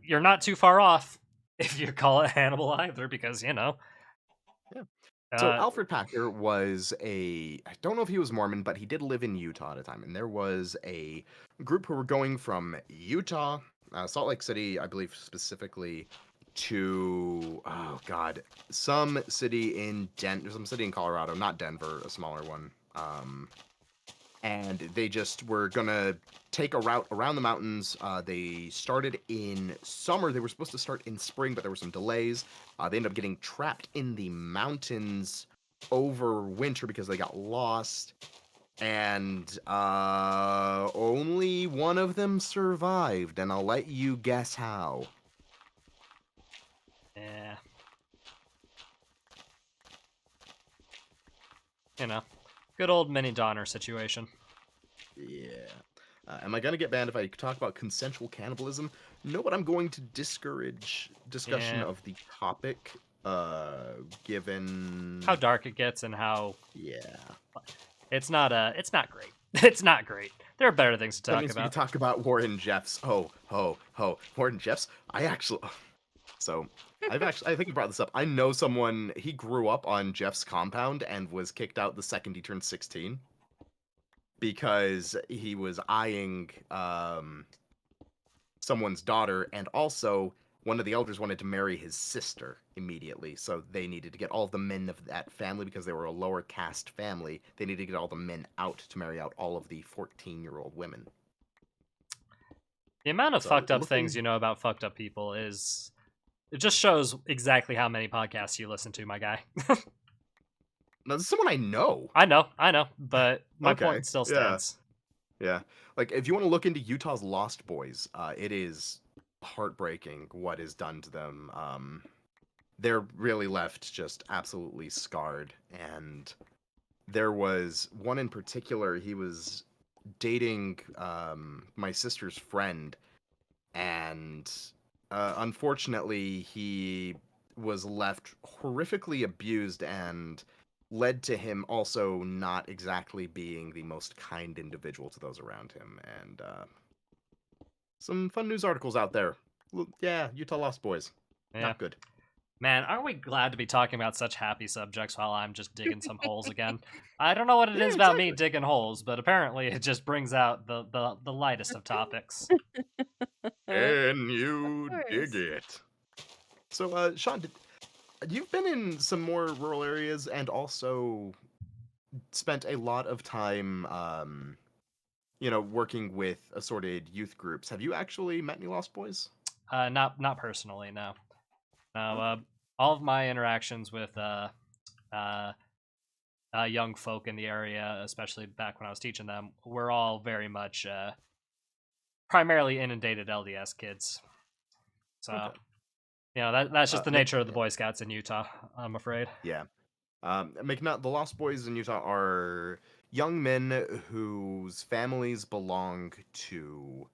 you're not too far off if you call it Hannibal either, because Yeah. So uh, Alfred Packer was I don't know if he was Mormon, but he did live in Utah at a time. And there was a group who were going from Utah, Salt Lake City, I believe specifically, to, oh God, some city in Colorado, not Denver, a smaller one. And they just were gonna take a route around the mountains. They started in summer. They were supposed to start in spring, but there were some delays. They ended up getting trapped in the mountains over winter because they got lost. And only one of them survived, and I'll let you guess how. yeah, good old Minnie Donner situation. Yeah. Am I going to get banned if I talk about consensual cannibalism? No, but I'm going to discourage discussion Yeah. of the topic, given... How dark it gets and how Yeah. it's not great. It's not great. There are better things to That talk means we about. can talk about Warren Jeffs. Warren Jeffs? So, I think I brought this up. I know someone, he grew up on Jeff's compound and was kicked out the second he turned 16. Because he was eyeing someone's daughter, and also one of the elders wanted to marry his sister immediately, so they needed to get all the men of that family, because they were a lower caste family. They needed to get all the men out to marry out all of the 14-year-old women. The amount of So, fucked up looking- things you know about fucked up people is it just shows exactly how many podcasts you listen to, my guy. Now, this is someone I know. I know, but my Okay, point still yeah. stands. Yeah. Like, if you want to look into Utah's Lost Boys, it is heartbreaking what is done to them. They're really left just absolutely scarred. And there was one in particular, he was dating my sister's friend, and unfortunately, he was left horrifically abused, and led to him also not exactly being the most kind individual to those around him. And some fun news articles out there. Yeah, Utah Lost Boys. Yeah. Not good. Man, aren't we glad to be talking about such happy subjects while I'm just digging some holes again? I don't know what it Yeah, is about me exactly. digging holes, but apparently it just brings out the lightest of topics. Can you dig course. it? So, Sean, you've been in some more rural areas and also spent a lot of time, working with assorted youth groups. Have you actually met any Lost Boys? Not personally, no. No, Okay. all of my interactions with uh, young folk in the area, especially back when I was teaching them, were all very much primarily inundated LDS kids. So, Okay. that's just the Make, nature of the Boy Scouts in Utah, I'm afraid. yeah. The Lost Boys in Utah are young men whose families belong to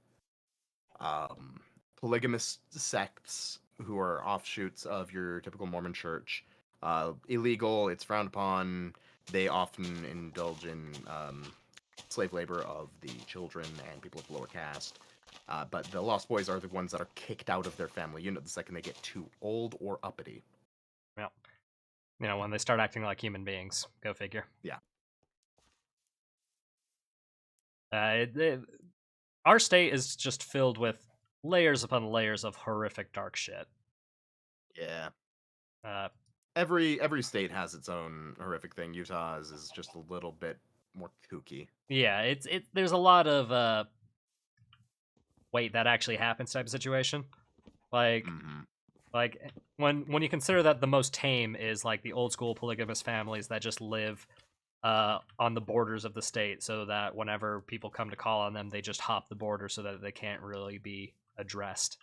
polygamous sects who are offshoots of your typical Mormon church. Illegal, it's frowned upon. They often indulge in slave labor of the children and people of lower caste. But the Lost Boys are the ones that are kicked out of their family unit the second they get too old or uppity. Yeah. When they start acting like human beings. Go figure. Yeah. Our state is just filled with layers upon layers of horrific dark shit. Yeah. Uh, Every state has its own horrific thing. Utah's is just a little bit more kooky. yeah, there's a lot of wait, that actually happens type of situation. Like Mm-hmm. like when you consider that the most tame is like the old school polygamous families that just live on the borders of the state, so that whenever people come to call on them, they just hop the border so that they can't really be addressed.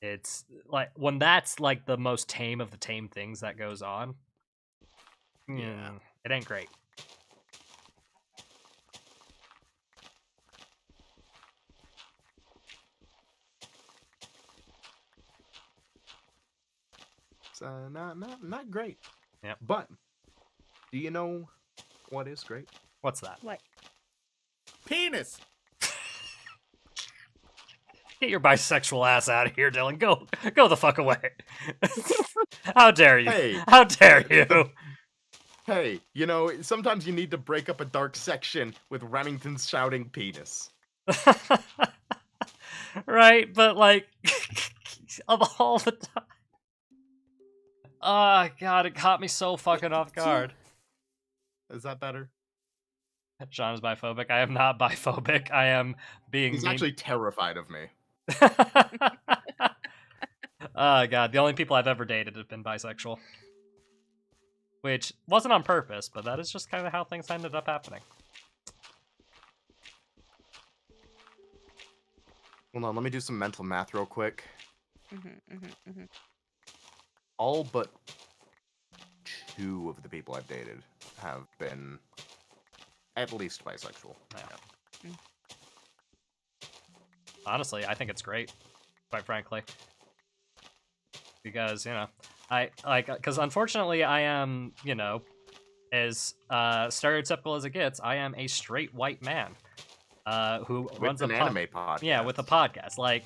It's like when that's like the most tame of the tame things that goes on. Yeah. It ain't great. It's not great. Yep. But do you know what is great? What's that? What? Penis. Get your bisexual ass out of here, Dylan. Go the fuck away. How dare you? Hey. How dare you? Hey, sometimes you need to break up a dark section with Remington's shouting penis. Right, but like of all the time. Oh god, it caught me so fucking off guard. Is that better? Sean is biphobic. I am not biphobic. I am being He's mean. actually terrified of me. Oh god, the only people I've ever dated have been bisexual. Which wasn't on purpose, but that is just kind of how things ended up happening. Hold on, let me do some mental math real quick. Mm-hmm. All but 2 of the people I've dated have been at least bisexual. Yeah. Honestly, I think it's great, quite frankly. Because, because unfortunately I am, as stereotypical as it gets, I am a straight white man who With runs an a anime podcast. Yeah, with a podcast. Like,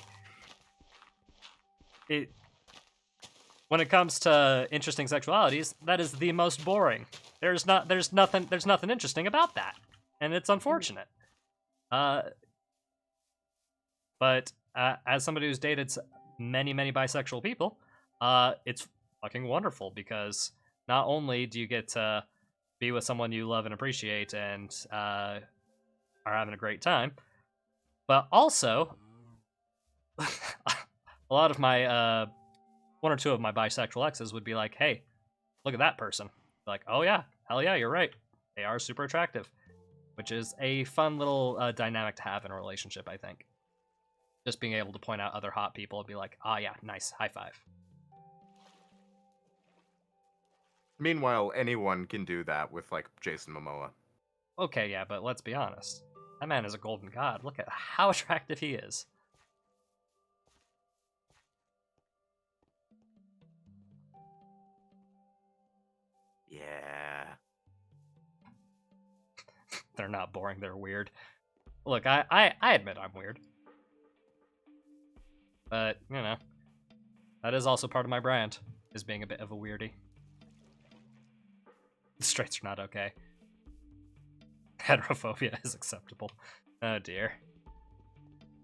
when it comes to interesting sexualities, that is the most boring. There's nothing interesting about that, and it's unfortunate. But as somebody who's dated many bisexual people, it's fucking wonderful because not only do you get to be with someone you love and appreciate and are having a great time, but also a lot of my 1 or 2 of my bisexual exes would be like, "Hey, look at that person." Like, "Oh yeah, hell yeah, you're right. They are super attractive," which is a fun little dynamic to have in a relationship, I think. Just being able to point out other hot people and be like, "Ah, yeah, nice, high five." Meanwhile, anyone can do that with, like, Jason Momoa. Okay, yeah, but let's be honest. That man is a golden god. Look at how attractive he is. Yeah. They're not boring, they're weird. Look, I admit I'm weird. But, that is also part of my brand, is being a bit of a weirdie. Straights are not okay. Heterophobia is acceptable. Oh dear.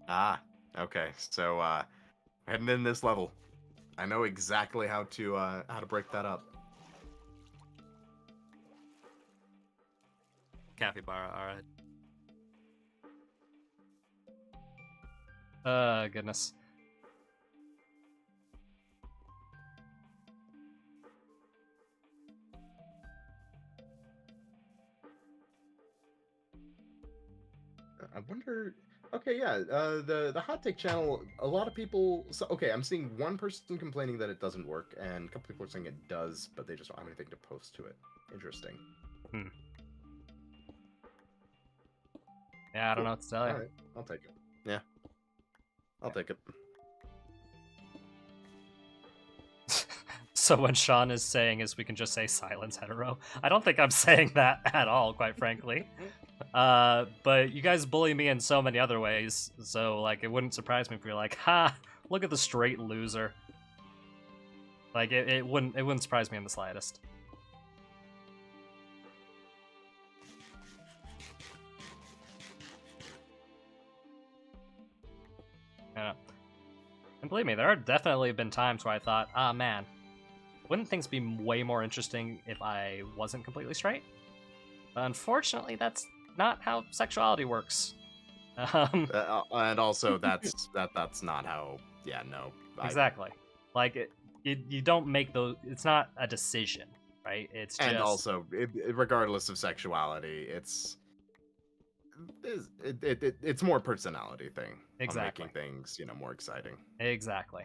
Ah, Okay, so heading in this level, I know exactly how to break that up. Capybara, alright. Goodness. I wonder. Okay, yeah. The hot take channel. A lot of people. So okay, I'm seeing one person complaining that it doesn't work, and a couple people are saying it does, but they just don't have anything to post to it. Interesting. Yeah, I don't know what to tell you. All right, I'll take it. Yeah, I'll take it. So when Sean is saying is we can just say silence hetero, I don't think I'm saying that at all, quite frankly. But you guys bully me in so many other ways, so like it wouldn't surprise me if you're like, ha, look at the straight loser. Like it wouldn't surprise me in the slightest. Yeah. And believe me, there are definitely been times where I thought, ah man, wouldn't things be way more interesting if I wasn't completely straight? But unfortunately, that's not how sexuality works. And also, that's not how. Yeah, no. Exactly. Like you don't make those. It's not a decision, right? It's just. And also, regardless of sexuality, it's more personality thing. Exactly. On making things, more exciting. Exactly.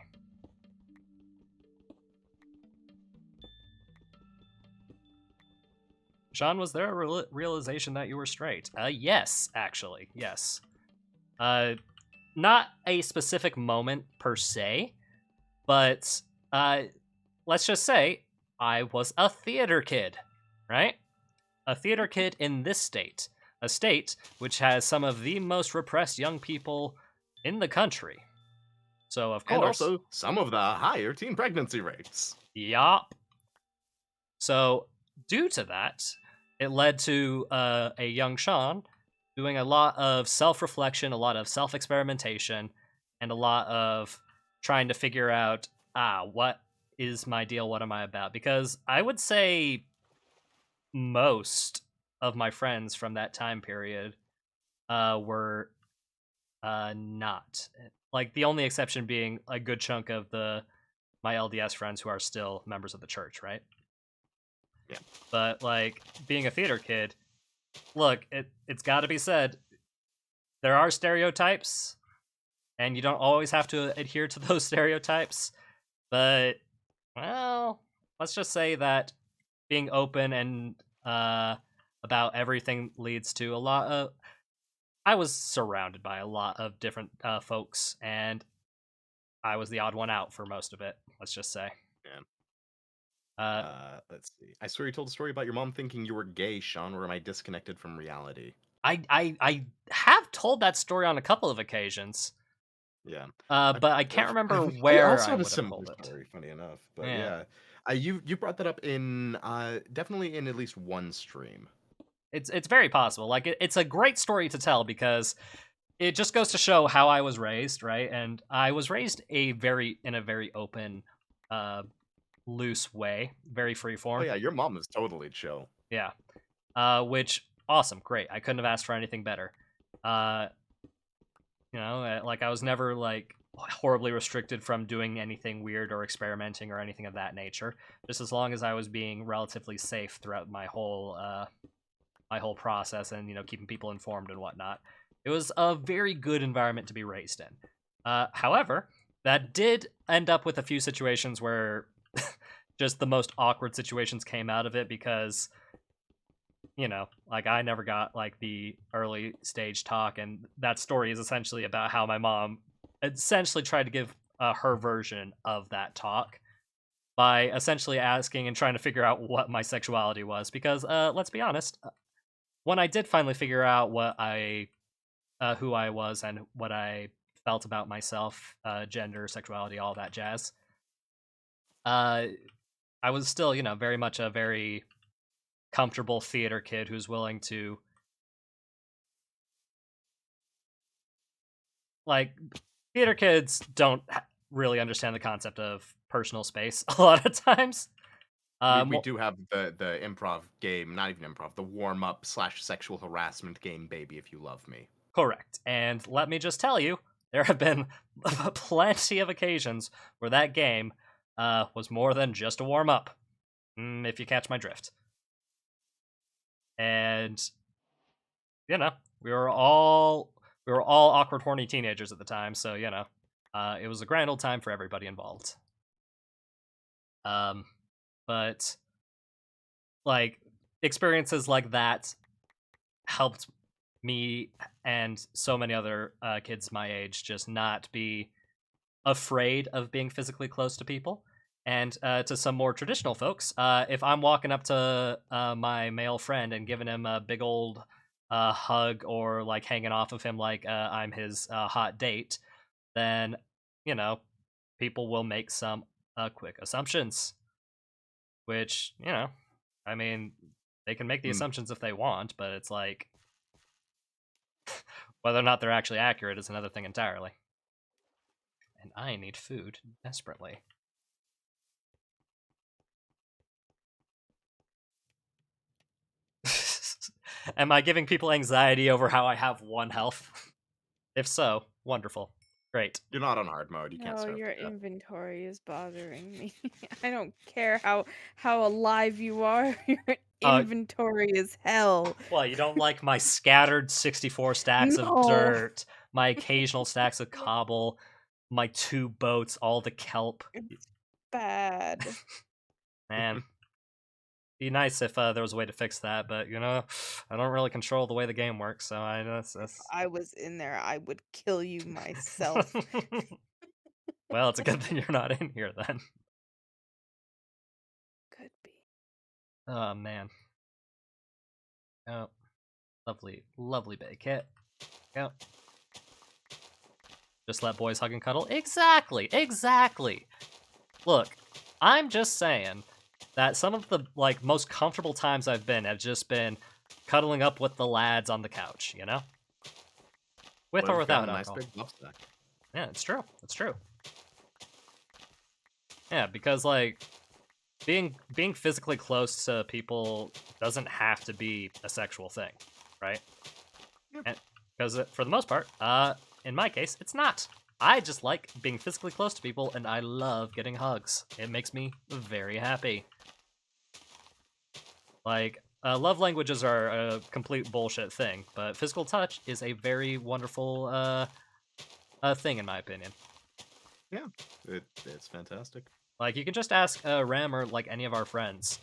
Sean, was there a realization that you were straight? Yes, actually, yes. Not a specific moment per se, but let's just say I was a theater kid, right? A theater kid in this state, a state which has some of the most repressed young people in the country. So of course, And also some of the higher teen pregnancy rates. Yup. So due to that, it led to a young Sean doing a lot of self-reflection, a lot of self-experimentation, and a lot of trying to figure out, what is my deal? What am I about? Because I would say most of my friends from that time period were not. Like the only exception being a good chunk of my LDS friends who are still members of the church, right? Yeah. But like being a theater kid, look, it's got to be said, there are stereotypes, and you don't always have to adhere to those stereotypes. But well, let's just say that being open and about everything leads to a lot of. I was surrounded by a lot of different folks, and I was the odd one out for most of it. Let's just say. Let's see. I swear you told a story about your mom thinking you were gay, Sean, or am I disconnected from reality? I have told that story on a couple of occasions. Yeah. But I can't remember I where also I have a would have similar told it. story, funny enough. But Yeah. yeah. You brought that up in definitely in at least one stream. It's very possible. Like it's a great story to tell because it just goes to show how I was raised, right? And I was raised in a very open, loose way, very freeform. Oh yeah, your mom is totally chill. Yeah. Which awesome, great. I couldn't have asked for anything better. Like I was never like horribly restricted from doing anything weird or experimenting or anything of that nature. Just as long as I was being relatively safe throughout my whole process and keeping people informed and whatnot. It was a very good environment to be raised in. However, that did end up with a few situations where just the most awkward situations came out of it because like I never got like the early stage talk, and that story is essentially about how my mom essentially tried to give her version of that talk by essentially asking and trying to figure out what my sexuality was because let's be honest, when I did finally figure out who I was and what I felt about myself, gender, sexuality, all that jazz, I was still, very much a very comfortable theater kid who's willing to like theater kids don't really understand the concept of personal space a lot of times. We Well, do have the improv game, not even improv, the warm up / sexual harassment game, Baby If You Love Me. correct. And let me just tell you, there have been plenty of occasions where that game was more than just a warm up, if you catch my drift. And you know, we were all awkward, horny teenagers at the time, so you know, it was a grand old time for everybody involved. But like experiences like that helped me and so many other kids my age just not be afraid of being physically close to people. And to some more traditional folks, if I'm walking up to my male friend and giving him a big old hug or like hanging off of him like I'm his hot date, then, you know, people will make some quick assumptions, which, you know, I mean, they can make the Mm. assumptions if they want, but it's like whether or not they're actually accurate is another thing entirely. And I need food desperately. Am I giving people anxiety over how I have 1 health? If so, wonderful. Great. You're not on hard mode. You can't No, start. your inventory is bothering me. I don't care how alive you are. Your inventory is hell. Well, you don't like my scattered 64 stacks of No. dirt, my occasional stacks of cobble, my 2 boats, all the kelp. It's bad. Man, be nice if there was a way to fix that, but you know, I don't really control the way the game works, so If I was in there, I would kill you myself. Well, it's a good thing you're not in here then. Could be. Oh man. Oh, lovely, lovely bay kit. Yep. Just let boys hug and cuddle. Exactly, exactly. Look, I'm just saying that some of the like most comfortable times I've been have just been cuddling up with the lads on the couch, you know? With or We've got without a nice alcohol. big love stack. Yeah, it's true. It's true. Yeah, because like being physically close to people doesn't have to be a sexual thing, right? Yep. Because for the most part, in my case, it's not. I just like being physically close to people, and I love getting hugs. It makes me very happy. Like, love languages are a complete bullshit thing, but physical touch is a very wonderful thing, in my opinion. Yeah, it's fantastic. Like, you can just ask Rem or like any of our friends.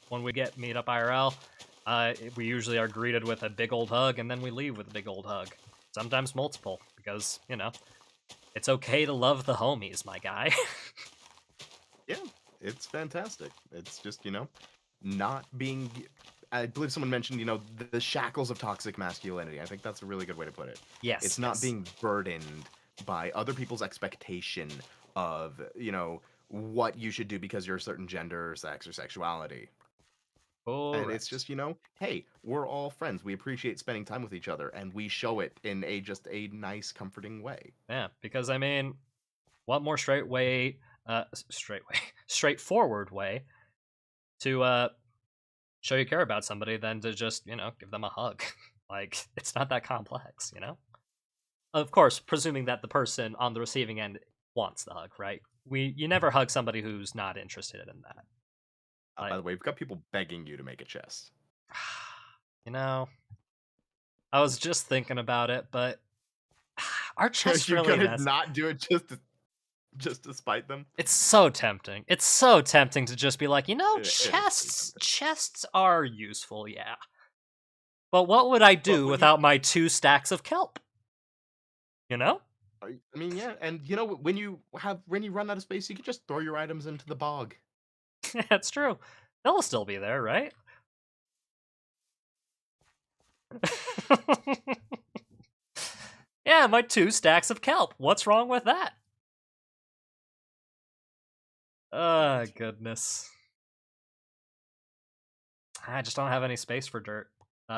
When we meet up IRL, we usually are greeted with a big old hug, and then we leave with a big old hug. Sometimes multiple, because, you know, it's okay to love the homies, my guy. Yeah, it's fantastic. It's just, you know, not being. I believe someone mentioned, you know, the shackles of toxic masculinity. I think that's a really good way to put it. Yes. It's not yes. being burdened by other people's expectation of, you know, what you should do because you're a certain gender, or sex, or sexuality. And it's Correct. just, you know, hey, we're all friends. We appreciate spending time with each other, and we show it in a just a nice, comforting way. Yeah, because I mean, what more straightforward way to show you care about somebody than to just, you know, give them a hug. Like, it's not that complex, you know? Of course, presuming that the person on the receiving end wants the hug, right? You never hug somebody who's not interested in that. By the way, we've got people begging you to make a chest. You know, I was just thinking about it, but our chest You're really gonna mess. not do it just to spite them. It's so tempting. It's so tempting to just be like, you know, It is pretty tempting. chests are useful, yeah. But what would I do But without my 2 stacks of kelp? You know? I mean, yeah, and you know when you run out of space, you can just throw your items into the bog. That's true. They'll still be there, right? Yeah, my 2 stacks of kelp. What's wrong with that? Oh, goodness. I just don't have any space for dirt.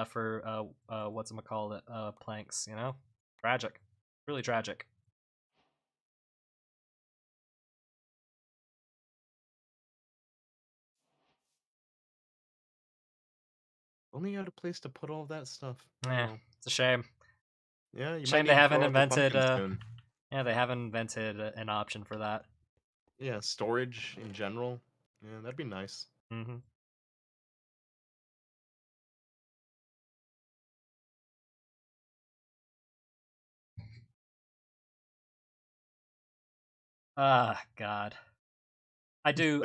For whatchamacallit, planks, you know? Tragic. Really tragic. Only had a place to put all that stuff. Yeah, Oh. it's a shame. Yeah, you might Shame need they to haven't throw out the invented. pumpkin soon. Yeah, they haven't invented an option for that. Yeah, storage in general. Yeah, that'd be nice. Mm-hmm. Ah, God. I do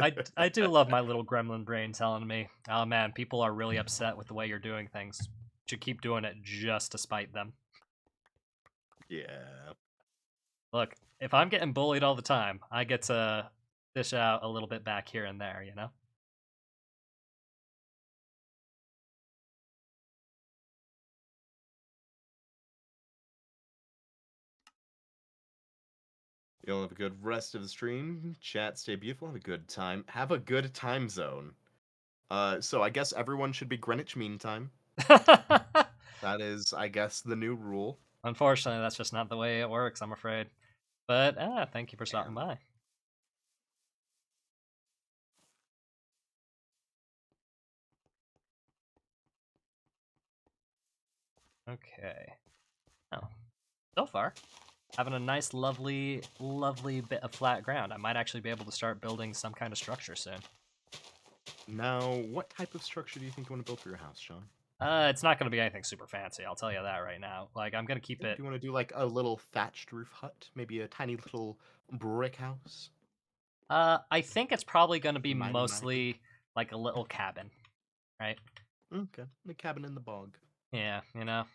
love my little gremlin brain telling me, oh man, people are really upset with the way you're doing things. Should keep doing it just to spite them. Yeah. Look, if I'm getting bullied all the time, I get to dish out a little bit back here and there, you know? You'll have a good rest of the stream. Chat, stay beautiful. Have a good time. Have a good time zone. So I guess everyone should be Greenwich Mean Time. That is, I guess, the new rule. Unfortunately, that's just not the way it works, I'm afraid. But, thank you for stopping Damn. by. Okay. Oh, so far, having a nice, lovely, lovely bit of flat ground. I might actually be able to start building some kind of structure soon. Now, what type of structure do you think you want to build for your house, Sean? It's not going to be anything super fancy, I'll tell you that right now. Like, I'm going to keep Do it... you want to do like a little thatched roof hut? Maybe a tiny little brick house? I think it's probably going to be Mighty, mighty. mostly like a little cabin, right? Okay, the cabin in the bog. Yeah, you know?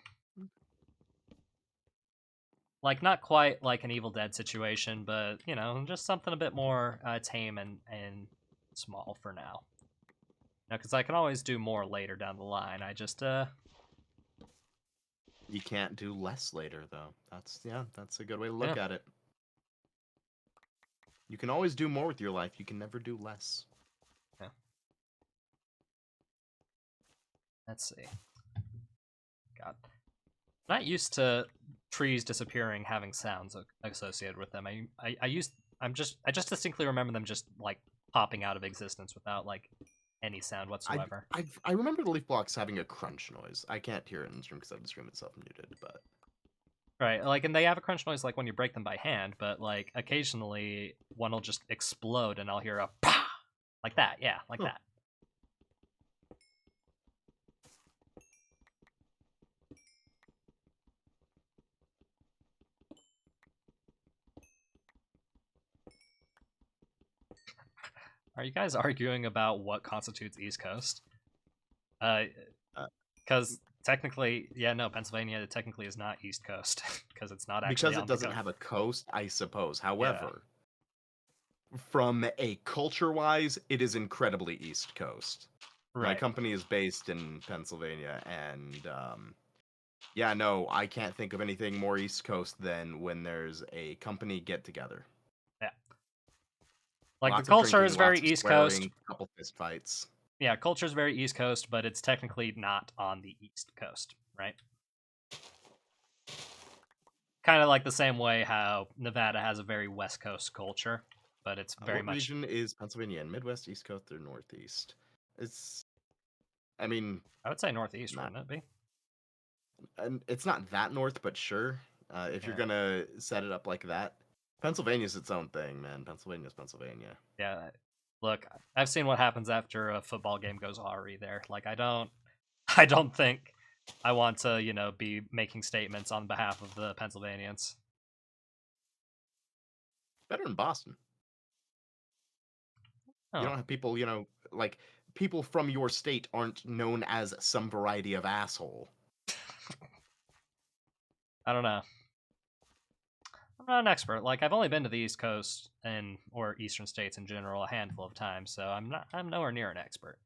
Like, not quite like an Evil Dead situation, but, you know, just something a bit more tame and small for now. Because I can always do more later down the line. I just, You can't do less later, though. That's a good way to look Yeah. at it. You can always do more with your life. You can never do less. Let's see. God. Not used to trees disappearing having sounds associated with them. I just distinctly remember them just like popping out of existence without like any sound whatsoever. I remember the leaf blocks having a crunch noise. I can't hear it in the stream because I have the stream itself muted, but Right, like, and they have a crunch noise like when you break them by hand, but like occasionally one will just explode and I'll hear a "Pah!" Like that, yeah, like Huh. that. Are you guys arguing about what constitutes East Coast? Uh, Because technically, yeah, no, Pennsylvania technically is not East Coast because it's not actually because on it the doesn't coast. have a coast, I suppose. However, from a culture-wise, it is incredibly East Coast. My Right. company is based in Pennsylvania, and yeah, no, I can't think of anything more East Coast than when there's a company get-together. Yeah. Like Lots the of culture drinking, is very lots of East swearing, Coast. couple fist fights. Yeah, culture is very East Coast, but it's technically not on the East Coast, right? Kind of like the same way how Nevada has a very West Coast culture, but it's very What much. region is Pennsylvania in? Midwest, East Coast, or Northeast? It's, I mean, I would say Northeast, not, wouldn't it be? and it's not that north, but sure. If you're Yeah. gonna set it up like that, Pennsylvania's its own thing, man. Pennsylvania's Pennsylvania. Yeah. Look, I've seen what happens after a football game goes awry there. Like I don't think I want to, you know, be making statements on behalf of the Pennsylvanians. Better than Boston. You Oh, don't have people, like people from your state aren't known as some variety of asshole. I don't know. I'm not an expert. Like I've only been to the East Coast and or Eastern states in general a handful of times, so I'm nowhere near an expert.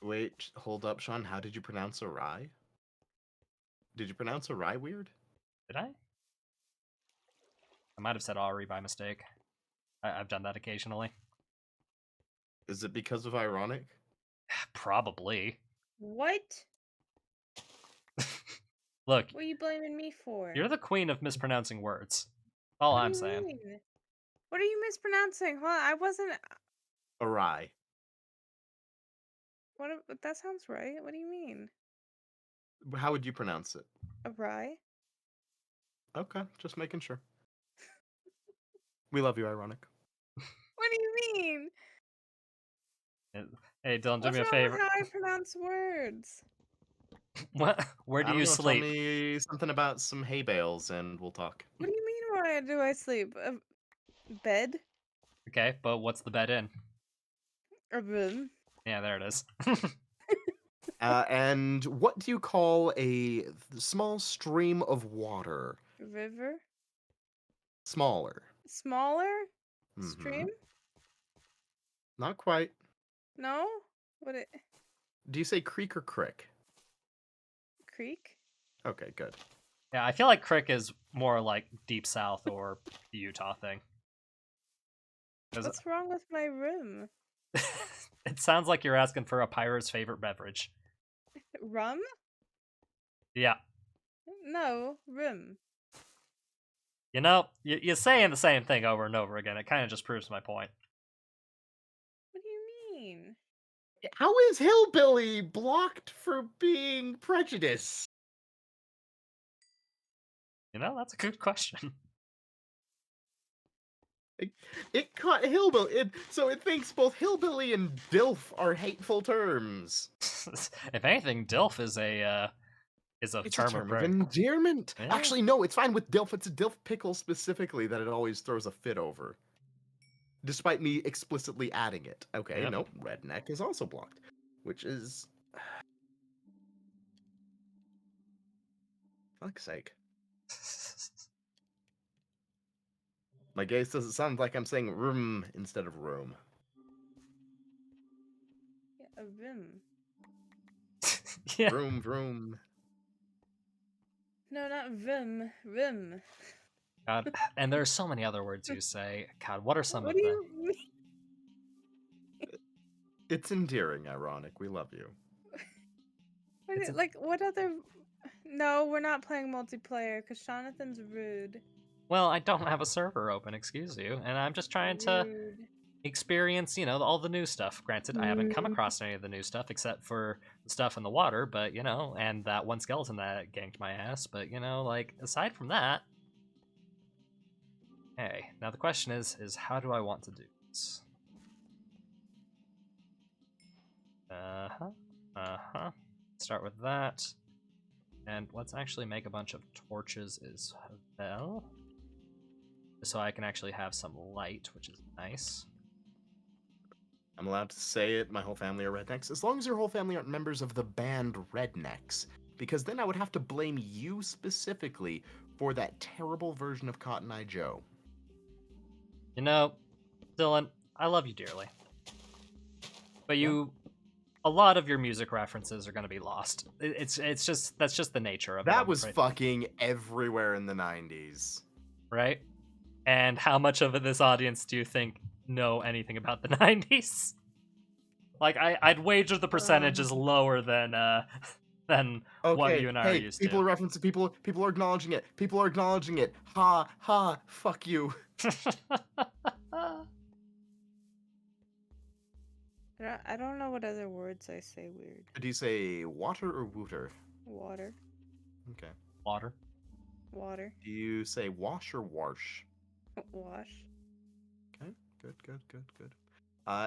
Wait, hold up, Sean. How did you pronounce awry? Did you pronounce awry weird? Did I? I might have said Ari by mistake. I've done that occasionally. Is it because of ironic? Probably. What? Look, What are you blaming me for? you're the queen of mispronouncing words. All What do I'm you saying. mean? What are you mispronouncing? Hold on, I wasn't. Awry. What? That sounds right. What do you mean? How would you pronounce it? A rye? Okay, just making sure. We love you, Ironic. What do you mean? Hey, Dylan, do What's me a wrong favor. with how I pronounce words? What? Where I do don't you know, sleep? Tell me something about some hay bales and we'll talk. What do you mean? Why do I sleep? A bed? Okay, but what's the bed in? A room? Yeah, there it is. And what do you call a small stream of water? River? Smaller. Smaller? Mhm. Stream? Not quite. No? What it? Do you say creek or crick? Creek? Okay, good. Yeah, I feel like Crick is more like deep south or the Utah thing. 'Cause What's wrong with my room? it sounds like you're asking for a pirate's favorite beverage. Rum? Yeah. No, room. You know, you're saying the same thing over and over again. It kind of just proves my point. What do you mean? How is Hillbilly blocked for being prejudiced? You know, that's a good question. It caught Hillbilly, so it thinks both Hillbilly and DILF are hateful terms. If anything, DILF is a It's term a term of of break. endearment. Yeah. Actually, no, it's fine with DILF. It's a DILF pickle specifically that it always throws a fit over. Despite me explicitly adding it. Okay, Yep. nope. Redneck is also blocked. Which is... Fuck's sake. My gaze doesn't sound like I'm saying room instead of room. Yeah, a room. Yeah. Vroom, vroom. No, not room. Room. God, and there's so many other words you say. God, what are some What of do them? you mean? It's endearing, Ironic. We love you. What It's do- a- like, what other... No, we're not playing multiplayer, because Jonathan's rude. Well, I don't have a server open, excuse you, and I'm just trying to Rude. experience, you know, all the new stuff. Granted, I haven't come across any of the new stuff except for the stuff in the water, but you know, and that one skeleton that ganked my ass. But you know, like aside from that, hey, now the question is how do I want to do this? Start with that, and let's actually make a bunch of torches as well, so I can actually have some light, which is nice. I'm allowed to say it. My whole family are rednecks. As long as your whole family aren't members of the band Rednecks. Because then I would have to blame you specifically for that terrible version of Cotton Eye Joe. You know, Dylan, I love you dearly. But a lot of your music references are going to be lost. It's just, that's just the nature of it. That I'm was afraid, fucking everywhere in the 90s. right? And how much of this audience do you think know anything about the 90s? Like, I'd wager the percentage is lower than Okay, what you and I are hey, used people to. are referencing people are acknowledging it. People are acknowledging it. Ha ha, fuck you. I don't know what other words I say weird. Do you say water or wooter? Water. Okay. Water. Water. Do you say wash or wash? Wash. Okay, good.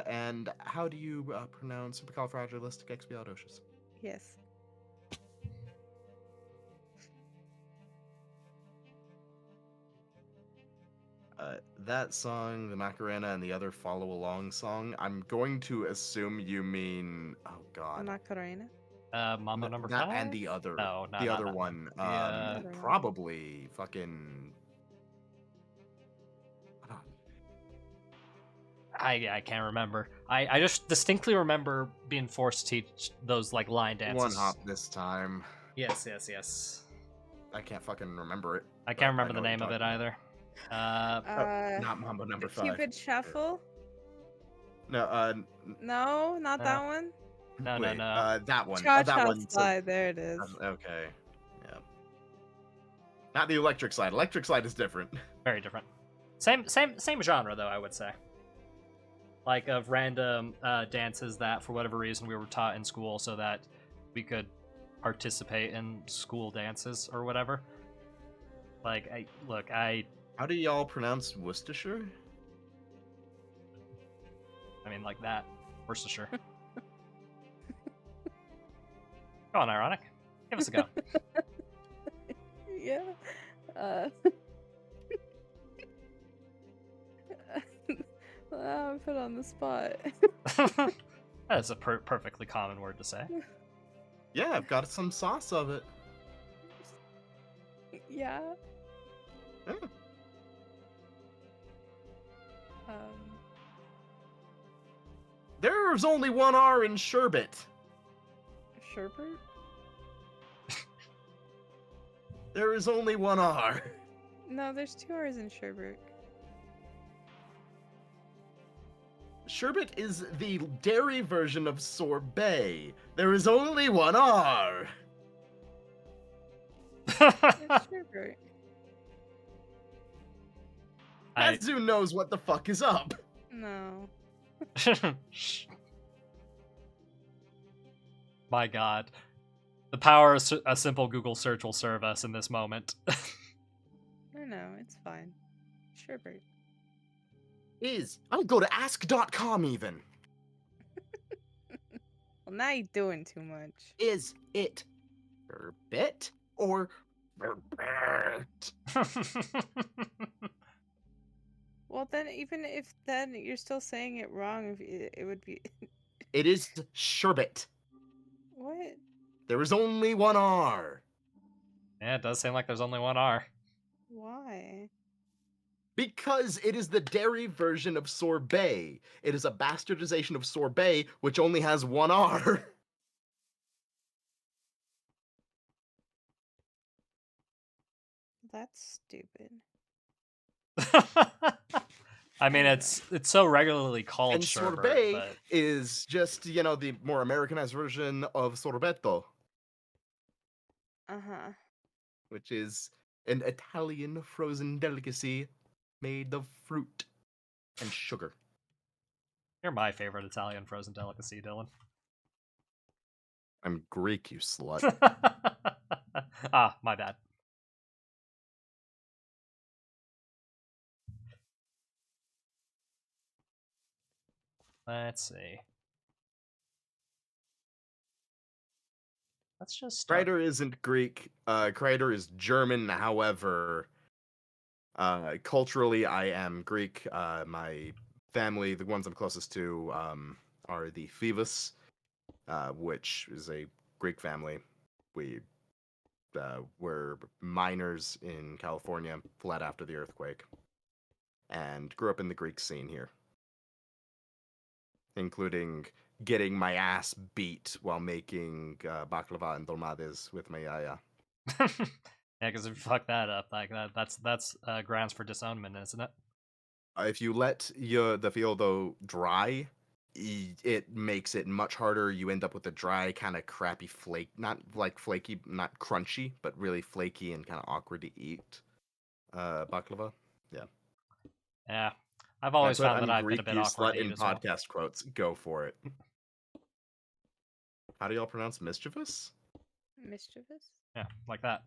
And how do you pronounce supercalifragilisticexpialidocious? Yes. That song, the Macarena, and the other follow along song, I'm going to assume you mean. Oh god. Macarena. Mambo number That 5? and the other. No, the not other that. one. The, Probably fucking. I can't remember. I just distinctly remember being forced to teach those like line dances. One hop this time. Yes. I can't fucking remember it. I but can't remember know the what name you're of it talking either. Not Mambo number 5. Cupid Shuffle? No, No, not that one. No. that one. Cha that Cha one. Slide. There it is. Okay. Yeah. Not the electric slide. Electric slide is different. Very different. Same genre though, I would say. Like of random dances that for whatever reason we were taught in school so that we could participate in school dances or whatever. Like, How do y'all pronounce Worcestershire? I mean, like that. Worcestershire. Go on, Ironic. Give us a go. Yeah. I'm put on the spot. That's a perfectly common word to say. Yeah, I've got some sauce of it. Yeah. Yeah. There's only one R in sherbet. Sherbert? There is only one R. No, there's 2 R's in sherbet. Sherbet is the dairy version of sorbet. There is only one R. It's sherbet. Azu knows what the fuck is up. No. My God. The power of a simple Google search will serve us in this moment. No, it's fine. Sherbet. I'll go to ask.com even. Well, now you're doing too much. Is it sherbet or sherbet? Well, then, even if then you're still saying it wrong, if it would be. It is sherbet. What? There is only one R. Yeah, it does seem like there's only one R. Why? Because it is the dairy version of sorbet. It is a bastardization of sorbet, which only has one R. That's stupid. I mean, it's so regularly called And sherbet, sorbet but is just, the more Americanized version of sorbetto, Uh-huh. which is an Italian frozen delicacy made of fruit and sugar. you're my favorite Italian frozen delicacy, Dylan. I'm Greek, you slut. Ah, my bad. Let's see. Let's just start. Kreider isn't Greek. Kreider is German. However, culturally, I am Greek. My family, the ones I'm closest to, are the Phoebus, which is a Greek family. We were miners in California, fled after the earthquake, and grew up in the Greek scene here, including getting my ass beat while making baklava and dolmades with my yaya. Yeah, because if you fuck that up, like that's grounds for disownment, isn't it? If you let the fieldo dry, it makes it much harder. You end up with a dry, kind of crappy flake, not like flaky, not crunchy, but really flaky and kind of awkward to eat. Baklava, yeah. Yeah, I've always That's what found that I'm I've been a Greek, bit you awkward slut to eat in as well. podcast quotes. Go for it. How do y'all pronounce mischievous? Mischievous? Yeah, like that.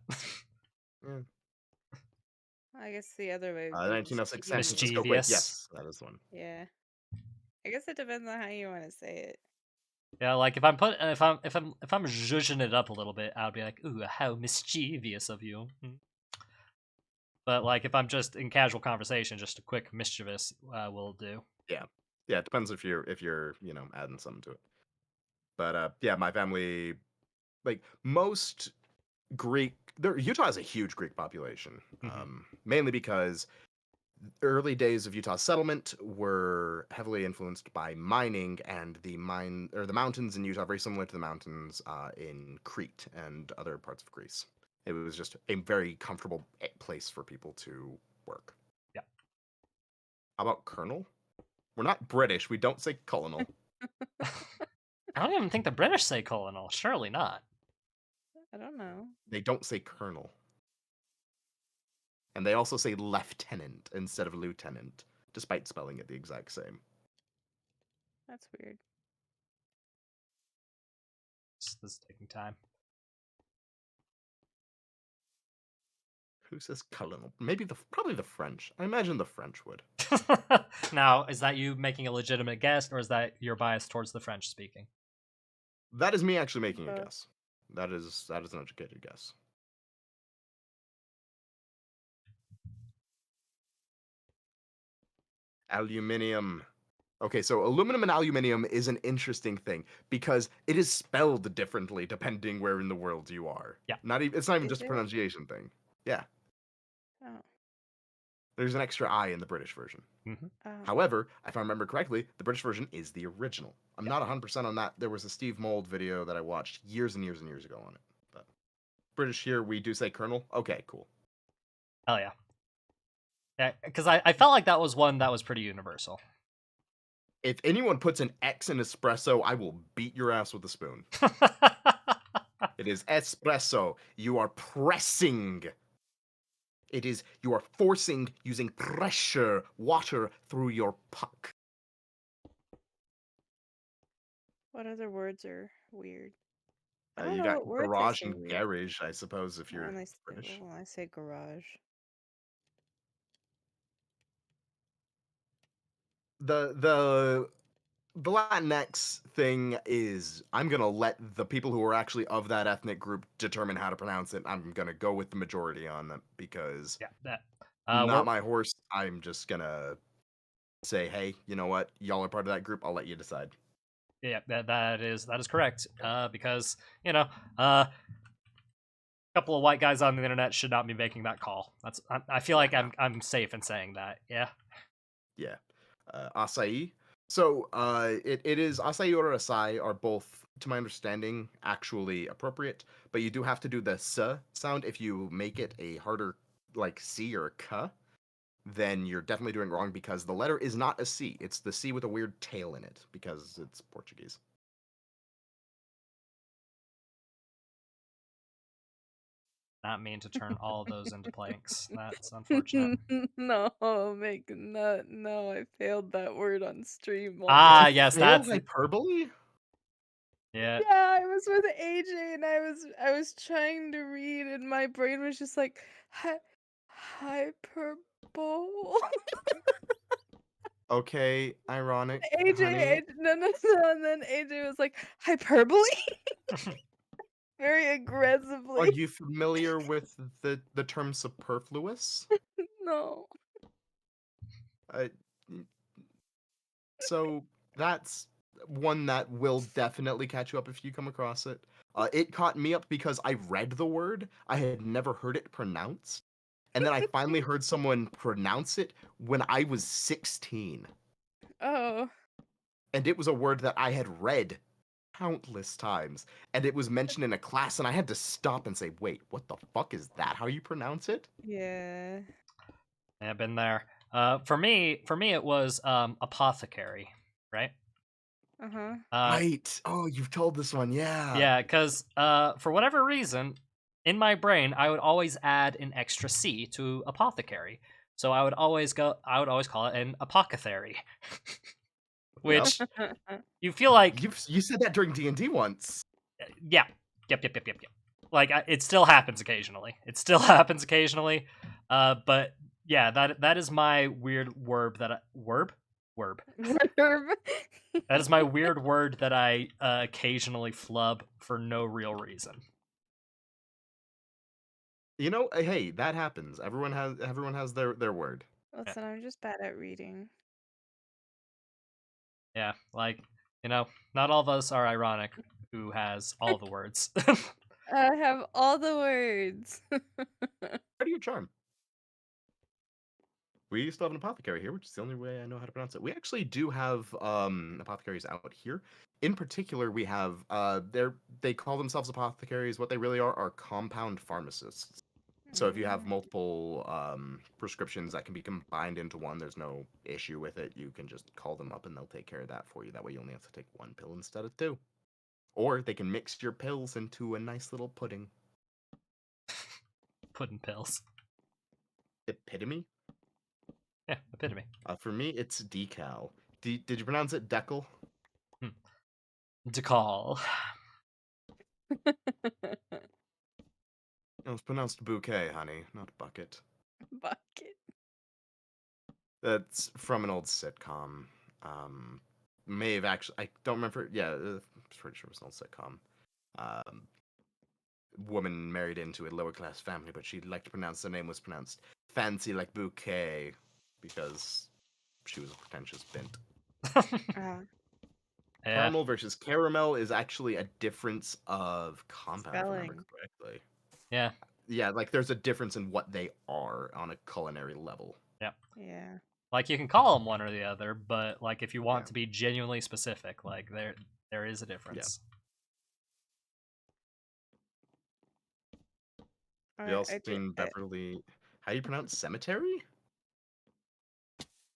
I guess the other way would be 1906 San mischievous. Francisco quake. Yes, that is one. Yeah. I guess it depends on how you want to say it. Yeah, like if I'm zhuzhing it up a little bit, I'll be like, "Ooh, how mischievous of you." But like if I'm just in casual conversation, just a quick mischievous will do. Yeah, it depends if you're adding something to it. But yeah, my family, like most Greek, Utah has a huge Greek population, mainly because early days of Utah settlement were heavily influenced by mining, and the mountains in Utah very similar to the mountains in Crete and other parts of Greece. It was just a very comfortable place for people to work. Yeah. How about colonel? We're not British. We don't say colonel. I don't even think the British say colonel. Surely not. I don't know. They don't say colonel. And they also say lieutenant instead of lieutenant, despite spelling it the exact same. That's weird. This is taking time. Who says colonel? Maybe probably the French. I imagine the French would. Now, is that you making a legitimate guess, or is that your bias towards the French speaking? That is me actually making a Uh. guess. That is an educated guess. Aluminium. Okay, so aluminum and aluminium is an interesting thing because it is spelled differently depending where in the world you are. Yeah. It's not even Is just a it? pronunciation thing. Yeah. Oh. There's an extra I in the British version. Mm-hmm. Oh. However, if I remember correctly, the British version is the original. I'm Yeah. not 100% on that. There was a Steve Mould video that I watched years and years and years ago on it. But British here, we do say colonel. Okay, cool. Hell yeah. Yeah, because I felt like that was one that was pretty universal. If anyone puts an X in espresso, I will beat your ass with a spoon. It is espresso. You are pressing. It is, you are forcing using pressure water through your puck. What other words are weird? I don't You know got what words I garage say and weird. garage, I suppose, if you're When I British. well, I say garage. The Latinx thing is, I'm gonna let the people who are actually of that ethnic group determine how to pronounce it. I'm gonna go with the majority on them because Yeah, that. not my horse. I'm just gonna say, hey, you know what? Y'all are part of that group. I'll let you decide. Yeah, that is correct. Because a couple of white guys on the internet should not be making that call. I feel like I'm safe in saying that. Yeah. Yeah. Acai. So it is acai or acai are both, to my understanding, actually appropriate, but you do have to do the s sound. If you make it a harder like C or a k, then you're definitely doing it wrong because the letter is not a C. It's the C with a weird tail in it because it's Portuguese. Not mean to turn all of those into planks. That's unfortunate. No, no, I failed that word on stream once. Ah, yes, Fail that's hyperbole. yeah. Yeah, I was with AJ and I was trying to read and my brain was just like hyperbole. Okay, ironic, AJ, honey. no, and then AJ was like hyperbole, very Are aggressively. you familiar with the term superfluous? No. Uh, so that's one that will definitely catch you up if you come across it. It caught me up because I read the word. I had never heard it pronounced. And then I finally heard someone pronounce it when I was 16. Oh. And it was a word that I had read countless times. And it was mentioned in a class, and I had to stop and say, wait, what the fuck is that? How you pronounce it? Yeah. I've been there. For me, it was apothecary, right? Uh-huh. Right. Oh, you've told this one. Yeah. Yeah, because for whatever reason, in my brain, I would always add an extra C to apothecary. So I would always call it an apothecary. Yep. Which you feel like You said that during D&D once. yeah. Yep. Like it still happens occasionally. But yeah, that is my weird verb verb. Verb. That is my weird word that I occasionally flub for no real reason. You know, hey, that happens. Everyone has their word. Listen, I'm just bad at reading. Yeah, like not all of us are ironic who has all the words. I have all the words. How do you charm? We still have an apothecary here, which is the only way I know how to pronounce it. We actually do have apothecaries out here. In particular, we have they call themselves apothecaries. What they really are compound pharmacists. So if you have multiple prescriptions that can be combined into one, there's no issue with it. You can just call them up and they'll take care of that for you. That way you only have to take one pill instead of two. Or they can mix your pills into a nice little pudding. Pudding pills. Epitome? Yeah, epitome. For me, it's decal. Did you pronounce it decal? Decal. No, it's pronounced bouquet, honey, not bucket. Bucket. That's from an old sitcom. May have actually. I don't remember. Yeah, I'm pretty sure it was an old sitcom. Um, Woman married into a lower class family, but she liked to pronounce the name was pronounced fancy like bouquet because she was a pretentious bint. Ah, Yeah. Caramel versus caramel is actually a difference of compound, if I remember Spelling. correctly. Yeah. Yeah, like there's a difference in what they are on a culinary level. yeah. Like you can call them one or the other, but like if you want Yeah. to be genuinely specific, like there is a difference. You also I did. seen Beverly. How do you pronounce cemetery?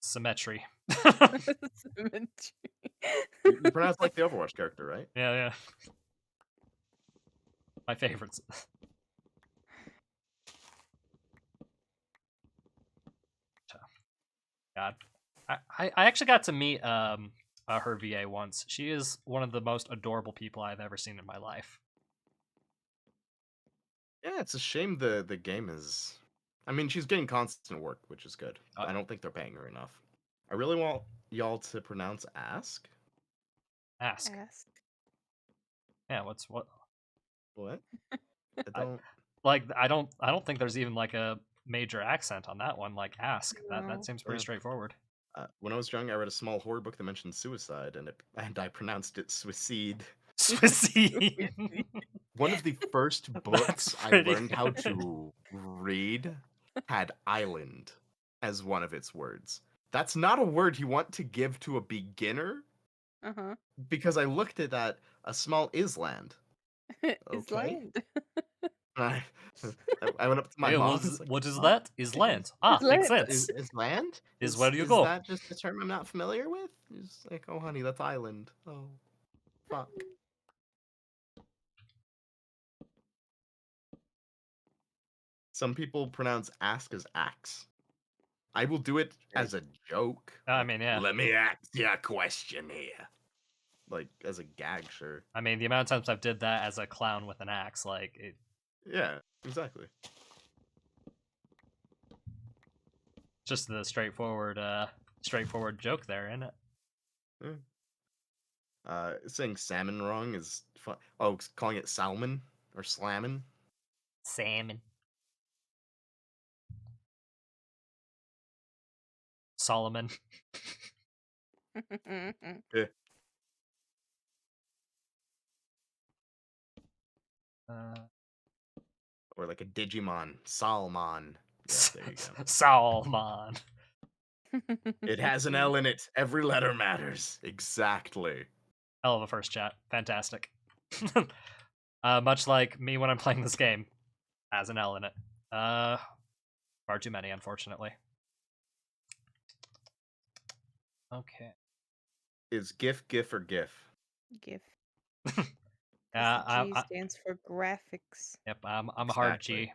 Symmetry. Symmetry. You pronounce like the Overwatch character, right? Yeah, yeah. My favorites. God, I actually got to meet her VA once. She is one of the most adorable people I've ever seen in my life. Yeah, it's a shame the game is. I mean, she's getting constant work, which is good. I don't think they're paying her enough. I really want y'all to pronounce ask. Ask. Ask. Yeah, what's what? What? I don't. Like I don't think there's even like a major accent on that one. Like ask. That No. seems pretty Yeah. straightforward. When I was young, I read a small horror book that mentioned suicide, and I pronounced it suicide. Swissy. One of the first books I pretty learned how good. to read had island as one of its words. That's not a word you want to give to a beginner Uh-huh. because I looked at that a small island. Is Okay. land. I, I went up to my Hey, mom. It's like, what is "What that? Is land. Ah, makes land. sense. is land? Is where you Is go. that just a term I'm not familiar with?" She's like, "Oh, honey, that's island." Oh, fuck. Some people pronounce ask as axe. I will do it as a joke. I like, mean, yeah. Let me ask you a question here. Like as a gag, sure. I mean, the amount of times I've did that as a clown with an axe, like it, Yeah, exactly. just the straightforward joke there, isn't it? Saying salmon wrong is fun. Oh, calling it salmon or slammin. Salmon. Solomon. Yeah. Or like a Digimon, Salmon. Yeah, there you go. Salmon. It has an L in it. Every letter matters. Exactly. Hell of a first chat. Fantastic. Much like me when I'm playing this game, has an L in it. Far too many, unfortunately. Okay. Is GIF, or GIF? GIF. Yeah, G stands for graphics. yep. I'm a hard Exactly. G.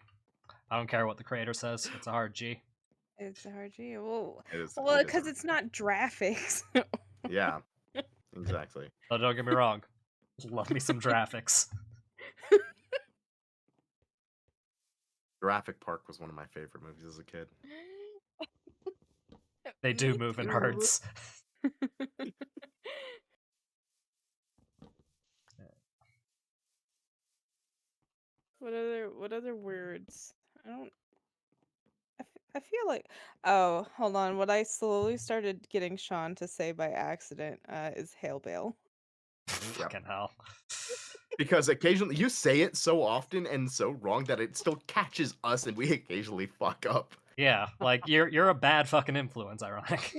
I don't care what the creator says. It's a hard G. It's a hard G. Well, It is because hard it's G. not graphics. Yeah, exactly. But don't get me wrong. Love me some graphics. Jurassic Park was one of my favorite movies as a kid. They do Me move in too. herds. What other words? I don't. I feel like. Oh, hold on. What I slowly started getting Sean to say by accident is hail bale. Fucking hell. Because occasionally you say it so often and so wrong that it still catches us and we occasionally fuck up. Yeah, like you're a bad fucking influence, ironic.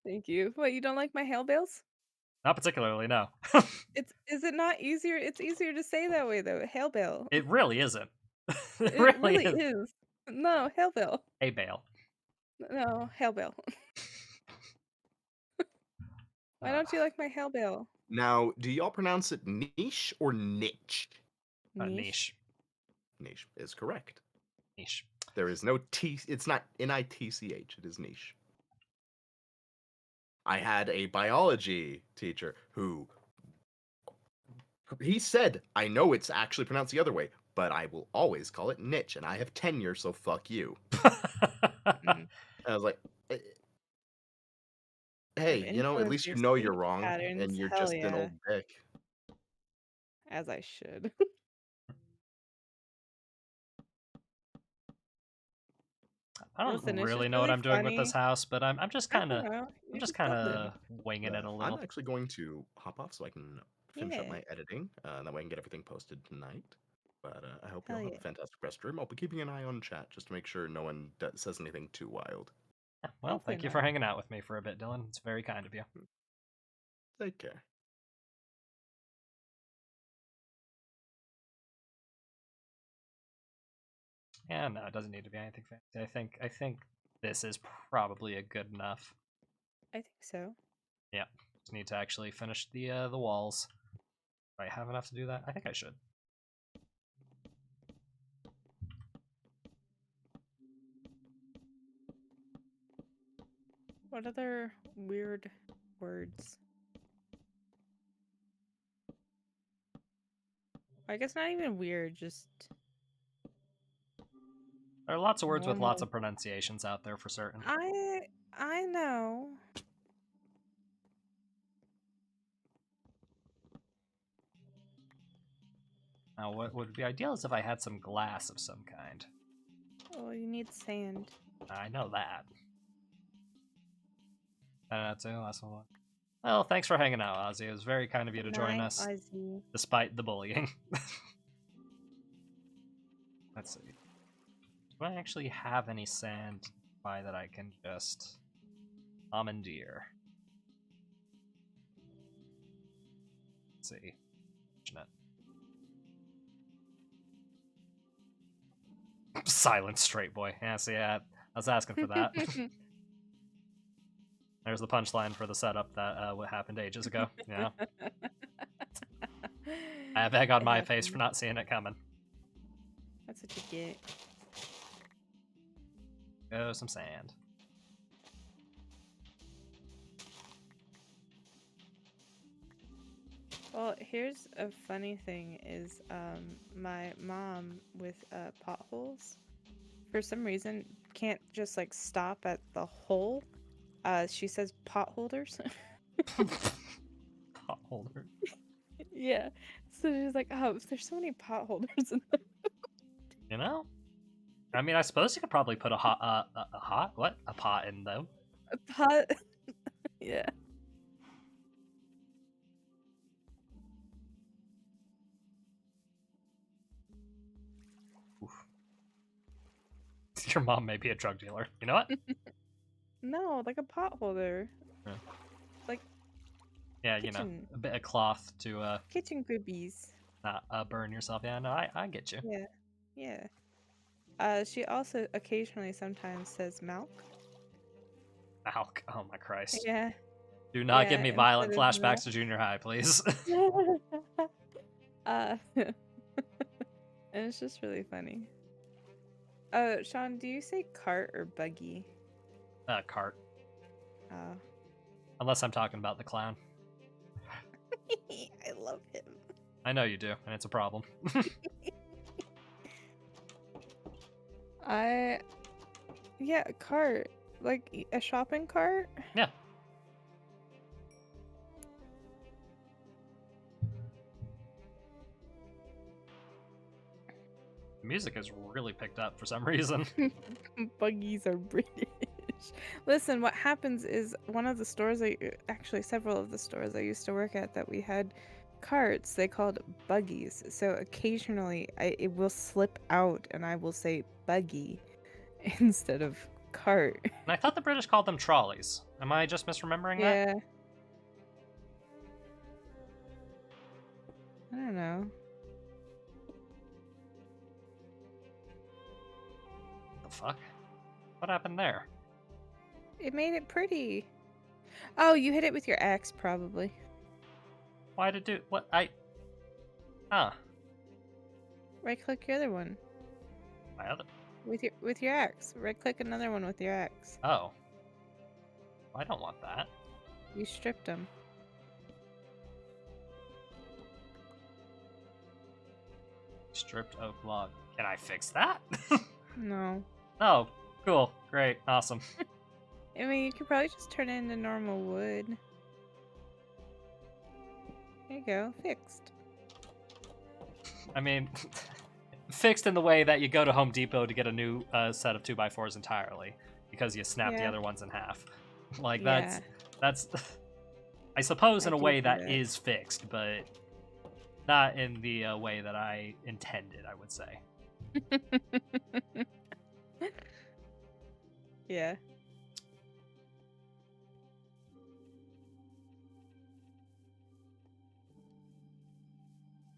Thank you. What, you don't like my hail bales? Not particularly, no. Is it not easier? It's easier to say that way though. Hail bale. It really isn't. It It really really is. is. No, hail bale. Hey, Bale. No, hail bale. Why don't you like my hail bale? Now, do y'all pronounce it niche or niche? Niche. Niche is correct. Niche. There is no T, it's not NITCH, it is niche. I had a biology teacher who he said, I know it's actually pronounced the other way, but I will always call it niche, and I have tenure, so fuck you. Mm. I was like, "Eh, I hey, have at influenced least your you know you're sleep wrong, and patterns. you're Hell just an yeah. old dick." As I should. I don't Listen, it's really just know what really I'm doing with this funny. house, but I'm just I kind don't of know. I'm You're just just kind building. of winging it a I'm little. actually going to hop off so I can finish up Yeah. my editing. That way I can get everything posted tonight. But I hope you Hell all have yeah. a fantastic rest of your room. I'll be keeping an eye on chat just to make sure no one says anything too wild. Yeah, well, Hopefully thank you not. for hanging out with me for a bit, Dylan. It's very kind of you. Take care. Yeah, no, it doesn't need to be anything fancy. I think this is probably a good enough. I think so. Yeah, just need to actually finish the walls. Do I have enough to do that? I think I should. What other weird words? I guess not even weird, just There are lots of words with lots normal. of pronunciations out there for certain. I know. Now, what would be ideal is if I had some glass of some kind. Oh, you need sand. I know that. That's it. Last one. Well, thanks for hanging out, Ozzy. It was very kind of you to join Night, us, Ozzy. despite the bullying. Let's see. Do I actually have any sand by that I can just commandeer? Let's see. Silent straight boy. Yeah, see, I was asking for that. There's the punchline for the setup that what happened ages ago. Yeah, I have egg on It my face happened. for not seeing it coming. That's what you get. Oh, some sand. Well, here's a funny thing is my mom with potholes for some reason can't just like stop at the hole. She says potholders. Pot holder. Yeah. So she's like, oh, there's so many potholders in You know? I mean, I suppose you could probably put a pot in them. the pot. Yeah. Oof. Your mom may be a drug dealer. You know what? No, like a potholder. Yeah. Like Yeah, you know, kitchen a bit of cloth to kitchen goobies. not burn yourself. Yeah, no, I get you. Yeah. Yeah. She also occasionally sometimes says milk. Ow, oh my Christ. Yeah. Do not give Yeah, me violent instead of flashbacks to junior high, please. and it's just really funny. Sean, do you say cart or buggy? Cart. Oh. Unless I'm talking about the clown. I love him. I know you do, and it's a problem. Yeah, a cart. Like a shopping cart? Yeah. Music has really picked up for some reason. Buggies are British. Listen, what happens is one of the stores actually several of the stores I used to work at that we had carts, they called buggies. So occasionally it will slip out and I will say buggy instead of cart. And I thought the British called them trolleys. Am I just misremembering that? Yeah. I don't know. The fuck? What happened there? It made it pretty. Oh, you hit it with your axe probably. Why did do what I Huh. Right click your other one. My other With your axe. Right click another one with your axe. Oh. I don't want that. You stripped them. stripped oak log. Can I fix that? No. Oh, cool. Great. Awesome. I mean, you could probably just turn it into normal wood. There you go. Fixed. I mean, fixed in the way that you go to Home Depot to get a new set of 2x4s entirely because you snap the Yeah. other ones in half. Like, Yeah. that's I suppose in I a do way do that that. is fixed, but not in the way that I intended, I would say. Yeah.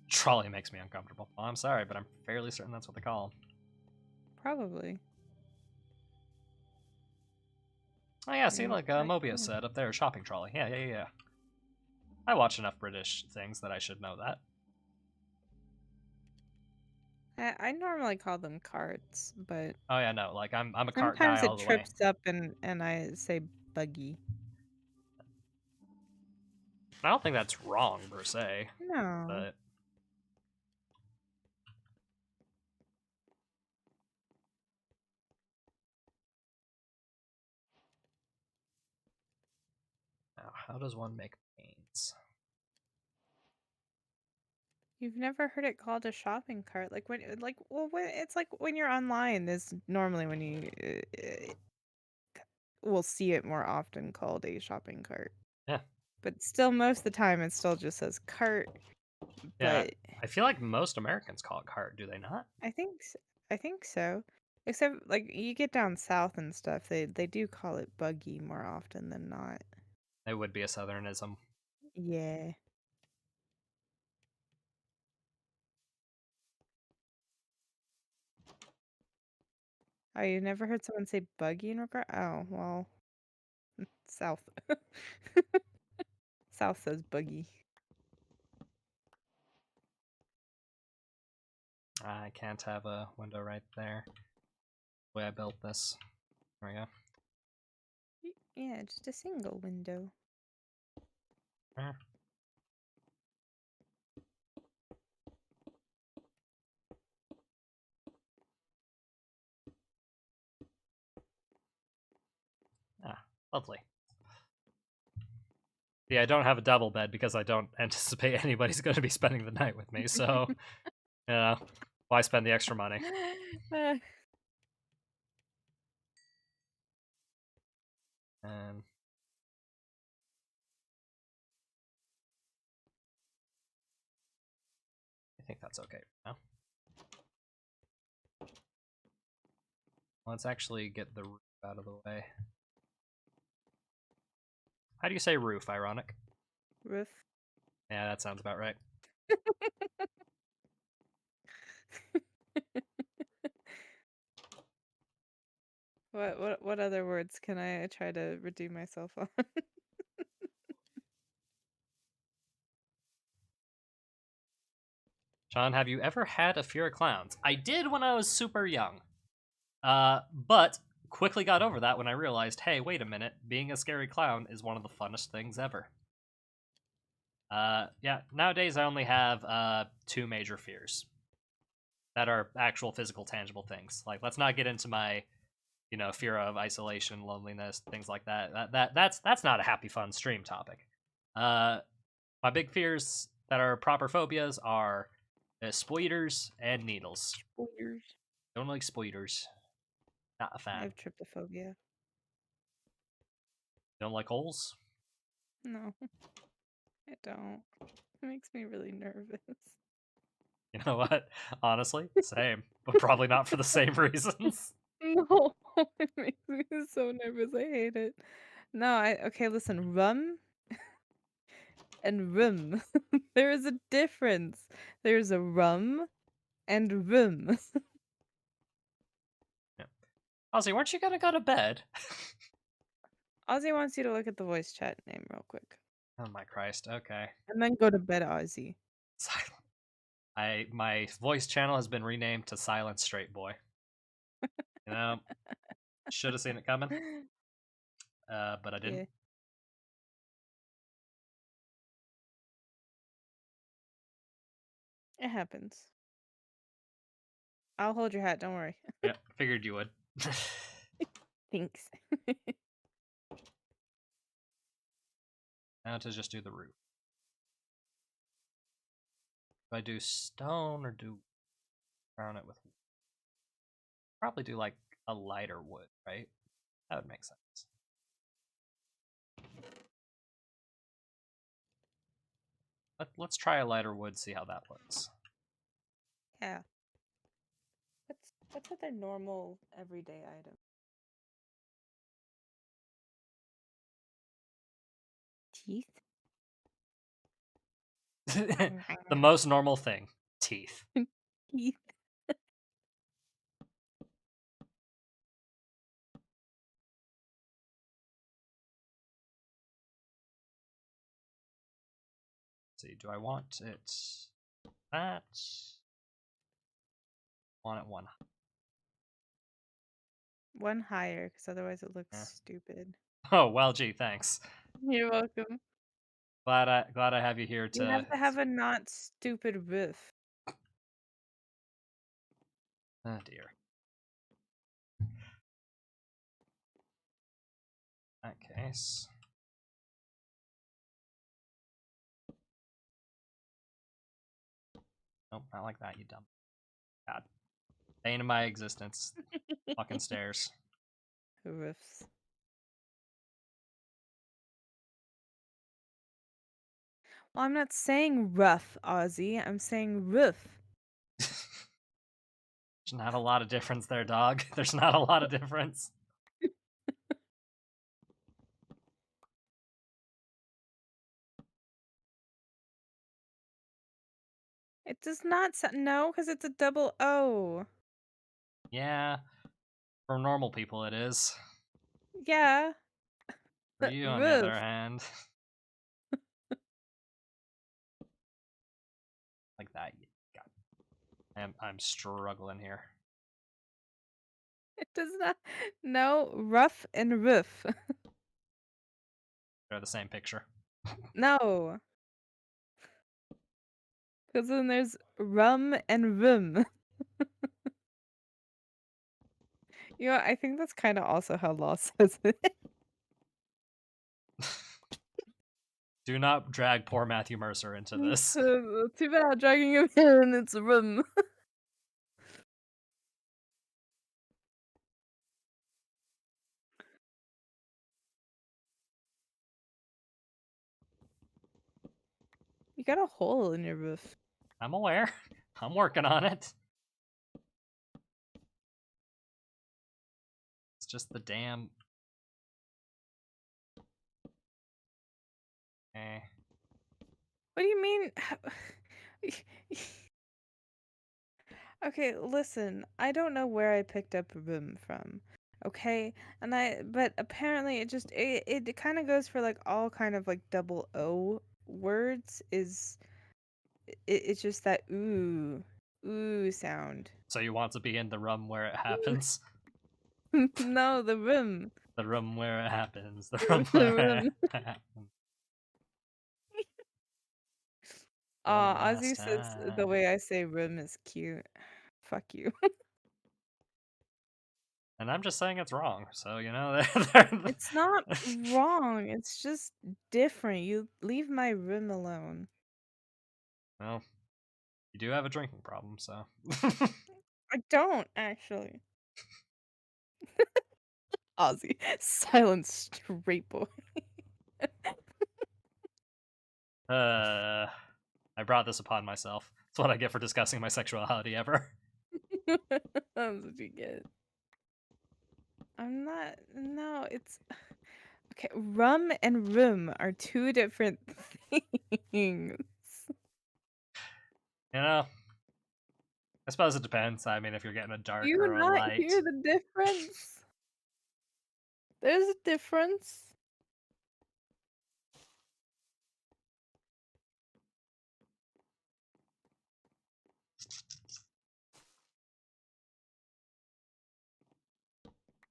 Trolley makes me uncomfortable. Well, I'm sorry, but I'm fairly certain that's what they call them. Probably. Oh yeah, see, Mm, like I Mobius can- said up there, shopping trolley. Yeah. I watch enough British things that I should know that. I normally call them carts, but Oh yeah, no, like I'm a cart sometimes guy it all the way. trips up and I say buggy. I don't think that's wrong per se, No. but now, how does one make paints? You've never heard it called a shopping cart, like it's like when you're online. Is normally when you will see it more often called a shopping cart. Yeah. But still, most of the time, it still just says cart. Yeah, But I feel like most Americans call it cart, do they not? I think so. Except like you get down south and stuff, they do call it buggy more often than not. It would be a southernism. Yeah. Oh, you never heard someone say buggy in regard? Oh, well, south. South says buggy. I can't have a window right there. The way I built this. There we go. Yeah, just a single window. There. Ah, lovely. Yeah, I don't have a double bed because I don't anticipate anybody's going to be spending the night with me, so, you know, why spend the extra money? And I think that's okay for now. Let's actually get the roof out of the way. How do you say roof, ironic? Roof. Yeah, that sounds about right. What other words can I try to redeem myself on? Sean, have you ever had a fear of clowns? I did when I was super young. But quickly got over that when I realized, hey, wait a minute, being a scary clown is one of the funnest things ever. Yeah, nowadays I only have 2 major fears that are actual physical, tangible things. Like, let's not get into my, fear of isolation, loneliness, things like that. That's not a happy, fun stream topic. My big fears that are proper phobias are spiders and needles. Spoilers. Don't like spiders. Not a I fan. have trypophobia. Don't like holes. No, I don't. It makes me really nervous. You know what? Honestly, same, but probably not for the same reasons. No, it makes me so nervous. I hate it. No, okay, listen, rum and rim. There is a difference. There's a rum and rim. Ozzy, weren't you gonna go to bed? Ozzy wants you to look at the voice chat name real quick. Oh my Christ. Okay. And then go to bed, Ozzy. Silent. My voice channel has been renamed to Silent Straight Boy. You know, should have seen it coming, but I didn't. Yeah. It happens. I'll hold your hat. Don't worry. Yeah, figured you would. Thanks. Now to just do the roof. Do I do stone or do crown it with wood? Probably do like a lighter wood, right? That would make sense. Let's try a lighter wood, see how that looks. Yeah. What's other normal everyday item? Teeth. The most normal thing, teeth. Teeth. Let's see, do I want it that? Want it one. One higher, because otherwise it looks Yeah. stupid. Oh well, gee, thanks. You're welcome. Glad I have you here You have to have a not stupid roof. Oh dear. In that case. Nope, not like that, you dumb. God. Bane of my existence. Fucking stairs. Roofs. Well, I'm not saying rough, Ozzy. I'm saying roof. There's not a lot of difference there, dog. There's not a lot of difference. It does not no, because it's a double O. Yeah. For normal people it is. Yeah. For you, on the other Roof. hand. Like that. God. I'm struggling here. It does not. No, rough and roof. They're the same picture. No. Because then there's rum and room. You know, I think that's kind of also how law says it. Do not drag poor Matthew Mercer into this. Too bad dragging him in. It's room. You got a hole in your roof. I'm aware. I'm working on it. It's just the damn. Eh. What do you mean? Okay, listen. I don't know where I picked up room from. Okay, but apparently it kind of goes for like all kind of like double O words. It's just that ooh sound. So you want to be in the room where it happens? No, the room. The room where it happens. The room The where room. it happens. Ozzy says the way I say room is cute. Fuck you. And I'm just saying it's wrong. So, you know, It's not wrong. It's just different. You leave my room alone. well, you do have a drinking problem, so. I don't actually. Ozzy, silent straight boy. I brought this upon myself. That's what I get for discussing my sexuality ever. That's what you get. I'm not. No, it's okay. Rum and room are two different things. You know, I suppose it depends. I mean, if you're getting a dark Do you or a not light. hear the difference? There's a difference.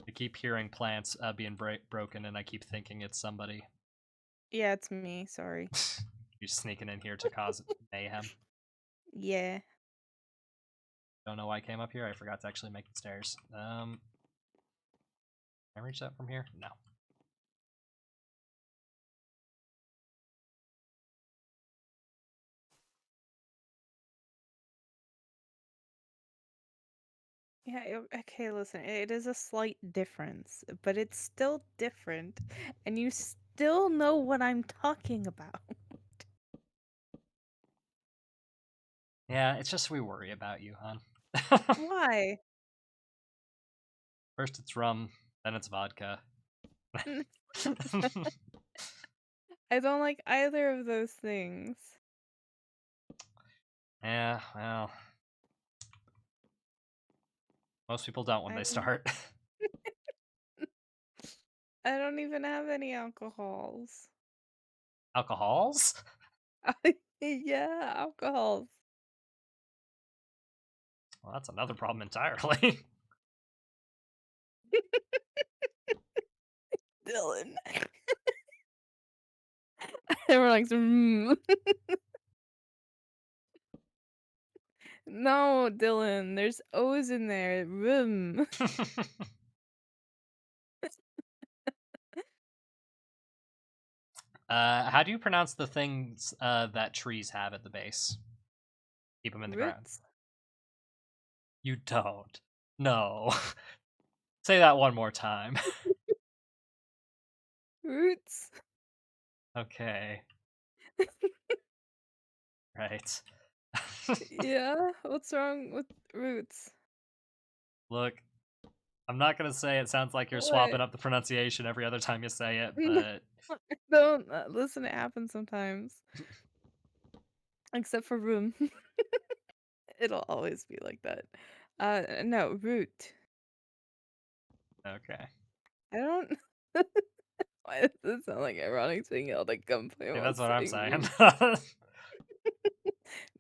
I keep hearing plants being broken, and I keep thinking it's somebody. Yeah, it's me. Sorry. You're sneaking in here to cause mayhem. Yeah. Don't know why I came up here. I forgot to actually make the stairs. Can I reach that from here? No. Yeah, okay, listen, it is a slight difference, but it's still different, and you still know what I'm talking about. Yeah, it's just we worry about you, hon. Why? First it's rum, then it's vodka. I don't like either of those things. Yeah, well. Most people don't when they I'm start. I don't even have any alcohols. Alcohols? Yeah, alcohols. Well, that's another problem entirely. Dylan. Everyone likes No, Dylan, there's O's in there. Room. How do you pronounce the things that trees have at the base? Keep them in the ground. Roots. You don't. No. Say that one more time. Roots. Okay. Right. Yeah, what's wrong with roots? Look, I'm not gonna say it sounds like you're swapping What? up the pronunciation every other time you say it, but Don't listen, it happens sometimes. Except for room. It'll always be like that. No, root. okay. I don't. Why does it sound like ironic saying held at gunpoint See, while that's what I'm saying saying. root?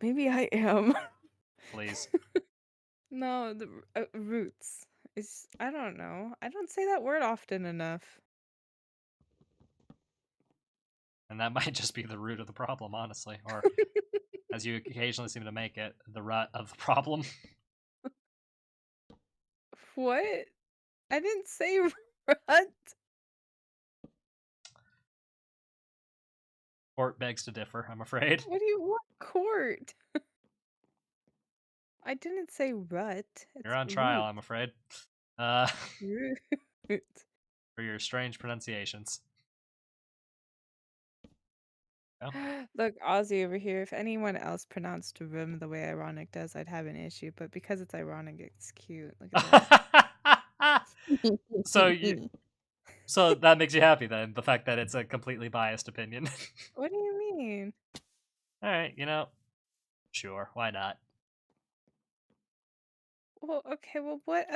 Maybe I am. Please. No, the roots. It's I don't know. I don't say that word often enough. And that might just be the root of the problem, honestly. Or, as you occasionally seem to make it, the rut of the problem. What? I didn't say rut. Court begs to differ, I'm afraid. What do you want? Court. I didn't say rut. You're It's on trial, root. I'm afraid. Uh, Root. for your strange pronunciations. Oh. Look, Ozzy over here. If anyone else pronounced room the way Ironic does, I'd have an issue. But because it's ironic, it's cute. Look at so that. so that makes you happy then, the fact that it's a completely biased opinion. What do you mean? All right, sure, why not? Well, okay. Well, what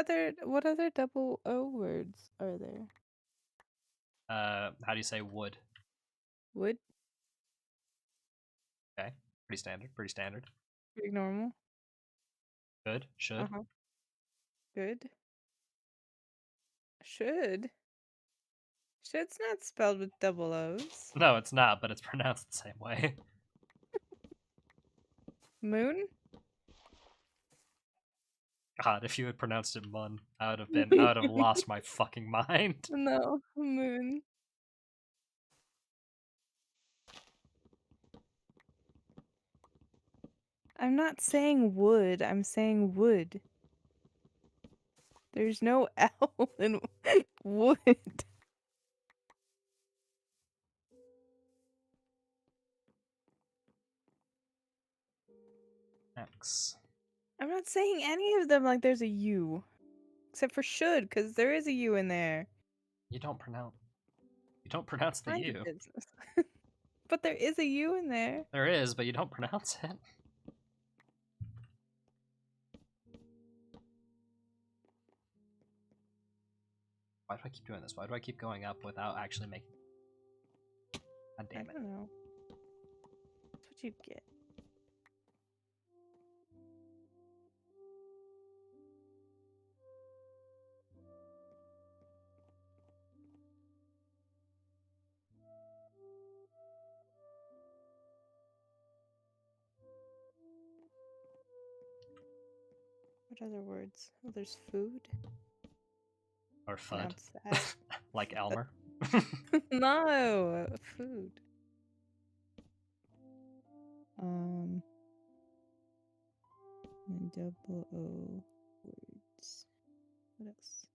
other double O words are there? How do you say wood? Would Okay, pretty standard, pretty standard. pretty normal. Good, should. Uh-huh. Good. Should. Should's not spelled with double O's. No, it's not, but it's pronounced the same way. Moon? God, if you had pronounced it mun, I would have lost my fucking mind. No, moon. I'm not saying would, I'm saying would. There's no L in would. X. I'm not saying any of them like there's a U. Except for should, because there is a U in there. You don't pronounce the Mind your U. business. But there is a U in there. There is, but you don't pronounce it. Why do I keep doing this? Why do I keep going up without actually making... God I damn it. don't know. That's what you get. What other words? Oh, there's food. Or FUD. Pronounce that. Like Elmer. No, food. And double O words. What else?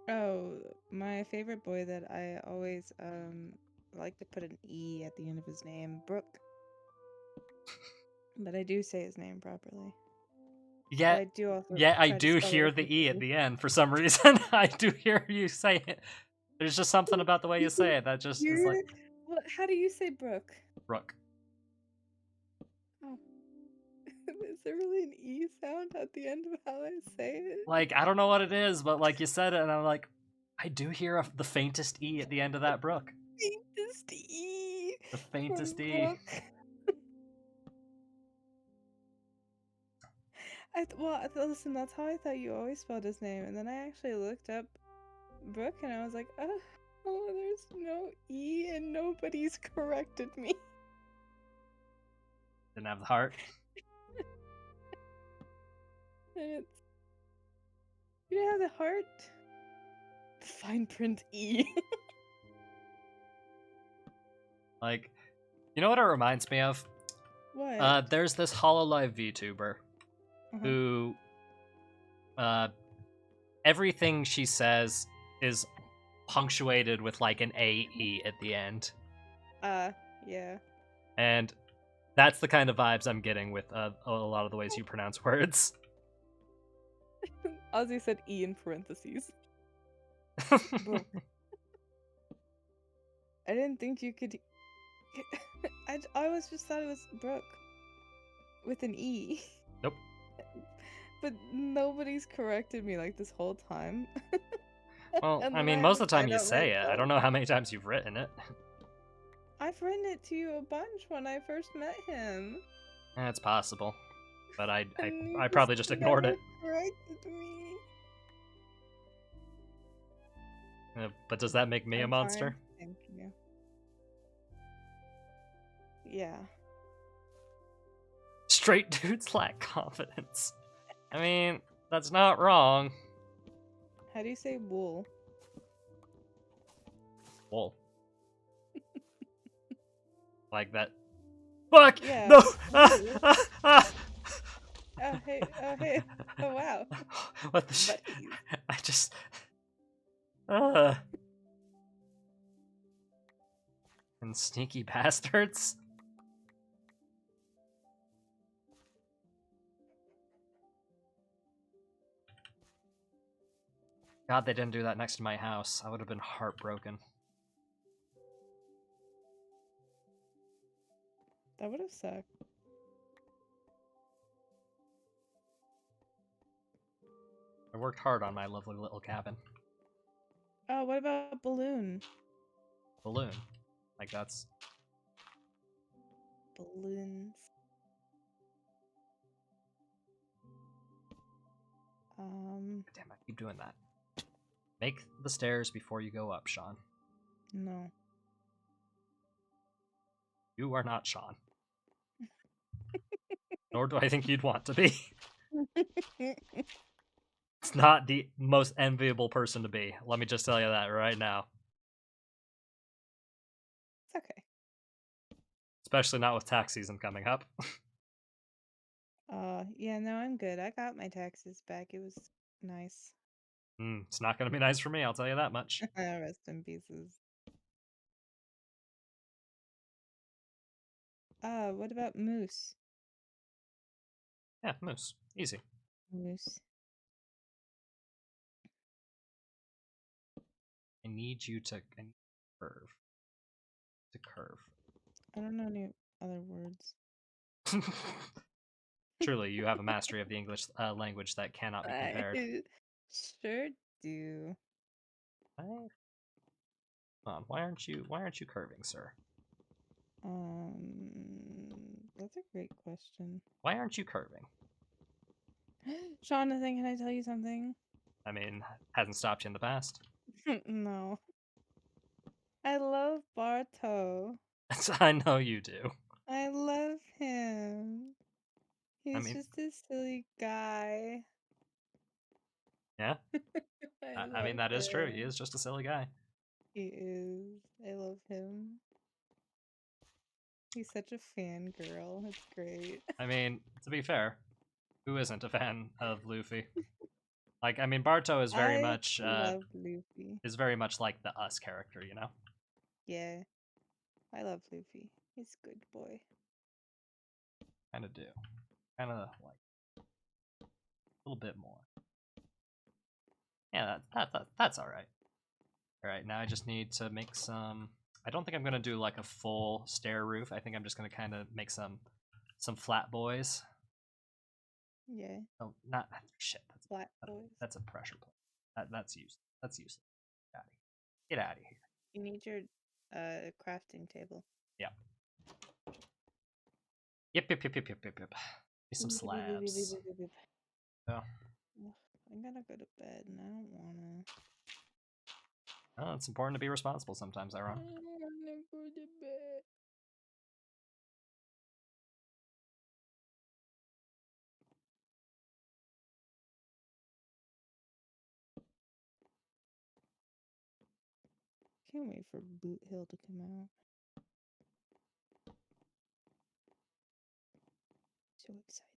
Oh, my favorite boy that I always like to put an E at the end of his name, Brooke. But I do say his name properly. But Yeah, I do also I try to do spell it hear with the an E at the end for some reason. I do hear you say it. There's just something about the way you say it that just is like What? How do you say Brooke? Brooke. Oh. Is there really an E sound at the end of how I say it? Like I don't know what it is, but like you said it, and I'm like, I do hear the faintest E at the end of that Brooke. Faintest E. The from faintest E. Brooke. Listen, that's how I thought you always spelled his name, and then I actually looked up Brooke, and I was like, oh, there's no E, and nobody's corrected me. Didn't have the heart. And it's you didn't have the heart. Fine print E. Like, you know what it reminds me of? What? There's this Hololive VTuber Uh-huh. who, everything she says is punctuated with like an AE at the end, Yeah. and that's the kind of vibes I'm getting with a lot of the ways you pronounce words. Ozzy said E in parentheses. Brooke. I didn't think you could. I always just thought it was Brooke with an E. Nope. But nobody's corrected me like this whole time. Well, And I then mean, had most to of the time find you out say it. I myself. don't know how many times you've written it. I've written it to you a bunch when I first met him. It's possible, but And you I probably just ignored never it. corrected me. But does that make me a I'm monster? fine, thank you. Yeah. Straight dudes lack confidence. I mean, that's not wrong. How do you say wool? Wool. Like that. Fuck! Yeah, No! wool. Oh hey, oh wow. What the shit? Buddies. I just. And sneaky bastards. God, they didn't do that next to my house. I would have been heartbroken. That would have sucked. I worked hard on my lovely little cabin. Oh, what about balloon? Balloon. Like that's. Balloons. Damn, I keep doing that. Make the stairs before you go up, Sean. No. You are not Sean. Nor do I think you'd want to be. It's not the most enviable person to be. Let me just tell you that right now. It's okay. Especially not with tax season coming up. Yeah, no, I'm good. I got my taxes back. It was nice. It's not going to be nice for me, I'll tell you that much. Rest in pieces. What about moose? Yeah, moose. Easy. Moose. I need you to curve. To curve. I don't know any other words. Truly, you have a mastery of the English language that cannot be compared. I sure do. Hold on, why aren't you curving, sir? That's a great question. Why aren't you curving? Jonathan, can I tell you something? I mean, hasn't stopped you in the past. No. I love Barto. I know you do. I love him. I He's mean, just a silly guy. yeah. I I mean, love that is true. He him. is just a silly guy. He is. I love him. He's such a fangirl. It's great. I mean, to be fair, who isn't a fan of Luffy? Like, I mean, Barto is very I much love Luffy. like the us character, you know. Yeah, I love Luffy. He's a good boy. Kind of do, kind of like a little bit more. Yeah, that's all right. All right, now I just need to make some. I don't think I'm gonna do like a full stair roof. I think I'm just gonna kind of make some flat boys. Yeah, Oh, not shit. flat boys. That's a pressure plate. That's useless. That's useless. Get out of here. You need your crafting table. Yeah. Yep. Need some slabs. Yeah. Ugh, I'm gonna go to bed and I don't wanna. Oh, it's important to be responsible sometimes, Iron. I wanna go to bed. Can't wait for Boot Hill to come out. So excited.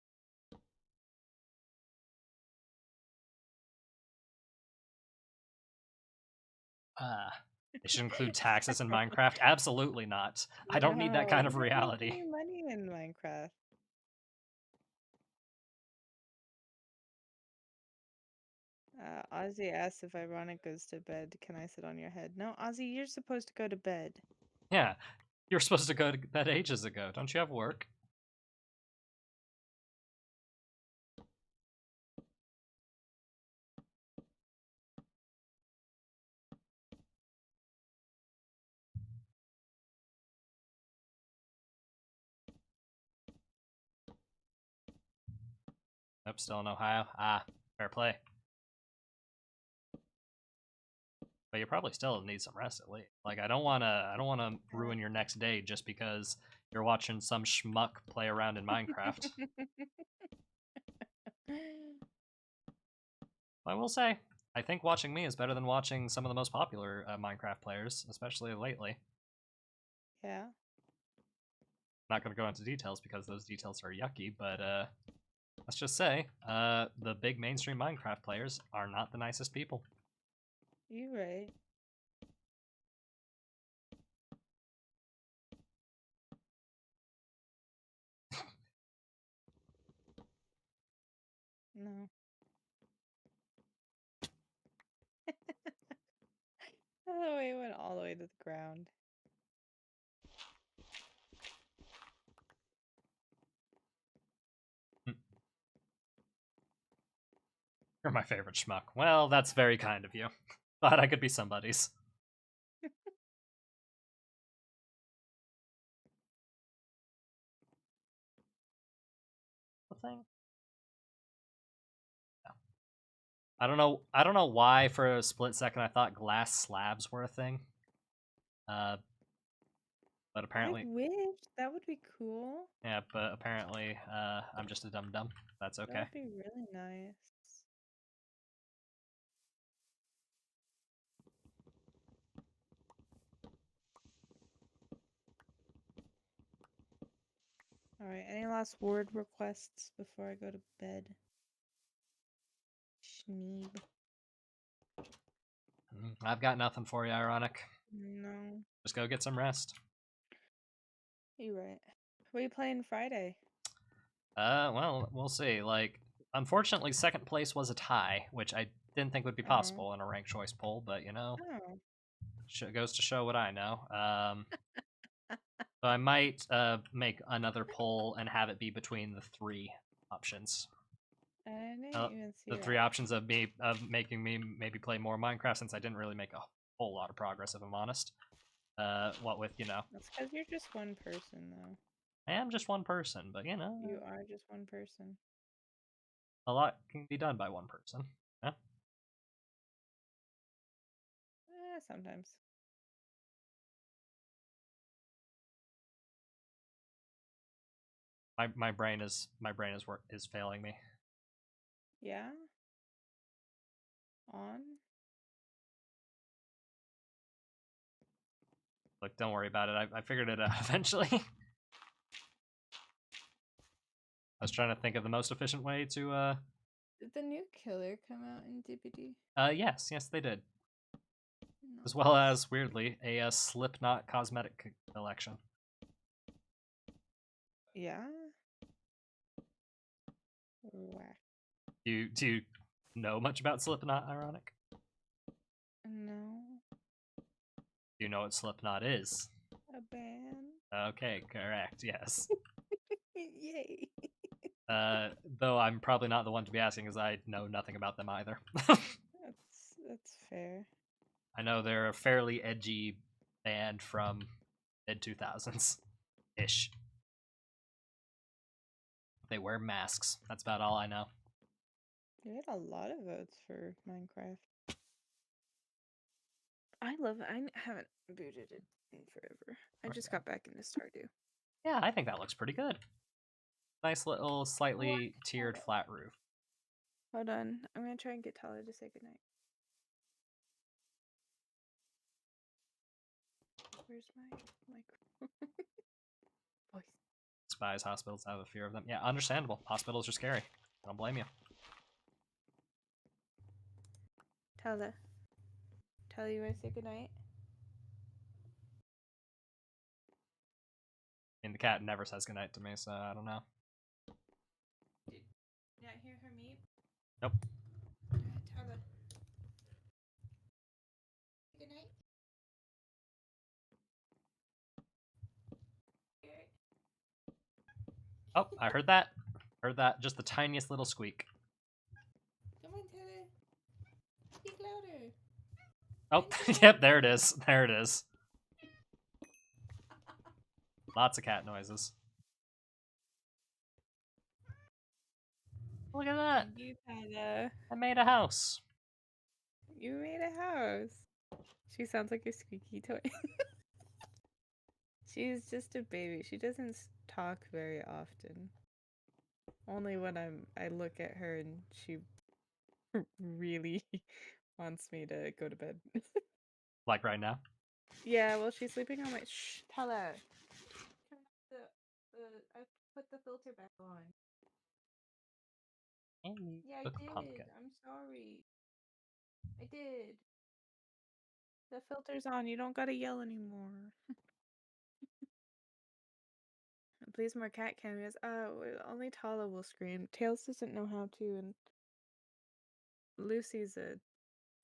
They should include taxes in Minecraft. Absolutely not. I don't need that kind No, of you don't make reality. any money in Minecraft. Ozzy asked if Ironic goes to bed. Can I sit on your head? No, Ozzy, you're supposed to go to bed. Yeah, you were supposed to go to bed ages ago. Don't you have work? Nope, still in Ohio. Ah, fair play. But you probably still need some rest at least. Like I don't wanna ruin your next day just because you're watching some schmuck play around in Minecraft. I will say, I think watching me is better than watching some of the most popular Minecraft players, especially lately. Yeah. Not gonna go into details because those details are yucky, but let's just say, the big mainstream Minecraft players are not the nicest people. You're right. No. Oh, it went all the way to the ground. You're my favorite schmuck. Well, that's very kind of you. Thought I could be somebody's. The thing? No. I don't know why for a split second I thought glass slabs were a thing. But apparently, I wish that would be cool. yeah, but apparently, I'm just a dum dum. That's That okay. would be really nice. Alright, any last word requests before I go to bed? Schneeb. I've got nothing for you, Ironic. No. Just go get some rest. You're right. What are you playing Friday? Well, we'll see. Like, unfortunately, second place was a tie, which I didn't think would be possible in a ranked choice poll, but you know, Oh. goes to show what I know. So I might make another poll and have it be between the three options. I didn't even see The that. three options of making me maybe play more Minecraft, since I didn't really make a whole lot of progress, if I'm honest. What with, you know, That's because you're just one person, though. I am just one person, but you know, You are just one person. a lot can be done by one person. Yeah. Sometimes. My brain is failing me. Yeah. On. Look, don't worry about it. I figured it out eventually. I was trying to think of the most efficient way to Did the new killer come out in DBD? yes, they did. No. As well as weirdly a Slipknot cosmetic collection. Yeah. Whack. Do you know much about Slipknot, ironic? No. Do you know what Slipknot is? A band. Okay, correct, yes. Yay. Though I'm probably not the one to be asking, as I know nothing about them either. That's fair. I know they're a fairly edgy band from mid 2000s ish. They wear masks. That's about all I know. You had a lot of votes for Minecraft. I love it. I haven't booted it in forever. I just got back into Stardew. Yeah, I think that looks pretty good. Nice little, slightly tiered flat roof. Hold on. I'm gonna try and get Tyler to say goodnight. Where's my voice? Spies, hospitals have a fear of them. Yeah, understandable. Hospitals are scary. I don't blame you. Tyler. Tyler, you wanna say goodnight? And the cat never says goodnight to me, so I don't know. Did not hear her meep? Nope. Tyler. Good night. Oh, I heard that. Heard that. Just the tiniest little squeak. Come on, Tyler. Speak louder. Oh, yep, there it is. There it is. Lots of cat noises. Look at that. Thank you, Tyler. I made a house. You made a house. She sounds like a squeaky toy. She's just a baby. She doesn't talk very often. Only when I look at her and she really wants me to go to bed. Like right now. Yeah, well, she's sleeping on my. Shh, Tyler. I put the filter back on. And you Yeah, I cook did. pumpkin. I'm sorry. I did. The filter's on. You don't gotta yell anymore. Please more cat cameos. Only Tala will scream. Tails doesn't know how to, and Lucy's a.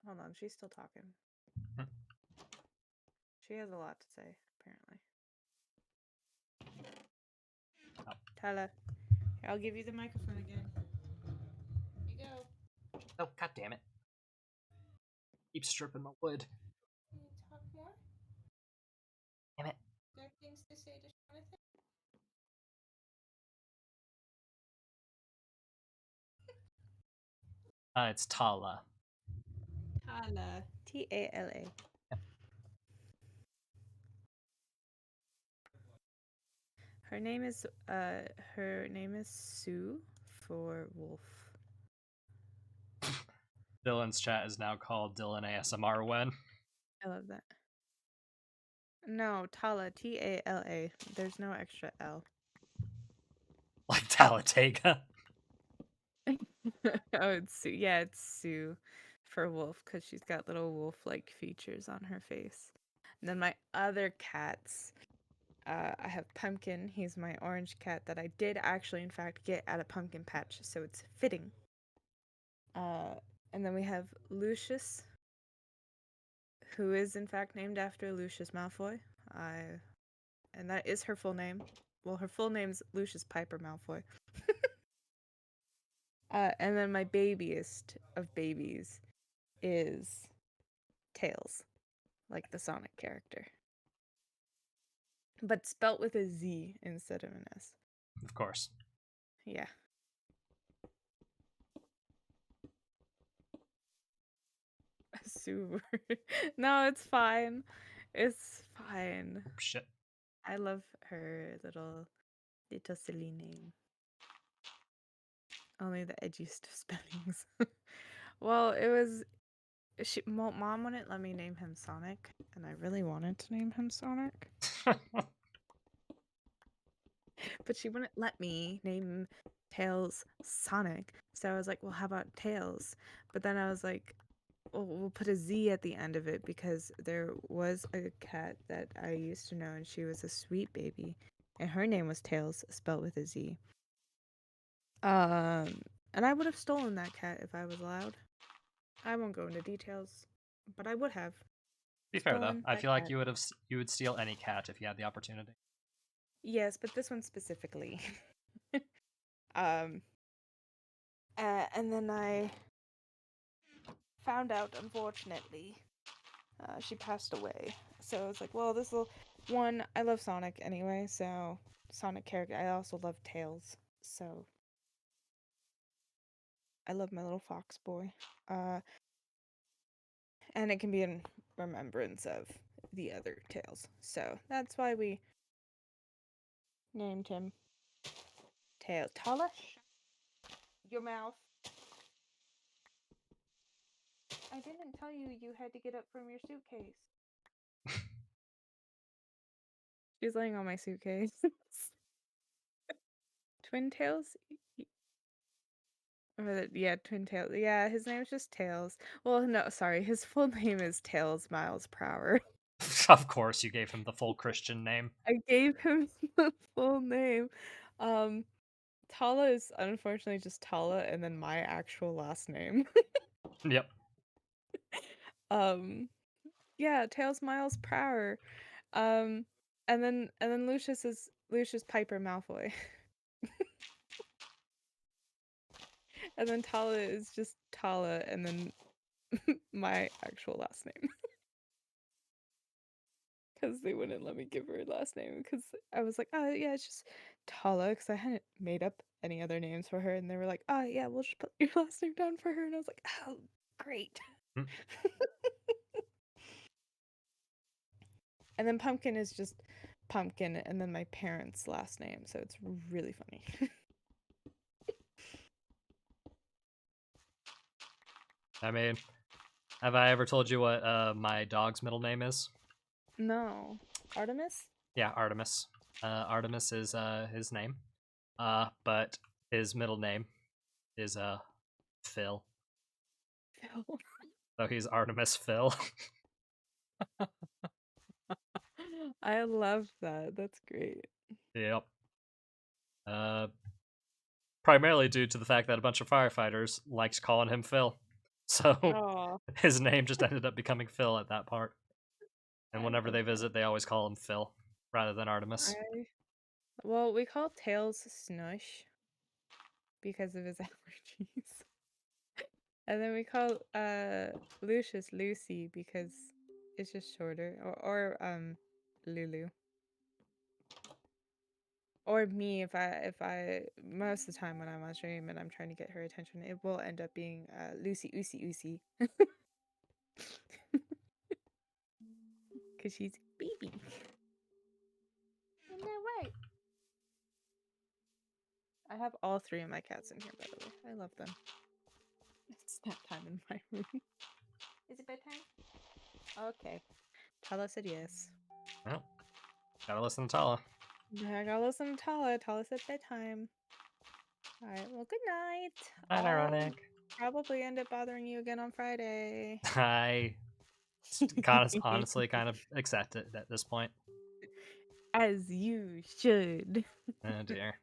Hold on, she's still talking. She has a lot to say, apparently. Oh. Tala, here, I'll give you the microphone again. Here you go. Oh, god damn it. Keep stripping my wood. Can you talk more? Damn it. There are things to say to Jonathan? It's Tala. Tala. Tala. Her name is Sue for wolf. Dylan's chat is now called Dylan ASMR when. I love that. No, Tala. Tala. There's no extra L. Like Talatega. Oh, it's Sue. Yeah, it's Sue for wolf because she's got little wolf-like features on her face. And then my other cats, I have Pumpkin. He's my orange cat that I did actually, in fact, get at a pumpkin patch, so it's fitting. And then we have Lucius, who is in fact named after Lucius Malfoy. And that is her full name. Well, her full name's Lucius Piper Malfoy. And then my babiest of babies is Tails, like the Sonic character. But spelt with a Z instead of an S. Of course. Yeah. Super. No, it's fine. It's fine. Oh, shit. I love her little little silly name. Only the edgiest of spellings. Well, it was mom wouldn't let me name him Sonic, and I really wanted to name him Sonic, but she wouldn't let me name Tails Sonic. So I was like, well, how about Tails? But then I was like, well, we'll put a Z at the end of it because there was a cat that I used to know, and she was a sweet baby, and her name was Tails, spelled with a Z. And I would have stolen that cat if I was allowed. I won't go into details, but I would have. Be fair though, Stolen I that feel like cat. you would steal any cat if you had the opportunity. Yes, but this one specifically. um, and then I found out, unfortunately, she passed away. So I was like, well, one, I love Sonic anyway, so Sonic character. I also love Tails, so I love my little fox boy. And it can be in remembrance of the other Tails. So that's why we named him Tails. Tala, your mouth. I didn't tell you you had to get up from your suitcase. She's laying on my suitcase. Twin Tails? Yeah, Twin Tails. Yeah, his name's just Tails. Well, no, sorry. His full name is Tails Miles Prower. Of course, you gave him the full Christian name. I gave him the full name. Um, Tala is unfortunately just Tala and then my actual last name. Yep. Yeah, Tails Miles Prower. And then Lucius is Lucius Piper Malfoy. And then Tala is just Tala and then my actual last name. Because they wouldn't let me give her last name because I was like, oh yeah, it's just Tala because I hadn't made up any other names for her, and they were like, oh yeah, we'll just put your last name down for her, and I was like, oh great. Hmm. And then Pumpkin is just Pumpkin, and then my parents' last name, so it's really funny. I mean, have I ever told you what my dog's middle name is? No, Artemis. Yeah, Artemis. Artemis is his name. But his middle name is Phil. Phil. So he's Artemis Phil. I love that. That's great. Yep. Primarily due to the fact that a bunch of firefighters liked calling him Phil. So Oh, his name just ended up becoming Phil at that part. And whenever they visit, they always call him Phil rather than Artemis. well, we call Tails Snush because of his allergies. And then we call Lucius Lucy because it's just shorter. Or Lulu. Or me if I most of the time when I'm on stream and I'm trying to get her attention, it will end up being Lucy Oosey Oosey. Cause she's a baby. Isn't that right? I have all three of my cats in here, by the way. I love them. It's nap time in my room. Is it bedtime? Okay. Tala said yes. Well, gotta listen to Tala. I gotta listen to Tala. Tala said bedtime. Alright, well, good night. Not ironic. Probably end up bothering you again on Friday. I honestly kind of accept it at this point. As you should. Oh dear.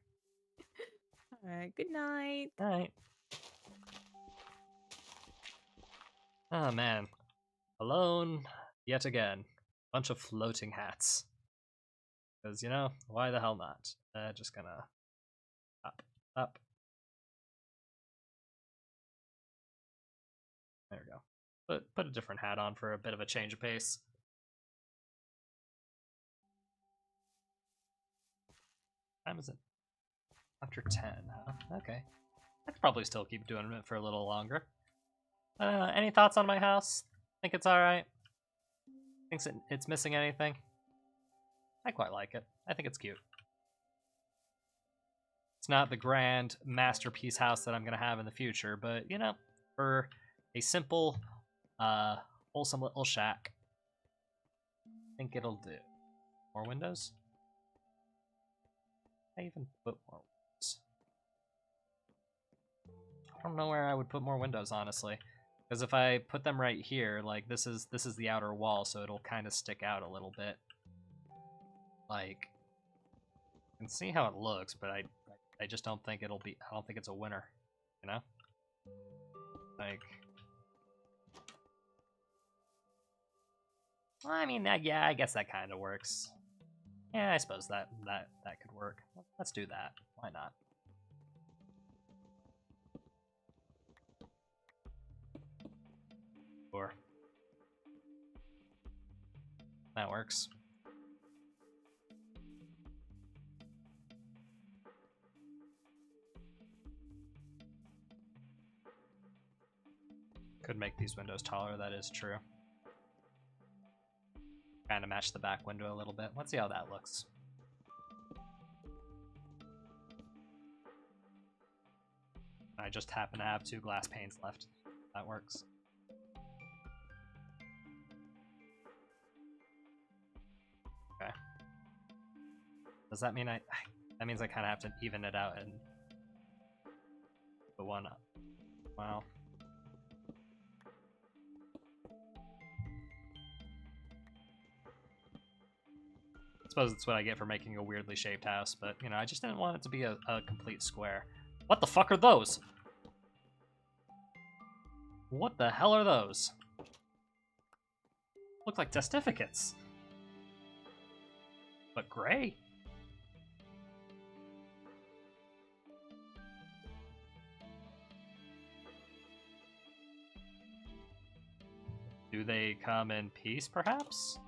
Alright, good night. Alright. Oh man. Alone yet again. Bunch of floating hats. Because, why the hell not? Just gonna up. There we go. Put a different hat on for a bit of a change of pace. Time is it? After 10, huh? Okay. I could probably still keep doing it for a little longer. Any thoughts on my house? Think it's alright? Thinks it's missing anything? I quite like it. I think it's cute. not the grand masterpiece house that I'm gonna have in the future, but you know, for a simple, wholesome little shack, I think it'll do. More windows? I even put more windows. I don't know where I would put more windows, honestly. Because if I put them right here, like this is the outer wall, so it'll kind of stick out a little bit. Like, you can see how it looks, but I just don't think it'll be. I don't think it's a winner, you know. Like, well, I mean, yeah, I guess that kind of works. Yeah, I suppose that could work. Let's do that. Why not? Sure. That works. Could make these windows taller, that is true. Kind of match the back window a little bit. Let's see how that looks. I just happen to have 2 glass panes left. That works. Okay. Does that mean that means I kind of have to even it out and put one up. Wow. I suppose that's what I get for making a weirdly shaped house, but, you know, I just didn't want it to be a complete square. What the fuck are those? What the hell are those? Look like testificates. But gray. Do they come in peace, perhaps?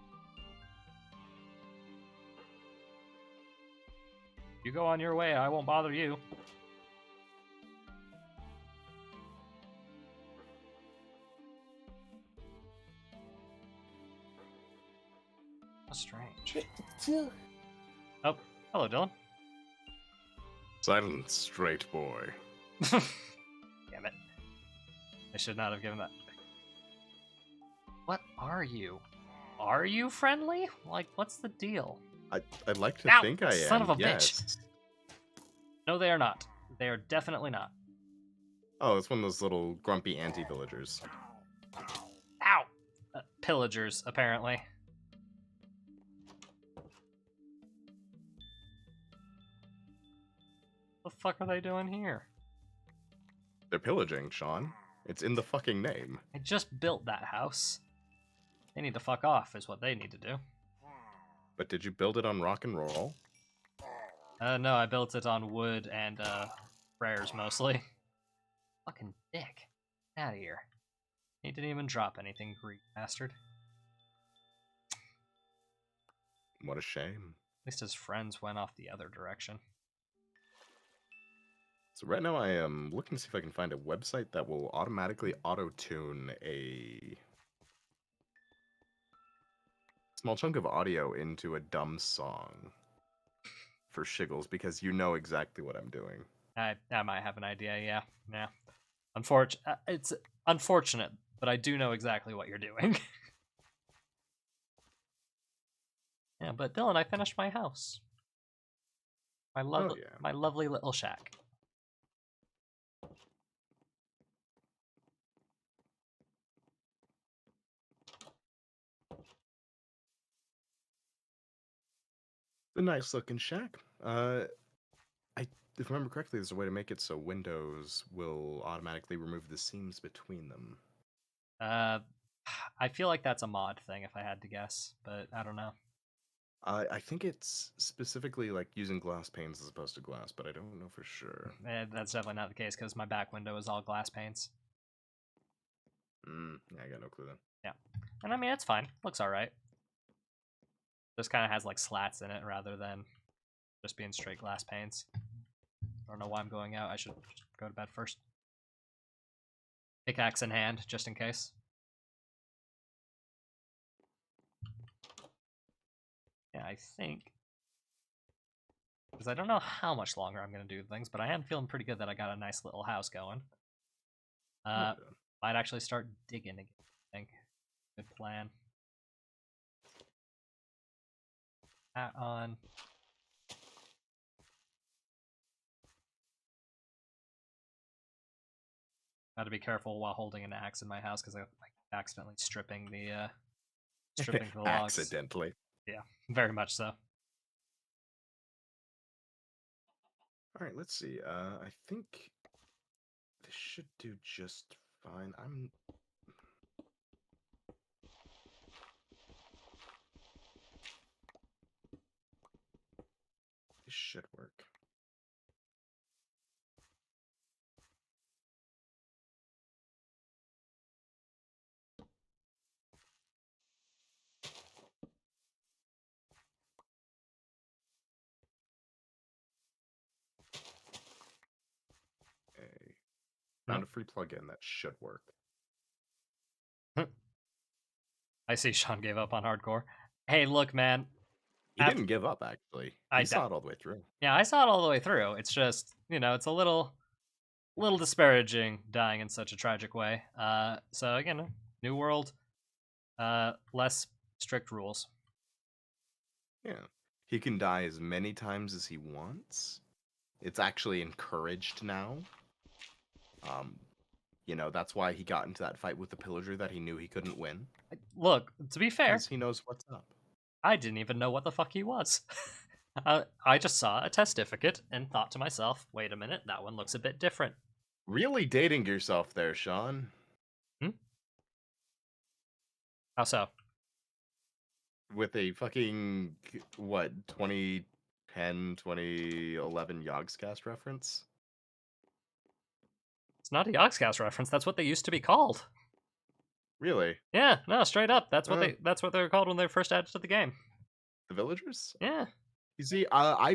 You go on your way, I won't bother you. How strange. Oh, hello, Dylan. Silence, straight boy. Damn it. I should not have given that. What are you? Are you friendly? Like, what's the deal? I'd like to Ow, think I am. son of a bitch. Yes. No, they are not. They are definitely not. Oh, it's one of those little grumpy anti-villagers. Ow! Pillagers, apparently. What the fuck are they doing here? They're pillaging, Sean. It's in the fucking name. I just built that house. They need to fuck off, is what they need to do. But did you build it on rock and roll? No, I built it on wood and, prayers, mostly. Fucking dick. Get out of here. He didn't even drop anything, Greek bastard. What a shame. At least his friends went off the other direction. So right now I am looking to see if I can find a website that will automatically auto-tune a small chunk of audio into a dumb song for Shiggles, because you know exactly what I'm doing. I might have an idea, yeah. Yeah. It's unfortunate, but I do know exactly what you're doing. Yeah, but Dylan, I finished my house. My lovely little shack. A nice looking shack. If I remember correctly, there's a way to make it so Windows will automatically remove the seams between them. I feel like that's a mod thing if I had to guess, but I don't know. I think it's specifically like using glass panes as opposed to glass, but I don't know for sure. That's definitely not the case because my back window is all glass panes. Yeah, I got no clue then. Yeah, and I mean it's fine. Looks all right. Just kind of has like slats in it rather than just being straight glass panes. I don't know why I'm going out. I should just go to bed first. Pickaxe in hand, just in case. Yeah, I think because I don't know how much longer I'm going to do things, but I am feeling pretty good that I got a nice little house going. Okay. Might actually start digging again, I think. Good plan. Hat on. Got to be careful while holding an axe in my house because I accidentally stripping the logs. Accidentally. Yeah, very much so. All right, let's see. I think this should do just fine. This should work. Okay. Found a free plugin that should work. I see Sean gave up on hardcore. Hey, look, man. He After- didn't give up, actually. I He d- saw it all the way through. Yeah, I saw it all the way through. It's just, it's a little disparaging dying in such a tragic way. So again, new world, less strict rules. Yeah. He can die as many times as he wants. It's actually encouraged now. That's why he got into that fight with the pillager that he knew he couldn't win. Look, to be fair, Because he knows what's up. I didn't even know what the fuck he was. I just saw a testificate and thought to myself, wait a minute, that one looks a bit different. Really dating yourself there, Sean. How so? With a fucking, 2010, 2011 Yogscast reference? It's not a Yogscast reference. That's what they used to be called. Really? Yeah, no, straight up. That's what Uh. they were called when they were first added to the game. The villagers? Yeah. You see, I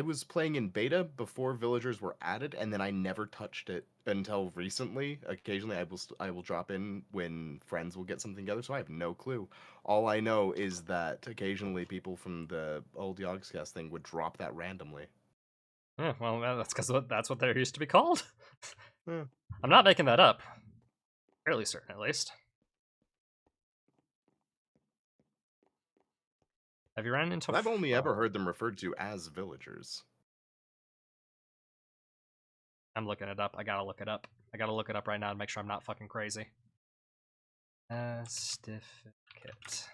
was playing in beta before villagers were added, and then I never touched it until recently. Occasionally, I will drop in when friends will get something together, so I have no clue. All I know is that occasionally people from the old Yogscast thing would drop that randomly. Yeah, well, that's because that's what they used to be called. Yeah. I'm not making that up. Fairly certain, at least. Have you run into? I've only ever heard them referred to as villagers. I'm looking it up. I gotta look it up. I gotta look it up right now to make sure I'm not fucking crazy. Testificate.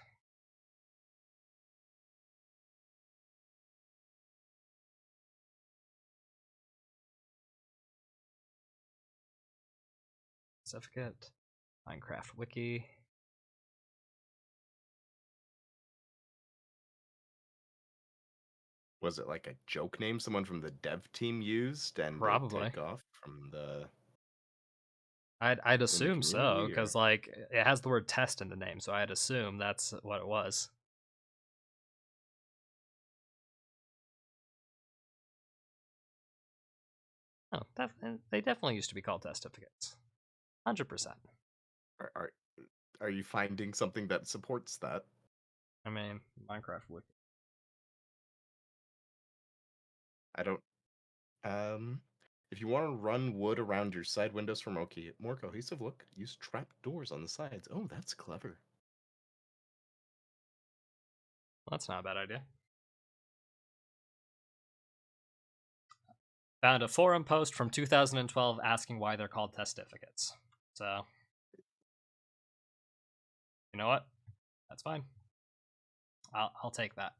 Certificate. Minecraft wiki. Was it like a joke name someone from the dev team used and Probably. take off from the? I'd assume so, community, because like it has the word test in the name, so I'd assume that's what it was. Oh, they definitely used to be called testificates. 100%. Are you finding something that supports that? I mean, Minecraft wiki. I don't. If you want to run wood around your side windows for more cohesive look, use trap doors on the sides. Oh, that's clever. Well, that's not a bad idea. Found a forum post from 2012 asking why they're called testificates. So, you know what? That's fine. I'll take that.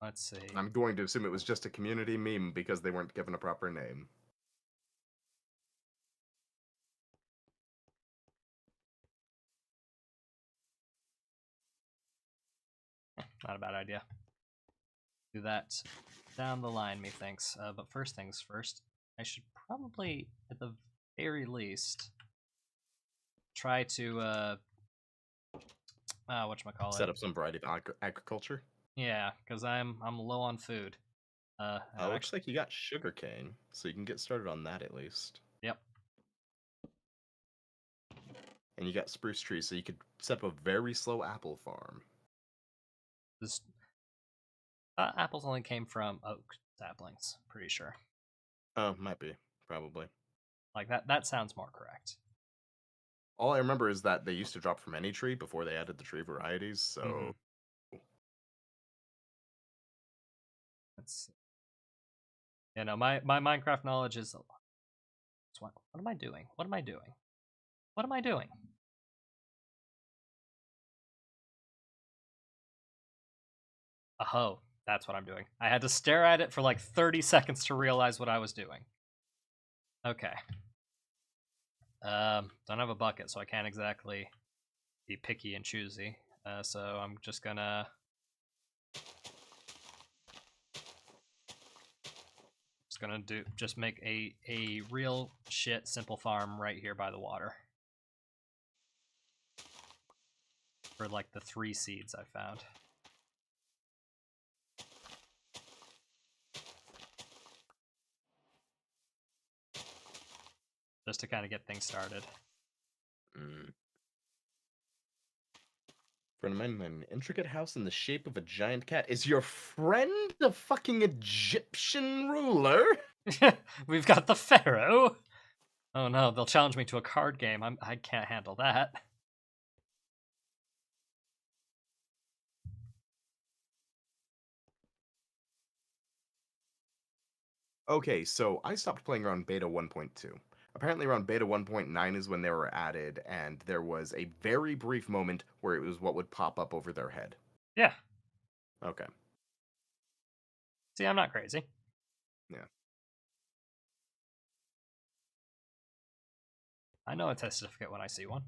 Let's see. I'm going to assume it was just a community meme because they weren't given a proper name. Not a bad idea. Do that down the line, methinks. But first things first, I should probably, at the very least, try to whatchamacallit? Set up some variety of agriculture. Yeah, because I'm low on food. It looks like you got sugarcane, so you can get started on that at least. Yep. And you got spruce trees, so you could set up a very slow apple farm. This apples only came from oak saplings. Pretty sure. Oh, might be. Probably. Like that sounds more correct. All I remember is that they used to drop from any tree before they added the tree varieties, so... That's my Minecraft knowledge is. What am I doing? What am I doing? What am I doing? Oh, that's what I'm doing. I had to stare at it for like 30 seconds to realize what I was doing. Okay. Don't have a bucket, so I can't exactly be picky and choosy. So I'm just gonna just make a real shit simple farm right here by the water. For like the 3 seeds I found. Just to kind of get things started. Friend of mine, an intricate house in the shape of a giant cat. Is your friend a fucking Egyptian ruler? We've got the Pharaoh. Oh no, they'll challenge me to a card game. I can't handle that. Okay, so I stopped playing around beta 1.2. Apparently around beta 1.9 is when they were added, and there was a very brief moment where it was what would pop up over their head. Yeah. Okay. See, I'm not crazy. Yeah. I know a test certificate when I see one.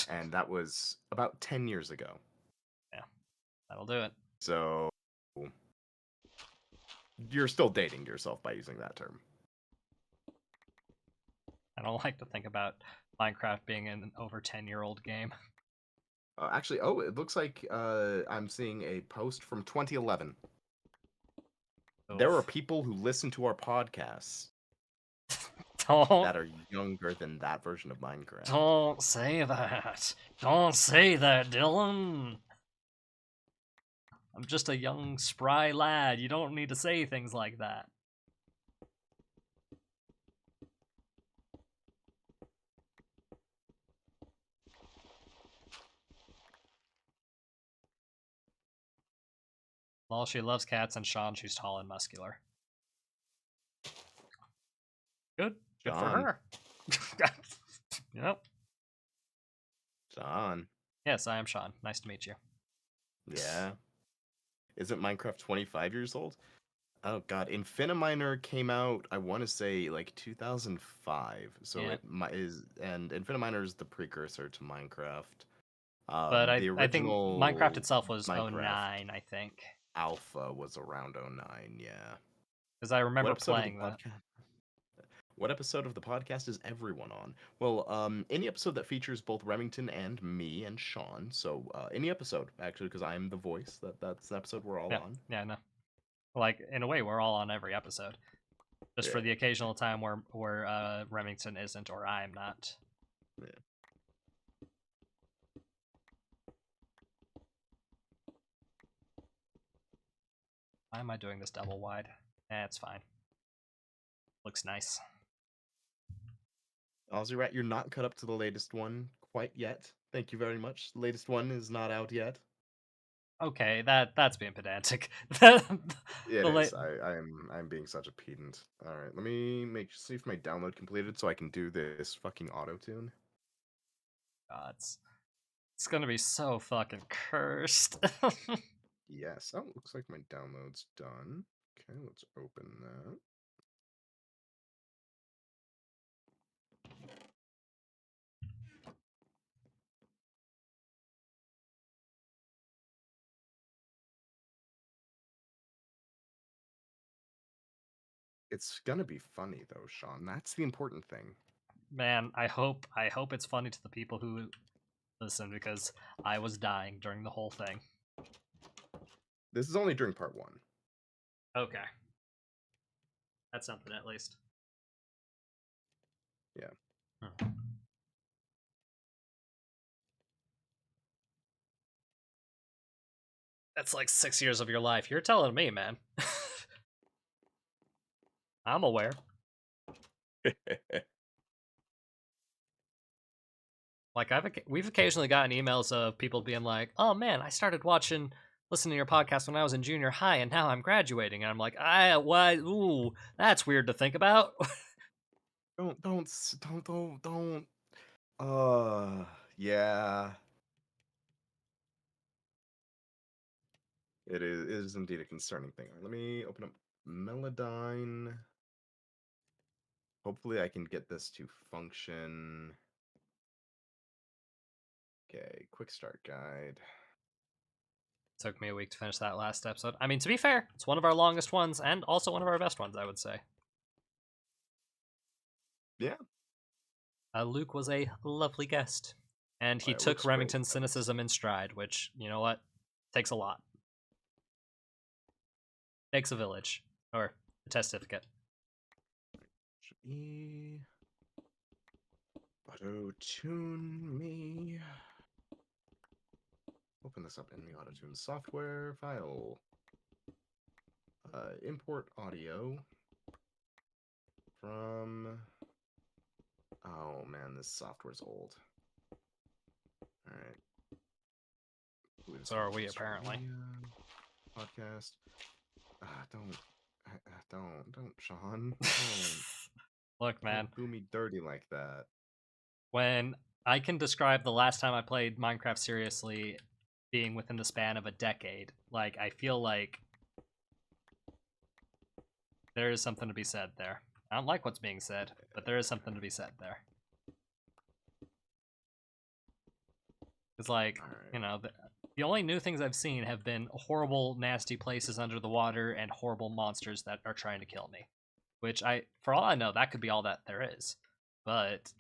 And that was about 10 years ago. Yeah, that'll do it. So you're still dating yourself by using that term. I don't like to think about Minecraft being an over 10-year-old game. Actually, it looks like I'm seeing a post from 2011. There are people who listen to our podcasts that are younger than that version of Minecraft. Don't say that. Don't say that, Dylan. I'm just a young, spry lad. You don't need to say things like that. Well, she loves cats, and Sean, she's tall and muscular. Good. Good for Sean. her. Yep. Sean. Yes, I am Sean. Nice to meet you. Yeah. Isn't Minecraft 25 years old? Oh god, Infiniminer came out, I want to say like 2005. So Yeah. and Infiniminer is the precursor to Minecraft. But The I think original Minecraft itself was Minecraft 09, I think. Alpha was around 09, yeah. Because I remember What episode of the playing that. What episode of the podcast is everyone on? Well, any episode that features both Remington and me and Sean. So any episode, actually, because I'm the voice. That's the episode we're all on. Yeah, no. Like, in a way, we're all on every episode. Just for Yeah. the occasional time where Remington isn't or I'm not. Yeah. Why am I doing this double wide? It's fine. Looks nice. Aussie Rat, you're not cut up to the latest one quite yet. Thank you very much. The latest one is not out yet. Okay, that's being pedantic. It is. I'm being such a pedant. All right, let me see if my download completed so I can do this fucking auto tune. God, it's gonna be so fucking cursed. Yes. Oh, looks like my download's done. Okay, let's open that. It's gonna be funny though, Sean. That's the important thing. Man, I hope it's funny to the people who listen, because I was dying during the whole thing. This is only during part 1. Okay. That's something, at least. Yeah. Hmm. That's like 6 years of your life. You're telling me, man. I'm aware. Like we've occasionally gotten emails of people being like, "Oh man, I started listening to your podcast when I was in junior high, and now I'm graduating." And I'm like, What? Ooh, that's weird to think about." Don't. Yeah. It is indeed a concerning thing. Let me open up Melodyne. Hopefully I can get this to function. Okay, quick start guide. Took me a week to finish that last episode. I mean, to be fair, it's one of our longest ones, and also one of our best ones, I would say. Yeah. Luke was a lovely guest, and he It took looks great. Remington's cynicism in stride, which, you know what, takes a lot. Takes a village, or a testificate. Auto tune me. Open this up in the auto tune software file. Import audio from. Oh man, this software's old. All right. So are we, apparently. Podcast. Don't, Sean. Don't. Look, man, Don't do me dirty like that. when I can describe the last time I played Minecraft seriously being within the span of a decade, like, I feel like there is something to be said there. I don't like what's being said, but there is something to be said there. It's like, Alright. you know, the only new things I've seen have been horrible, nasty places under the water and horrible monsters that are trying to kill me. Which, for all I know, that could be all that there is. But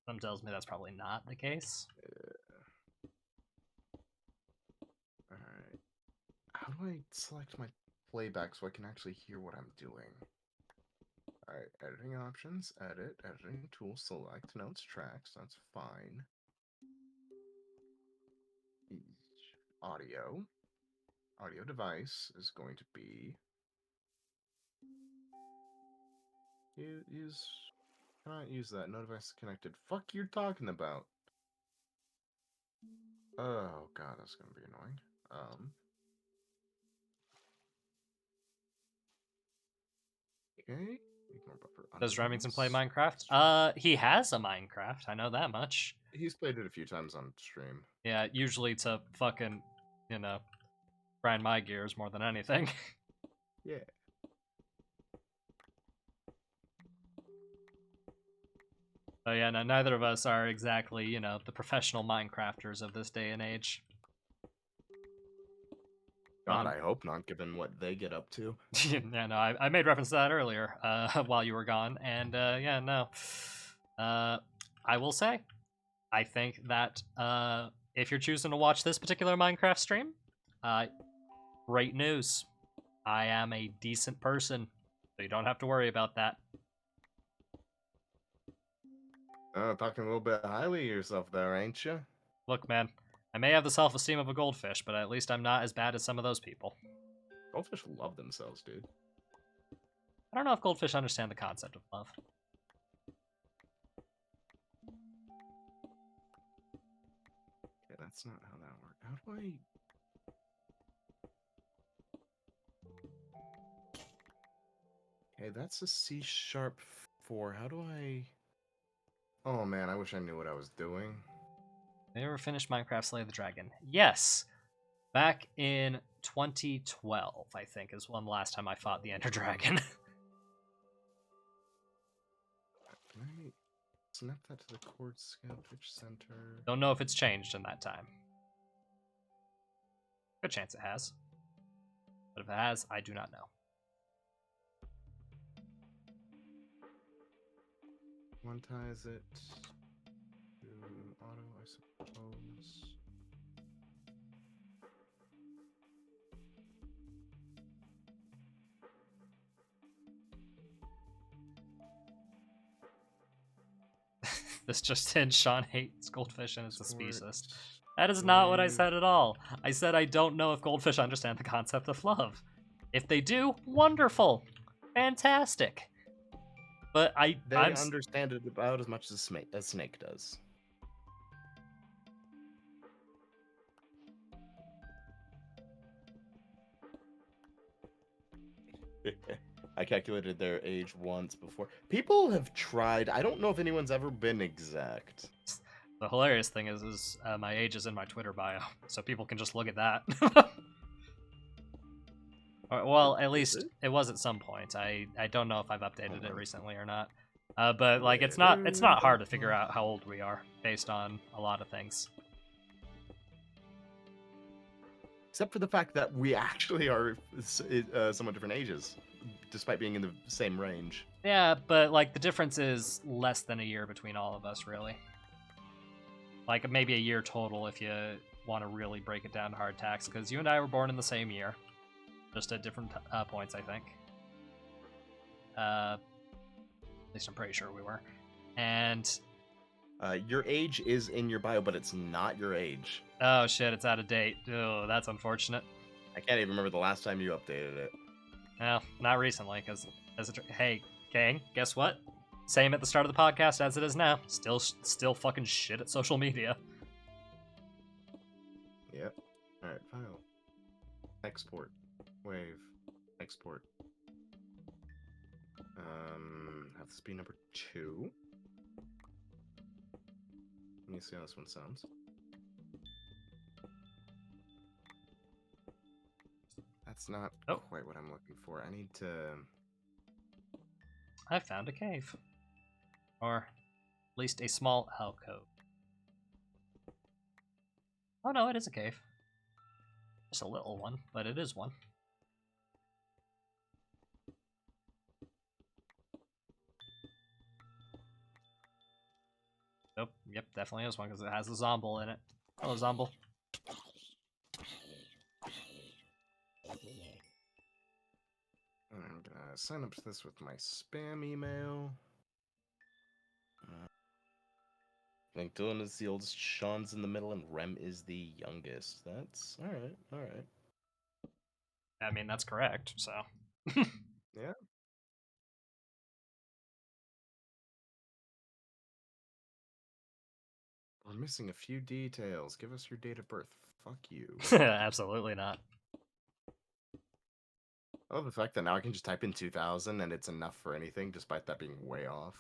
something tells me that's probably not the case. Alright. How do I select my playback so I can actually hear what I'm doing? Alright, editing options, edit, editing tools, select, notes, tracks, that's fine. Audio. Audio device is going to be... Use... Cannot use that. No device connected. Fuck you're talking about? Oh god, that's gonna be annoying. Okay. Ignore buffer. Does Remington play unannounced. Minecraft? He has a Minecraft. I know that much. He's played it a few times on stream. Yeah, usually to fucking, you know, grind my gears more than anything. Yeah. But yeah, no, neither of us are exactly, you know, the professional Minecrafters of this day and age. God, I hope not, given what they get up to. Yeah, no, I made reference to that earlier while you were gone, and yeah, no. I will say, I think that if you're choosing to watch this particular Minecraft stream, great news. I am a decent person, so you don't have to worry about that. Talking a little bit highly of yourself there, ain't you? Look, man, I may have the self-esteem of a goldfish, but at least I'm not as bad as some of those people. Goldfish love themselves, dude. I don't know if goldfish understand the concept of love. Okay, that's not how that works. How do I... Okay, that's a C-sharp 4. How do I... Oh man, I wish I knew what I was doing. Have you ever finished Minecraft Slay the Dragon? Yes. Back in 2012, I think, is one last time I fought the Ender Dragon. Can I snap that to the chord scale pitch center? Don't know if it's changed in that time. Good chance it has. But if it has, I do not know. Quantize it to auto, I suppose. This just in, Sean hates goldfish and is a Sport, speciesist. That is not what I wave. said at all. I said I don't know if goldfish understand the concept of love. If they do, wonderful. Fantastic. But They I'm understand it about as much as a snake does. I calculated their age once before. People have tried. I don't know if anyone's ever been exact. the hilarious thing is my age is in my Twitter bio, so people can just look at that. Well, at Is least it? it was at some point. I don't know if I've updated it recently or not. But like it's Yeah. not hard to figure out how old we are based on a lot of things. Except for the fact that we actually are somewhat different ages, despite being in the same range. Yeah, but like the difference is less than a year between all of us, really. Like maybe a year total if you want to really break it down to hard tax, because you and I were born in the same year, just at different points, I think. At least I'm pretty sure we were. And Your age is in your bio, but it's not your age. oh shit, it's out of date. Oh, that's unfortunate. I can't even remember the last time you updated it. Well, not recently, because hey, Kang, guess what? Same at the start of the podcast as it is now. Still fucking shit at social media. Yep. All right, file. Export. Wave. Export. Have this be number 2. Let me see how this one sounds. That's not Oh. quite what I'm looking for. I need to... I found a cave. Or at least a small alcove. Oh no, it is a cave. Just a little one, but it is one. Nope, yep, definitely is one because it has a Zomble in it. Hello, Zomble. I'm gonna sign up to this with my spam email. I think Dylan is the oldest, Sean's in the middle, and Rem is the youngest. That's alright, alright. I mean, that's correct, so. Yeah. We're missing a few details. Give us your date of birth. Fuck you. Absolutely not. I love the fact that now I can just type in 2000 and it's enough for anything, despite that being way off.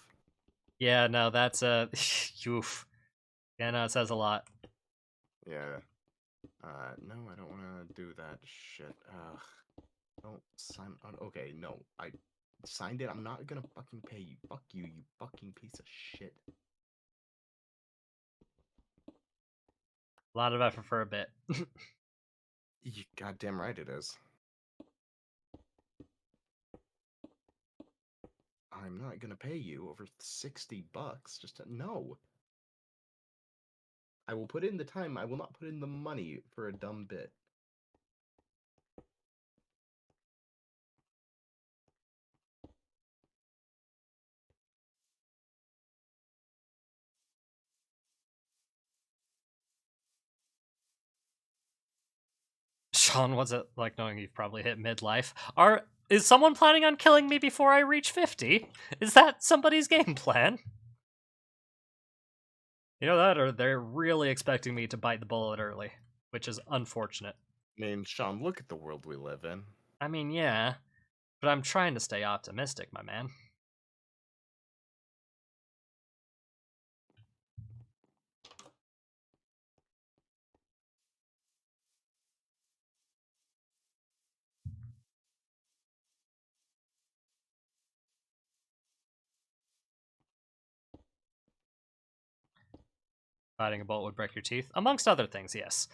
Yeah, no, that's oof. Yeah, no, it says a lot. Yeah. No, I don't want to do that shit. Don't sign on. Okay, no, I signed it. I'm not gonna fucking pay you. Fuck you, you fucking piece of shit. A lot of effort for a bit. You goddamn right it is. I'm not gonna pay you over $60 just to no. I will put in the time. I will not put in the money for a dumb bit. Sean, what's it like knowing you've probably hit midlife? Is someone planning on killing me before I reach 50? Is that somebody's game plan? You know that, or they're really expecting me to bite the bullet early, which is unfortunate. I mean, Sean, look at the world we live in. I mean, yeah, but I'm trying to stay optimistic, my man. Biting a bullet would break your teeth, amongst other things, yes.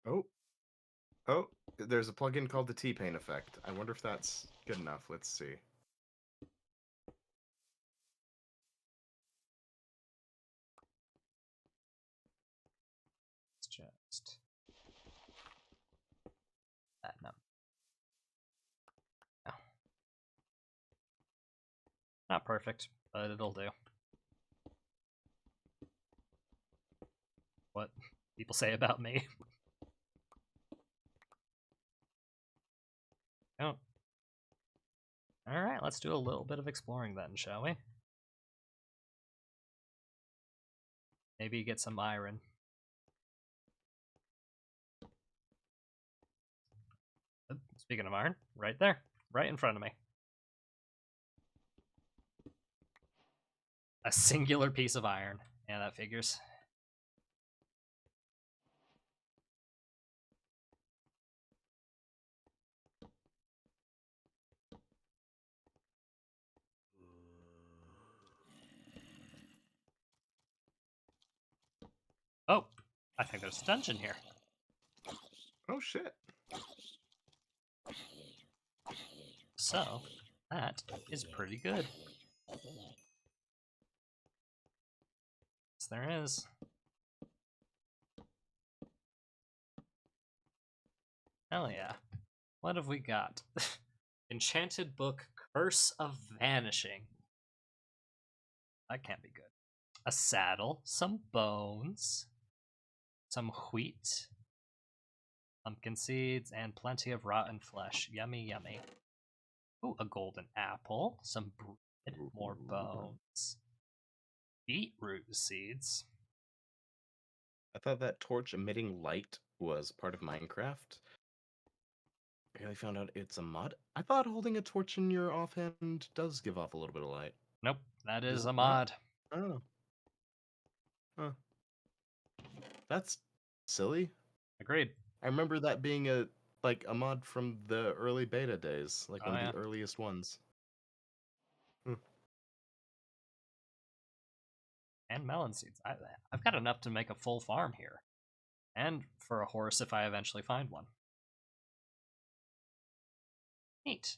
Oh. Oh, there's a plugin called the T-Pain effect. I wonder if that's good enough. Let's see. Not perfect, but it'll do. What people say about me. Oh. Alright, let's do a little bit of exploring then, shall we? Maybe get some iron. Speaking of iron, right there. Right in front of me. A singular piece of iron. Yeah, that figures. Oh, I think there's a dungeon here. Oh shit. So, that is pretty good. Yes, there is. Hell yeah. What have we got? Enchanted book, Curse of Vanishing. That can't be good. A saddle, some bones, some wheat, pumpkin seeds, and plenty of rotten flesh. Yummy, yummy. Ooh, a golden apple, some bread, more bones, beetroot seeds. I thought that torch emitting light was part of Minecraft. I really found out it's a mod. I thought holding a torch in your offhand does give off a little bit of light. Nope, that Is is it a not? mod. Oh. Huh. That's silly. Agreed. I remember that being a mod from the early beta days, like Oh, one of yeah. the earliest ones. And melon seeds. I've got enough to make a full farm here. And for a horse if I eventually find one. Neat.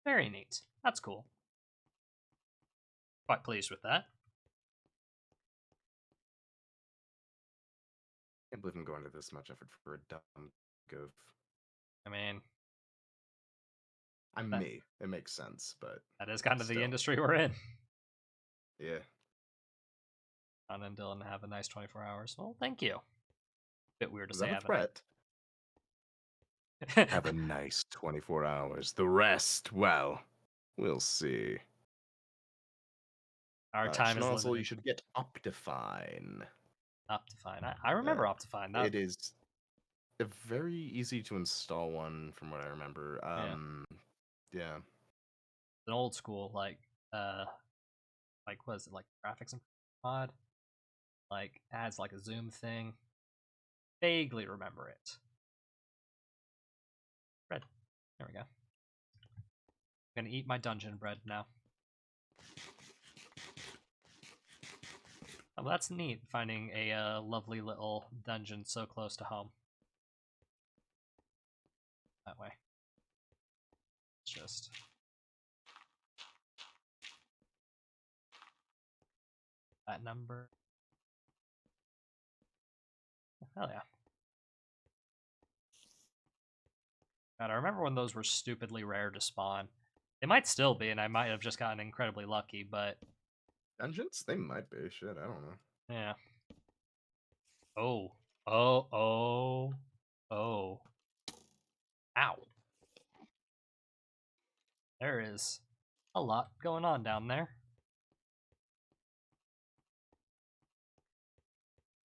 Very neat. That's cool. Quite pleased with that. Can't believe I'm going to this much effort for a dumb goof. I mean, I'm That- me. It makes sense, but that is kind of the Still. industry we're in. yeah. John and Dylan have a nice 24 hours. Well, thank you. Bit weird to Is say, that a haven't threat? I? Have a nice 24 hours. The rest, well, we'll see. Our time is Schnozzle, you limited. should get Optifine. Optifine. I remember Optifine. That, It is a very easy to install one, from what I remember. Yeah. an old school, like what is it, like graphics and mod? Like, adds like a zoom thing. Vaguely remember it. Bread. There we go. I'm gonna eat my dungeon bread now. Oh, well, that's neat, finding a lovely little dungeon so close to home. That way. It's just... that number. Hell yeah. God, I remember when those were stupidly rare to spawn. They might still be, and I might have just gotten incredibly lucky, but Dungeons? They might be. Shit, I don't know. yeah. Oh. Oh, oh, oh. Ow. There is a lot going on down there.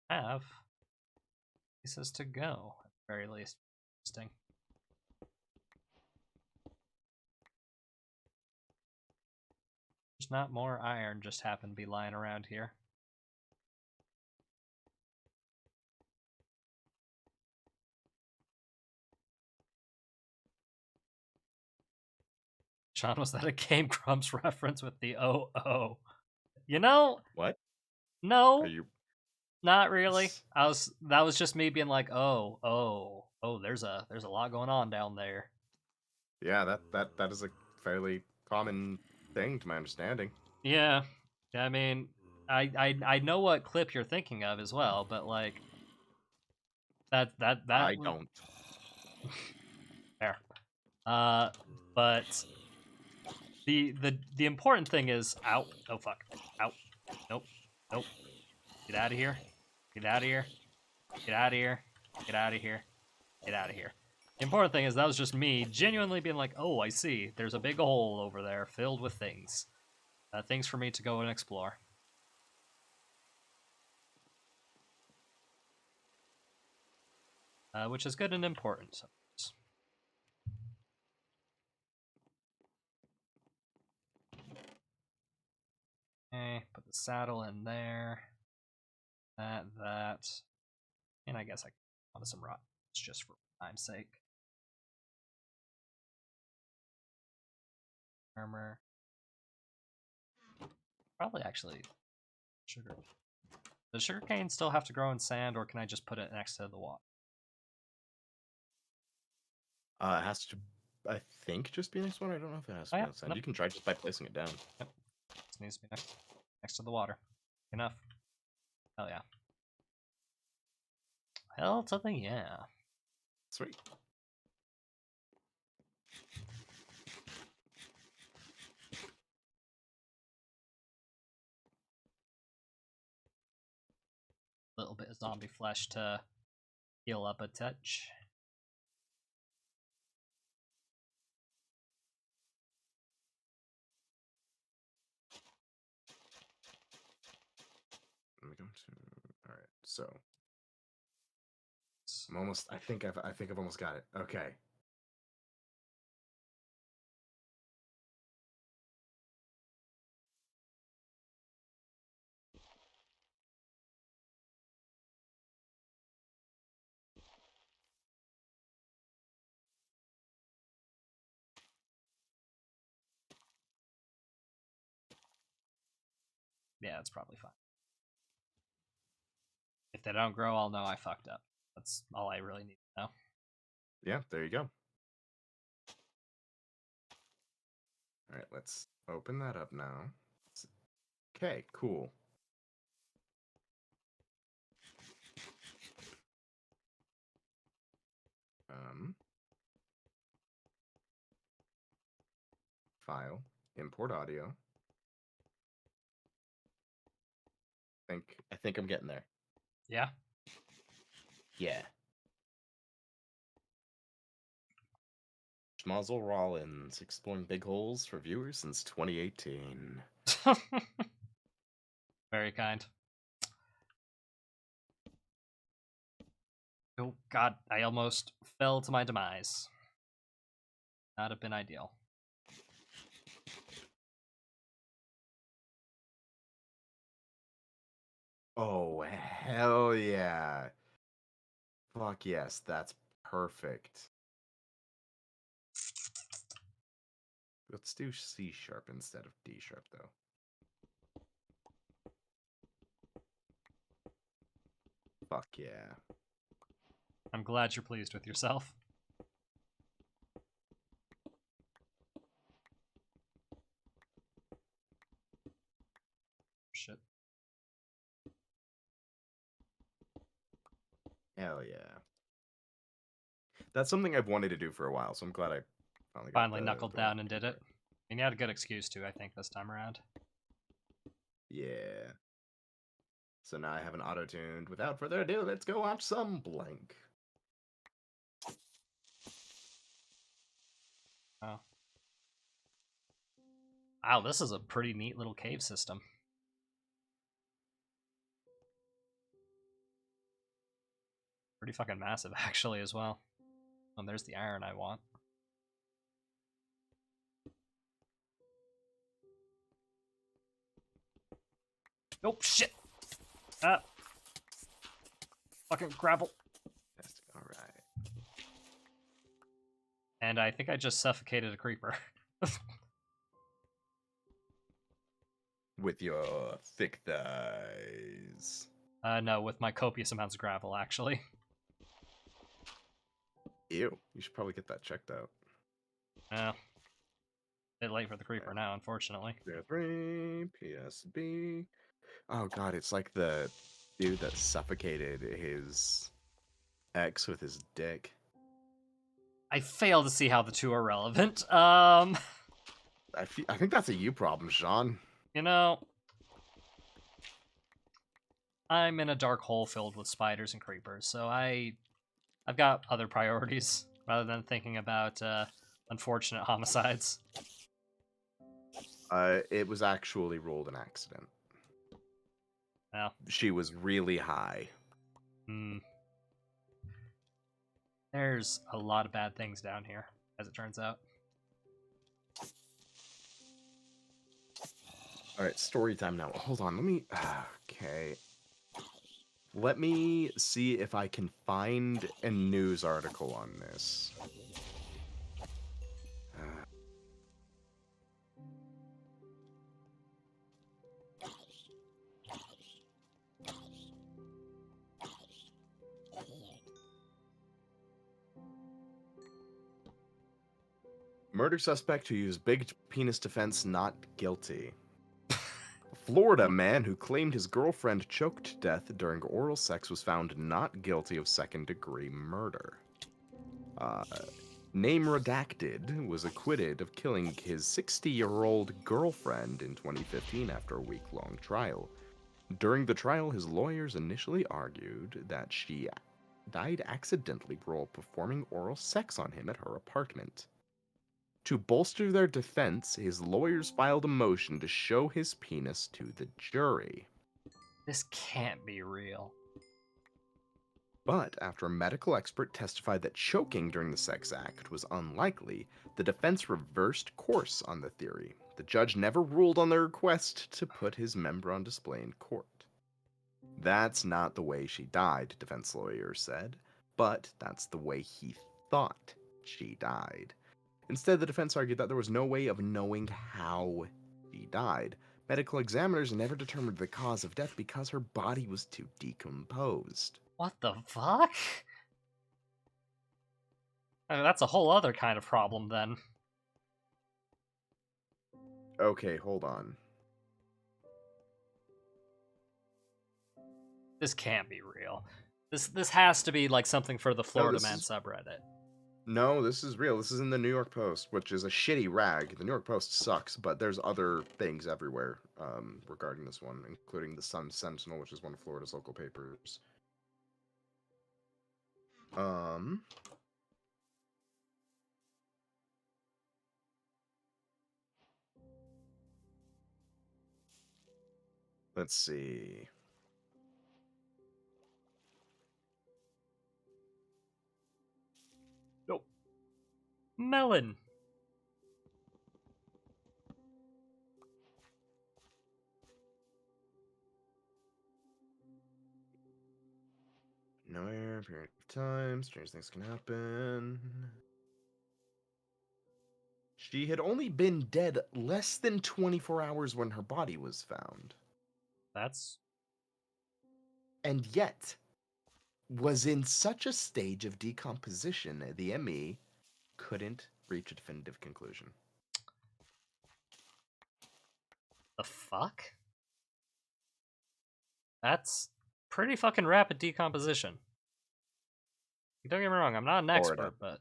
Have places to go, at the very least. Interesting. There's not more iron just happen to be lying around here. Sean, was that a Game Grumps reference with the oh? You know, What? no, Are you? not really. That was just me being like, oh, there's a lot going on down there. Yeah, that is a fairly common thing, to my understanding. Yeah. I mean, I know what clip you're thinking of as well, but like that I don't. fair. But the important thing is out. Oh fuck. Out. Nope. Nope. Get out of here. Get out of here. Get out of here. Get out of here. Get out of here. The important thing is that was just me genuinely being like, oh, I see. There's a big hole over there filled with things. Things for me to go and explore. Which is good and important. Okay, put the saddle in there. That. And I guess I can want some rock. It's just for time's sake. Armor. Probably actually sugar. Does sugarcane still have to grow in sand, or can I just put it next to the water? It has to, I think, just be next one. I don't know if it has to be yeah. outside. Nope. You can try just by placing it down. Yep. This needs to be next to the water. Enough. Hell yeah. Hell to the yeah. Sweet. Little bit of zombie flesh to heal up a touch. Let me go to. All right, so I'm almost. I think I've almost got it. Okay. Yeah, that's probably fine. If they don't grow, I'll know I fucked up. That's all I really need to know. Yeah, there you go. All right, let's open that up now. Okay, cool. File, import audio. I think I'm getting there. Yeah? Yeah. Schmozzle Rollins, exploring big holes for viewers since 2018. Very kind. Oh god, I almost fell to my demise. Not have been ideal. Oh, hell yeah. Fuck yes, that's perfect. Let's do C sharp instead of D sharp, though. Fuck yeah. I'm glad you're pleased with yourself. Shit. Hell yeah. That's something I've wanted to do for a while, so I'm glad I finally Finally knuckled down and did it. And you had a good excuse to, I think, this time around. Yeah. So now I have an auto-tuned. Without further ado, let's go watch some Blank. Oh. Wow, this is a pretty neat little cave system. Pretty fucking massive, actually, as well. And there's the iron I want. Oh, shit! Ah! Fucking gravel. Alright. And I think I just suffocated a creeper. With your thick thighs. No, with my copious amounts of gravel, actually. Ew. You should probably get that checked out. Yeah. Bit late for the creeper now, unfortunately. 3 PSB. Oh god, it's like the dude that suffocated his ex with his dick. I fail to see how the two are relevant. I think that's a you problem, Sean. You know, I'm in a dark hole filled with spiders and creepers, so I've got other priorities rather than thinking about unfortunate homicides. It was actually ruled an accident. Now, She was really high. there's a lot of bad things down here, as it turns out. All right, story time now. Hold on, let me. Okay. Let me see if I can find a news article on this. Murder suspect who used big penis defense not guilty. Florida man who claimed his girlfriend choked to death during oral sex was found not guilty of second-degree murder. Name redacted was acquitted of killing his 60-year-old girlfriend in 2015 after a week-long trial. During the trial, his lawyers initially argued that she died accidentally while performing oral sex on him at her apartment. To bolster their defense, his lawyers filed a motion to show his penis to the jury. This can't be real. But after a medical expert testified that choking during the sex act was unlikely, the defense reversed course on the theory. The judge never ruled on their request to put his member on display in court. That's not the way she died, defense lawyers said, but that's the way he thought she died. Instead, the defense argued that there was no way of knowing how she died. Medical examiners never determined the cause of death because her body was too decomposed. What the fuck? I mean, that's a whole other kind of problem then. Okay, hold on. This can't be real. This has to be like something for the Florida this Man is- subreddit. No, this is real. This is in the New York Post, which is a shitty rag. The New York Post sucks, but there's other things everywhere regarding this one, including the Sun Sentinel, which is one of Florida's local papers. Let's see. Nope. Melon. Nowhere, period of time, strange things can happen. She had only been dead less than 24 hours when her body was found, That's and yet was in such a stage of decomposition the ME couldn't reach a definitive conclusion. the fuck? That's pretty fucking rapid decomposition. Don't get me wrong, I'm not an Florida. expert, but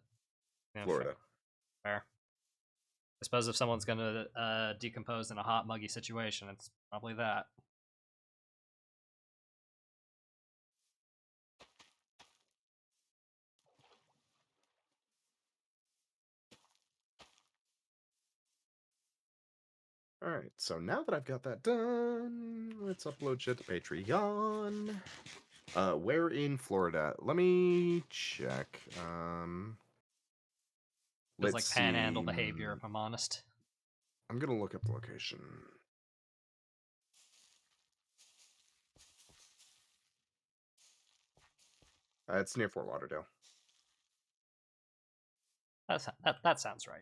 yeah, Florida. Fair. I suppose if someone's gonna decompose in a hot, muggy situation, it's probably that. Alright, so now that I've got that done, let's upload shit to Patreon. Where in Florida? Let me check. Feels Let's like panhandle see. behavior, if I'm honest. I'm gonna look up the location. It's near Fort Lauderdale. That sounds right.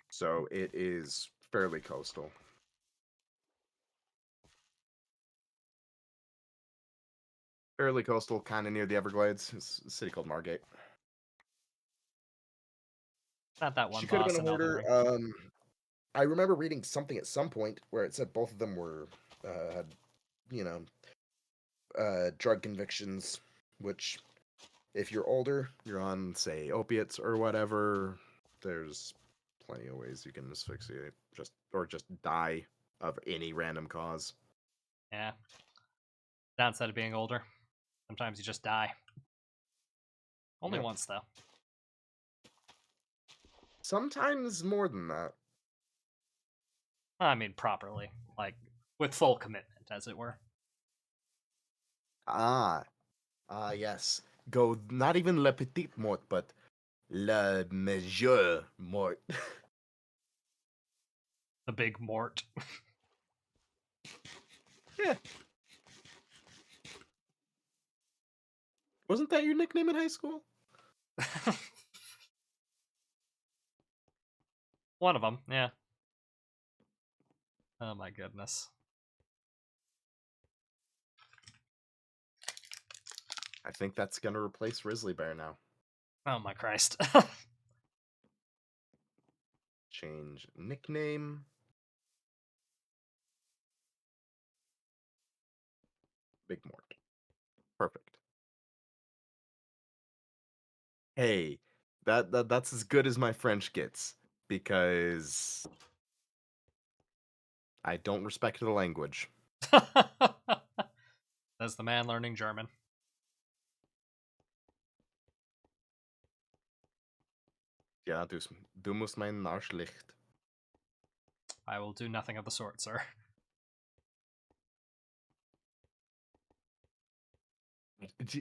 So it is fairly coastal. Fairly coastal, kind of near the Everglades. It's a city called Margate. Not that one She could have boss been in a Elden hoarder. Ring. I remember reading something at some point where it said both of them were had, drug convictions, which if you're older, you're on, say, opiates or whatever, there's plenty of ways you can asphyxiate, just die of any random cause. Yeah. Downside of being older. Sometimes you just die. Only Yep. once, though. Sometimes more than that. I mean, properly. Like, with full commitment, as it were. Yes. Go not even le petit mort, but le majeur mort. The big Mort. Yeah. Wasn't that your nickname in high school? One of them, yeah. Oh my goodness. I think that's gonna replace Risley Bear now. Oh my Christ. Change nickname. Big Mort. Perfect. Hey, that's as good as my French gets because I don't respect the language. That's the man learning German. Ja, dus du musst meinen Arschlicht. I will do nothing of the sort, sir.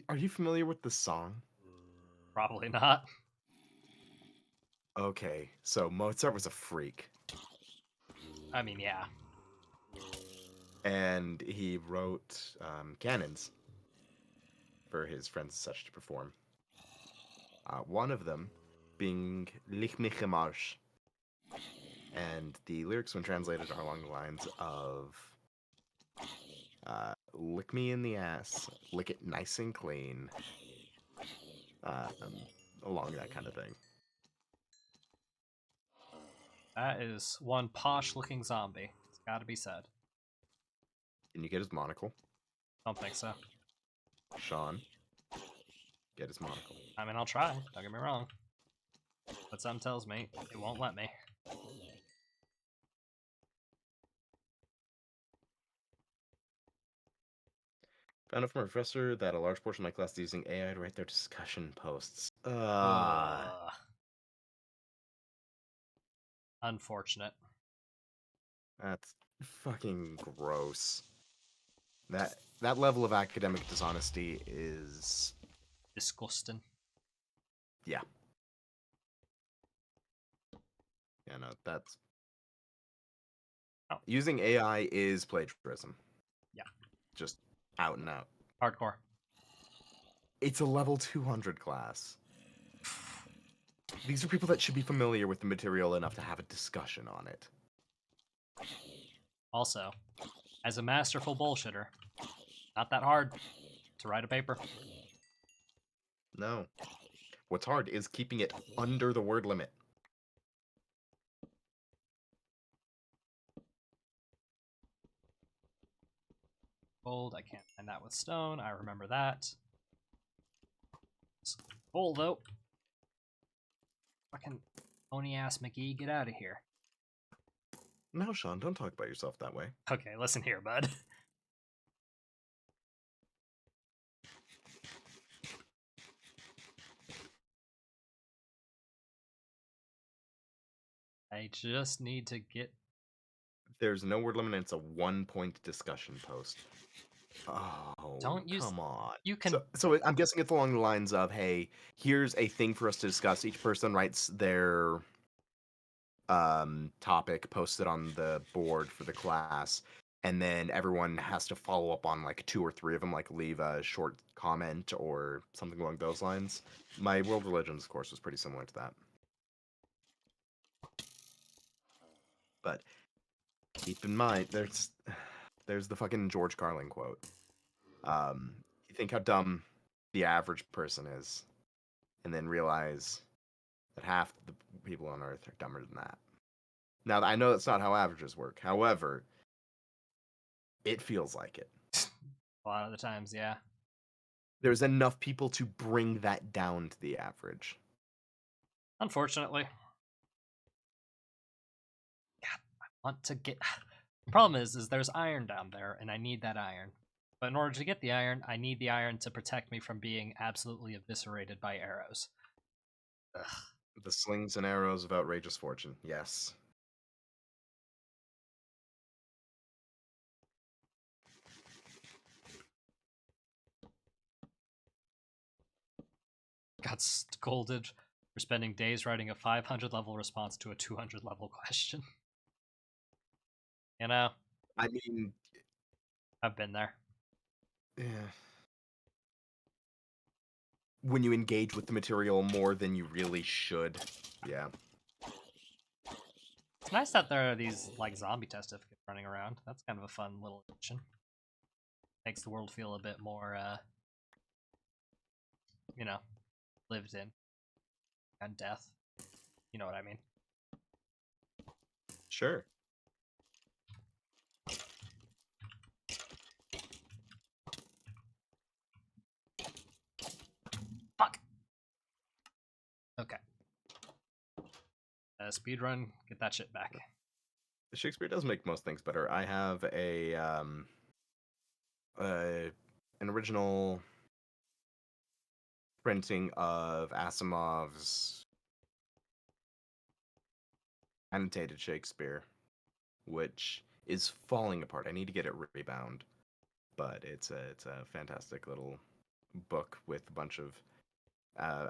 Are you familiar with the song? Probably not. Okay, so Mozart was a freak, I mean, yeah. and he wrote canons for his friends and such to perform. One of them being Lichtliche Marsch, and the lyrics, when translated, are along the lines of "Lick me in the ass, lick it nice and clean," along that kind of thing. That is one posh-looking zombie. It's gotta be said. Can you get his monocle? Don't think so. Sean, get his monocle. I mean, I'll try. Don't get me wrong. But something tells me it won't let me. Found out from a professor that a large portion of my class is using AI to write their discussion posts. Ugh. Unfortunate. That's fucking gross. That level of academic dishonesty is Disgusting. yeah. Yeah, no, that's Oh. using AI is plagiarism. Yeah. Just out and out. Hardcore. It's a level 200 class. These are people that should be familiar with the material enough to have a discussion on it. Also, as a masterful bullshitter, not that hard to write a paper. No. What's hard is keeping it under the word limit. Gold, I can't find that with stone. I remember that. Coal, though. Fucking pony ass McGee, get out of here. No, Sean, don't talk about yourself that way. Okay, listen here, bud. I just need to get. There's no word limit, and it's a 1-point discussion post. Oh, Don't use- come on. You can. So I'm guessing it's along the lines of, hey, here's a thing for us to discuss. Each person writes their topic, posted on the board for the class, and then everyone has to follow up on like 2 or 3 of them, like leave a short comment or something along those lines. My world religions course was pretty similar to that. But keep in mind, there's the fucking George Carlin quote. You think how dumb the average person is, and then realize that half the people on Earth are dumber than that. Now, I know that's not how averages work. However, it feels like it. A lot of the times, yeah. there's enough people to bring that down to the average. Unfortunately. God, I want to get. The problem is there's iron down there, and I need that iron. But in order to get the iron, I need the iron to protect me from being absolutely eviscerated by arrows. Ugh. The slings and arrows of outrageous fortune. Yes. Got scolded for spending days writing a 500 level response to a 200 level question. You know, I mean, I've been there. yeah. When you engage with the material more than you really should. Yeah. It's nice that there are these like zombie test certificates running around. That's kind of a fun little addition. Makes the world feel a bit more, you know, lived in. And death. You know what I mean. Sure. Fuck. Okay. Speedrun, get that shit back. Shakespeare does make most things better. I have an original printing of Asimov's annotated Shakespeare, which is falling apart. I need to get it rebound, but it's a fantastic little book with a bunch of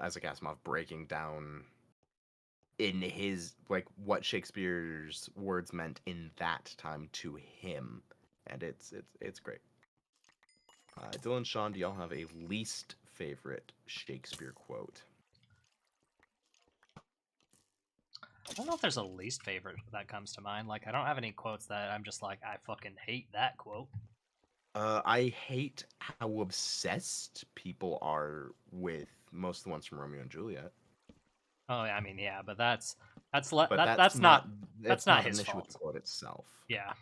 Isaac Asimov breaking down in his like what Shakespeare's words meant in that time to him, and it's great. Dylan, Sean, do y'all have a least favorite Shakespeare quote? I don't know if there's a least favorite that comes to mind. Like, I don't have any quotes that I'm just like, I fucking hate that quote. I hate how obsessed people are with most of the ones from Romeo and Juliet. Oh, I mean, yeah, but But that's that's not it's not not his an issue with fault. the quote itself. Yeah,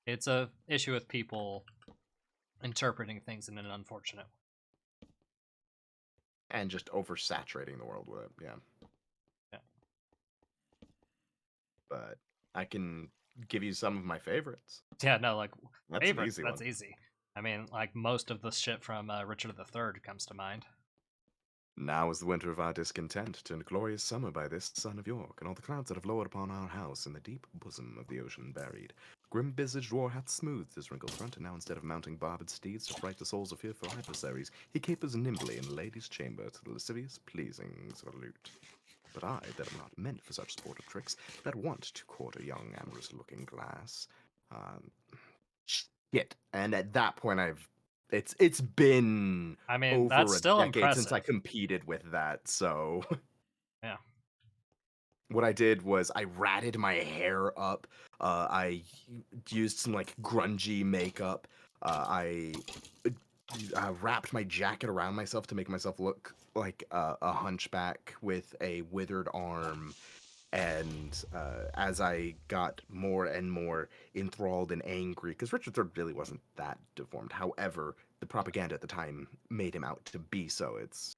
it's a issue with people interpreting things in an unfortunate way. And just oversaturating the world with it. Yeah. Yeah. But I can give you some of my favorites. Yeah, no, like That's favorite. an easy That's one. easy. I mean, like most of the shit from Richard III comes to mind. Now is the winter of our discontent, and glorious summer by this son of York, and all the clouds that have lowered upon our house in the deep bosom of the ocean buried. Grim-visaged war hath smoothed his wrinkled front, and now instead of mounting barbed steeds to fright the souls of fearful adversaries, he capers nimbly in the lady's chamber to the lascivious pleasings of a lute. But I, that am not meant for such sportive tricks, that want to court a young amorous-looking glass, shit. And at that point, it's been I mean, over that's a still decade since I impressive. competed with that, so Yeah. what I did was I ratted my hair up. I used some like grungy makeup. I wrapped my jacket around myself to make myself look like a hunchback with a withered arm. And as I got more and more enthralled and angry, because Richard III really wasn't that deformed. However, the propaganda at the time made him out to be so. It's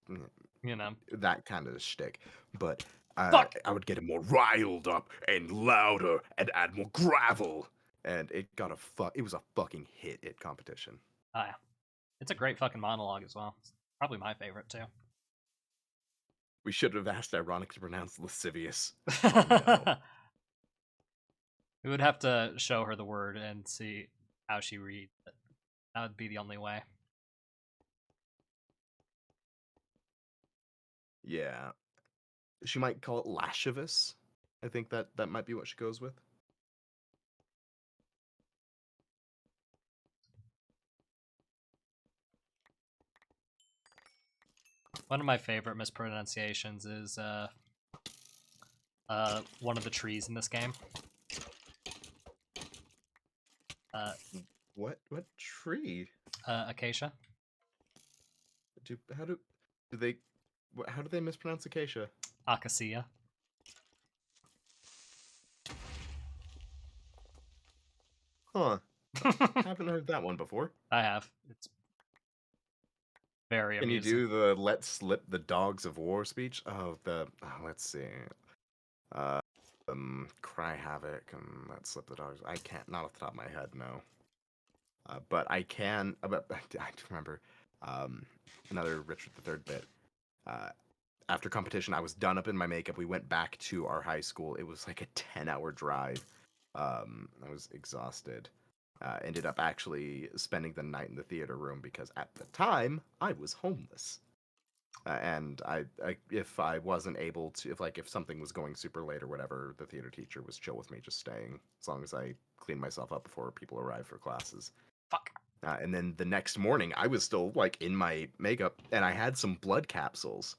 You know. that kind of shtick. But Fuck. I would get him more riled up and louder and add more gravel. And it got it was a fucking hit at competition. Yeah. It's a great fucking monologue as well. It's probably my favorite too. We should have asked Ironic to pronounce lascivious. Oh no. We would have to show her the word and see how she reads it. That would be the only way. Yeah. She might call it lascivious. I think that might be what she goes with. One of my favorite mispronunciations is one of the trees in this game. What tree? Acacia. How do they mispronounce acacia? Acacia. Huh. Haven't heard that one before. I have. It's Very Can you amusing. do the "Let slip the dogs of war" speech? Let's see. Uh, Cry havoc and let slip the dogs. I can't, not off the top of my head, no. But I can. But I remember another Richard III bit. Uh, After competition, I was done up in my makeup. We went back to our high school. It was like a 10-hour drive. I was exhausted. Ended up actually spending the night in the theater room because at the time I was homeless. And if I wasn't able to, if something was going super late or whatever, the theater teacher was chill with me just staying as long as I cleaned myself up before people arrived for classes. Fuck. And then the next morning, I was still like in my makeup, and I had some blood capsules.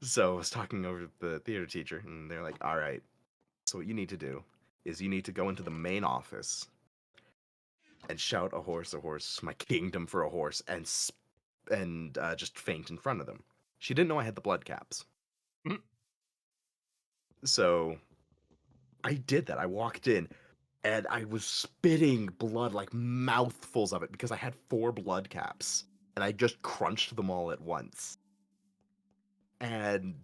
So I was talking over to the theater teacher, and they're like, "All right, so what you need to do is you need to go into the main office and shout a horse, my kingdom for a horse, and just faint in front of them." She didn't know I had the blood caps. Mm. So I did that. I walked in and I was spitting blood, like mouthfuls of it, because I had 4 blood caps and I just crunched them all at once. And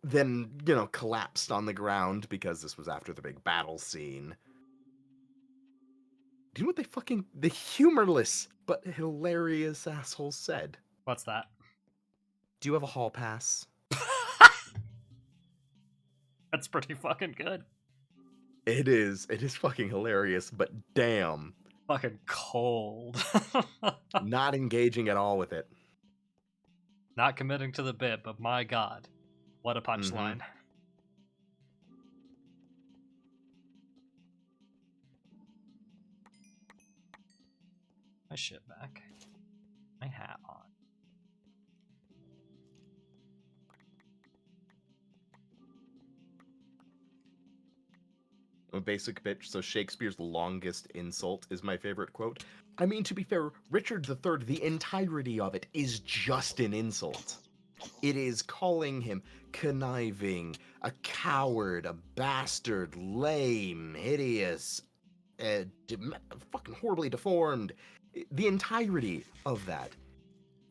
then, collapsed on the ground because this was after the big battle scene. Do you know what the humorless but hilarious assholes said? What's that? Do you have a hall pass? That's pretty fucking good. It is fucking hilarious, but damn, Fucking cold. not engaging at all with it. Not committing to the bit, but my god. What a punchline. My shit back. My hat on. A basic bitch, so Shakespeare's longest insult is my favorite quote. I mean, to be fair, Richard III, the entirety of it is just an insult. It is calling him conniving, a coward, a bastard, lame, hideous, fucking horribly deformed. The entirety of that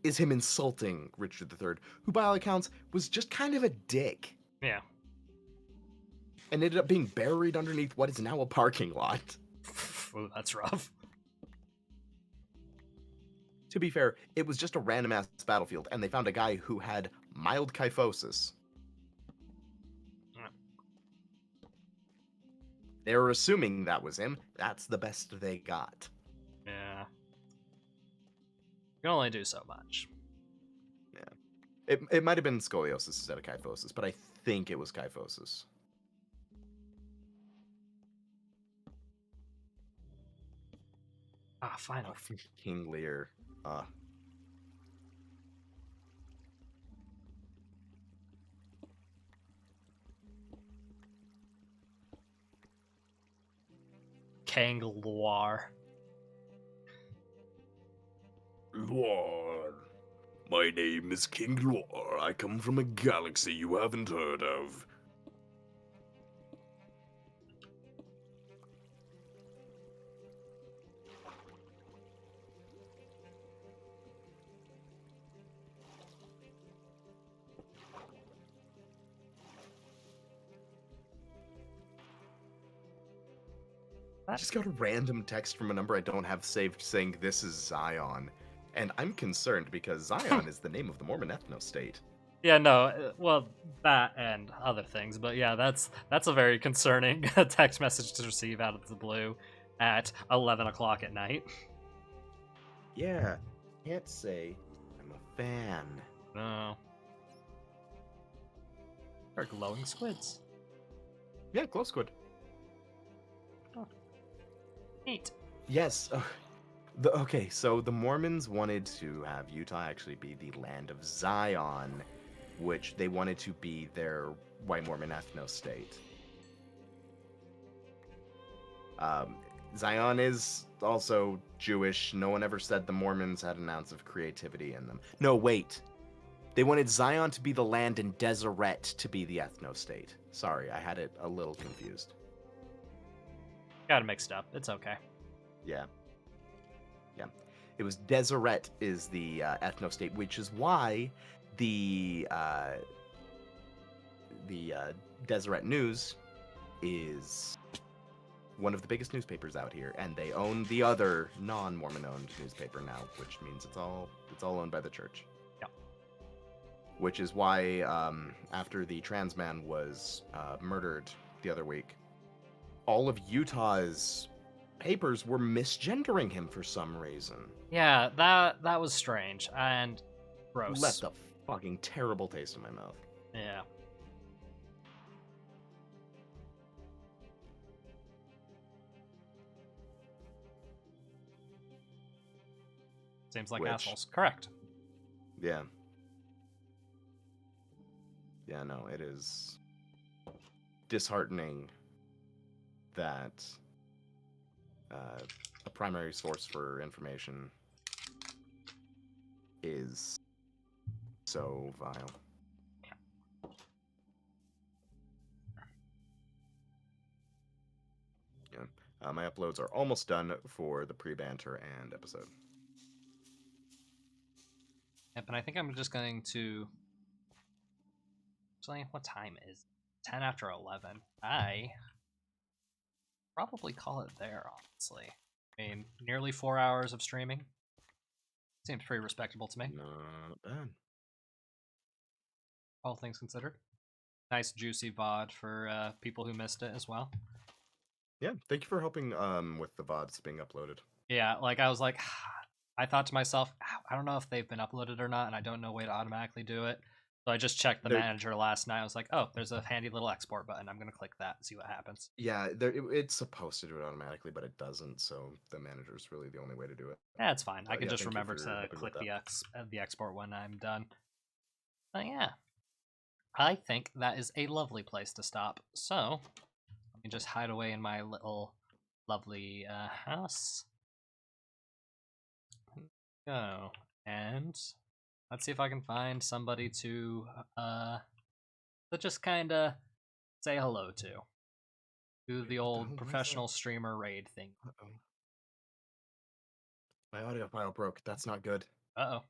is him insulting Richard III, who by all accounts was just kind of a dick. Yeah. And ended up being buried underneath what is now a parking lot. Ooh, that's rough. To be fair, it was just a random ass battlefield, and they found a guy who had mild kyphosis. Yeah. They were assuming that was him. That's the best they got. Yeah. You can only do so much. It might have been scoliosis instead of kyphosis, but I think it was kyphosis. Ah, finally. King Lear. Kang Loire. Loire. My name is King Loire. I come from a galaxy you haven't heard of. I just got a random text from a number I don't have saved saying this is Zion. And I'm concerned because Zion is the name of the Mormon ethno-state. Yeah, no, well, that and other things, but yeah, that's a very concerning text message to receive out of the blue at 11 o'clock at night. Yeah, can't say I'm a fan. No. They're glowing squids. Yeah, glow squid. Neat. Yes. Okay, so the Mormons wanted to have Utah actually be the land of Zion, which they wanted to be their white Mormon ethno-state. Zion is also Jewish. No one ever said the Mormons had an ounce of creativity in them. No, wait. They wanted Zion to be the land and Deseret to be the ethno-state. Sorry, I had it a little confused. Got it mixed up. It's okay. Yeah. It was Deseret is the ethno-state, which is why the Deseret News is one of the biggest newspapers out here, and they own the other non-Mormon-owned newspaper now, which means it's all owned by the church. Yep. Which is why after the trans man was murdered the other week, all of Utah's papers were misgendering him for some reason. Yeah, that was strange and gross. Left a fucking terrible taste in my mouth. Yeah. Seems like Which- assholes. Correct. Yeah. Yeah, no, it is disheartening that a primary source for information is so vile. Yeah. My uploads are almost done for the pre-banter and episode. Yep, and I think I'm just going to. Actually, what time is it? 10 after 11. I probably call it there, honestly. I mean, nearly 4 hours of streaming. Seems pretty respectable to me, Not bad. all things considered. Nice juicy VOD for people who missed it as well. Yeah, thank you for helping with the VODs being uploaded. Yeah, like I was like, I thought to myself, I don't know if they've been uploaded or not, and I don't know a way to automatically do it. So I just checked the There- manager last night. I was like, oh, there's a handy little export button. I'm going to click that and see what happens. Yeah, it's supposed to do it automatically, but it doesn't. So the manager's really the only way to do it. Yeah, it's fine. I Oh, can yeah, just thank you remember for to helping with click that. the export when I'm done. But yeah, I think that is a lovely place to stop. So let me just hide away in my little lovely house. Go and let's see if I can find somebody to just kind of say hello to. Do the What the hell old was professional streamer raid thing. Uh-oh. My audio file broke. That's not good. Uh oh.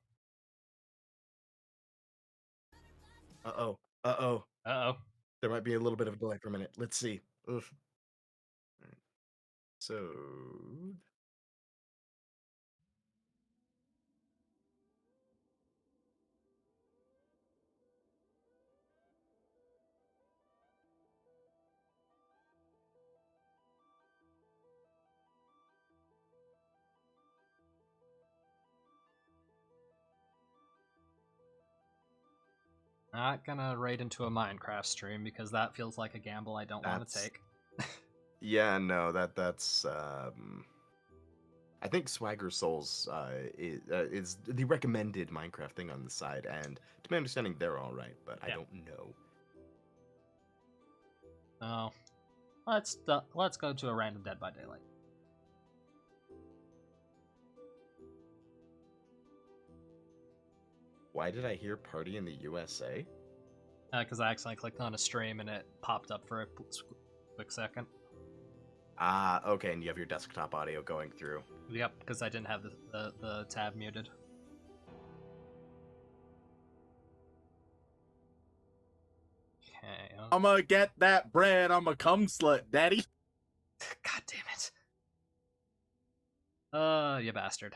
Uh-oh. Uh-oh. Uh oh. There might be a little bit of a delay for a minute. Let's see. Oof. Alright. So... Not gonna raid into a Minecraft stream because that feels like a gamble I don't want to That's- take. Yeah, no, that's I think Swagger Souls is the recommended Minecraft thing on the side, and to my understanding, they're all right, but I Yeah. don't know. Oh, let's go to a random Dead by Daylight. Why did I hear "Party in the USA"? Because I accidentally clicked on a stream and it popped up for a quick second. Ah, okay, and you have your desktop audio going through. Yep, because I didn't have the tab muted. Okay. I'ma get that bread. I'm a cum slut, daddy. God damn it. You bastard.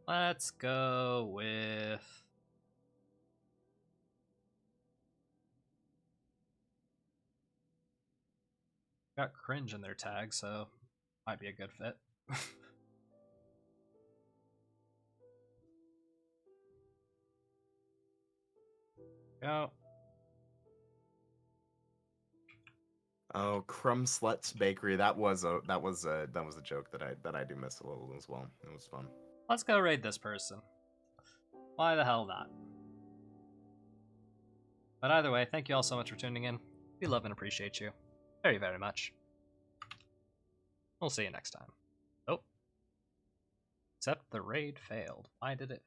Let's go with... Got cringe in their tag, so might be a good fit. Go. Oh, Crumb Slut's Bakery. That was a joke that I do miss a little as well. It was fun. Let's go raid this person. Why the hell not? But either way, thank you all so much for tuning in. We love and appreciate you very, very much. We'll see you next time. Oh. Except the raid failed. Why did it?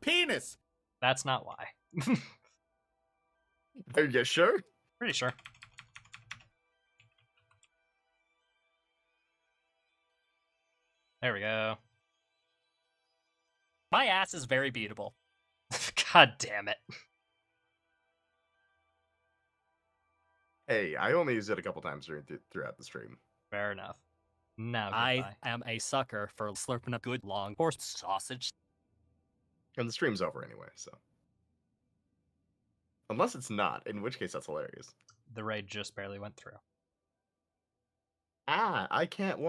Penis! That's not why. Are you sure? Pretty sure. There we go. My ass is very beatable. God damn it. Hey, I only used it a couple times throughout the stream. Fair enough. Now I goodbye. am a sucker for slurping up good long horse sausage. And the stream's over anyway, so. Unless it's not, in which case that's hilarious. The raid just barely went through. I can't watch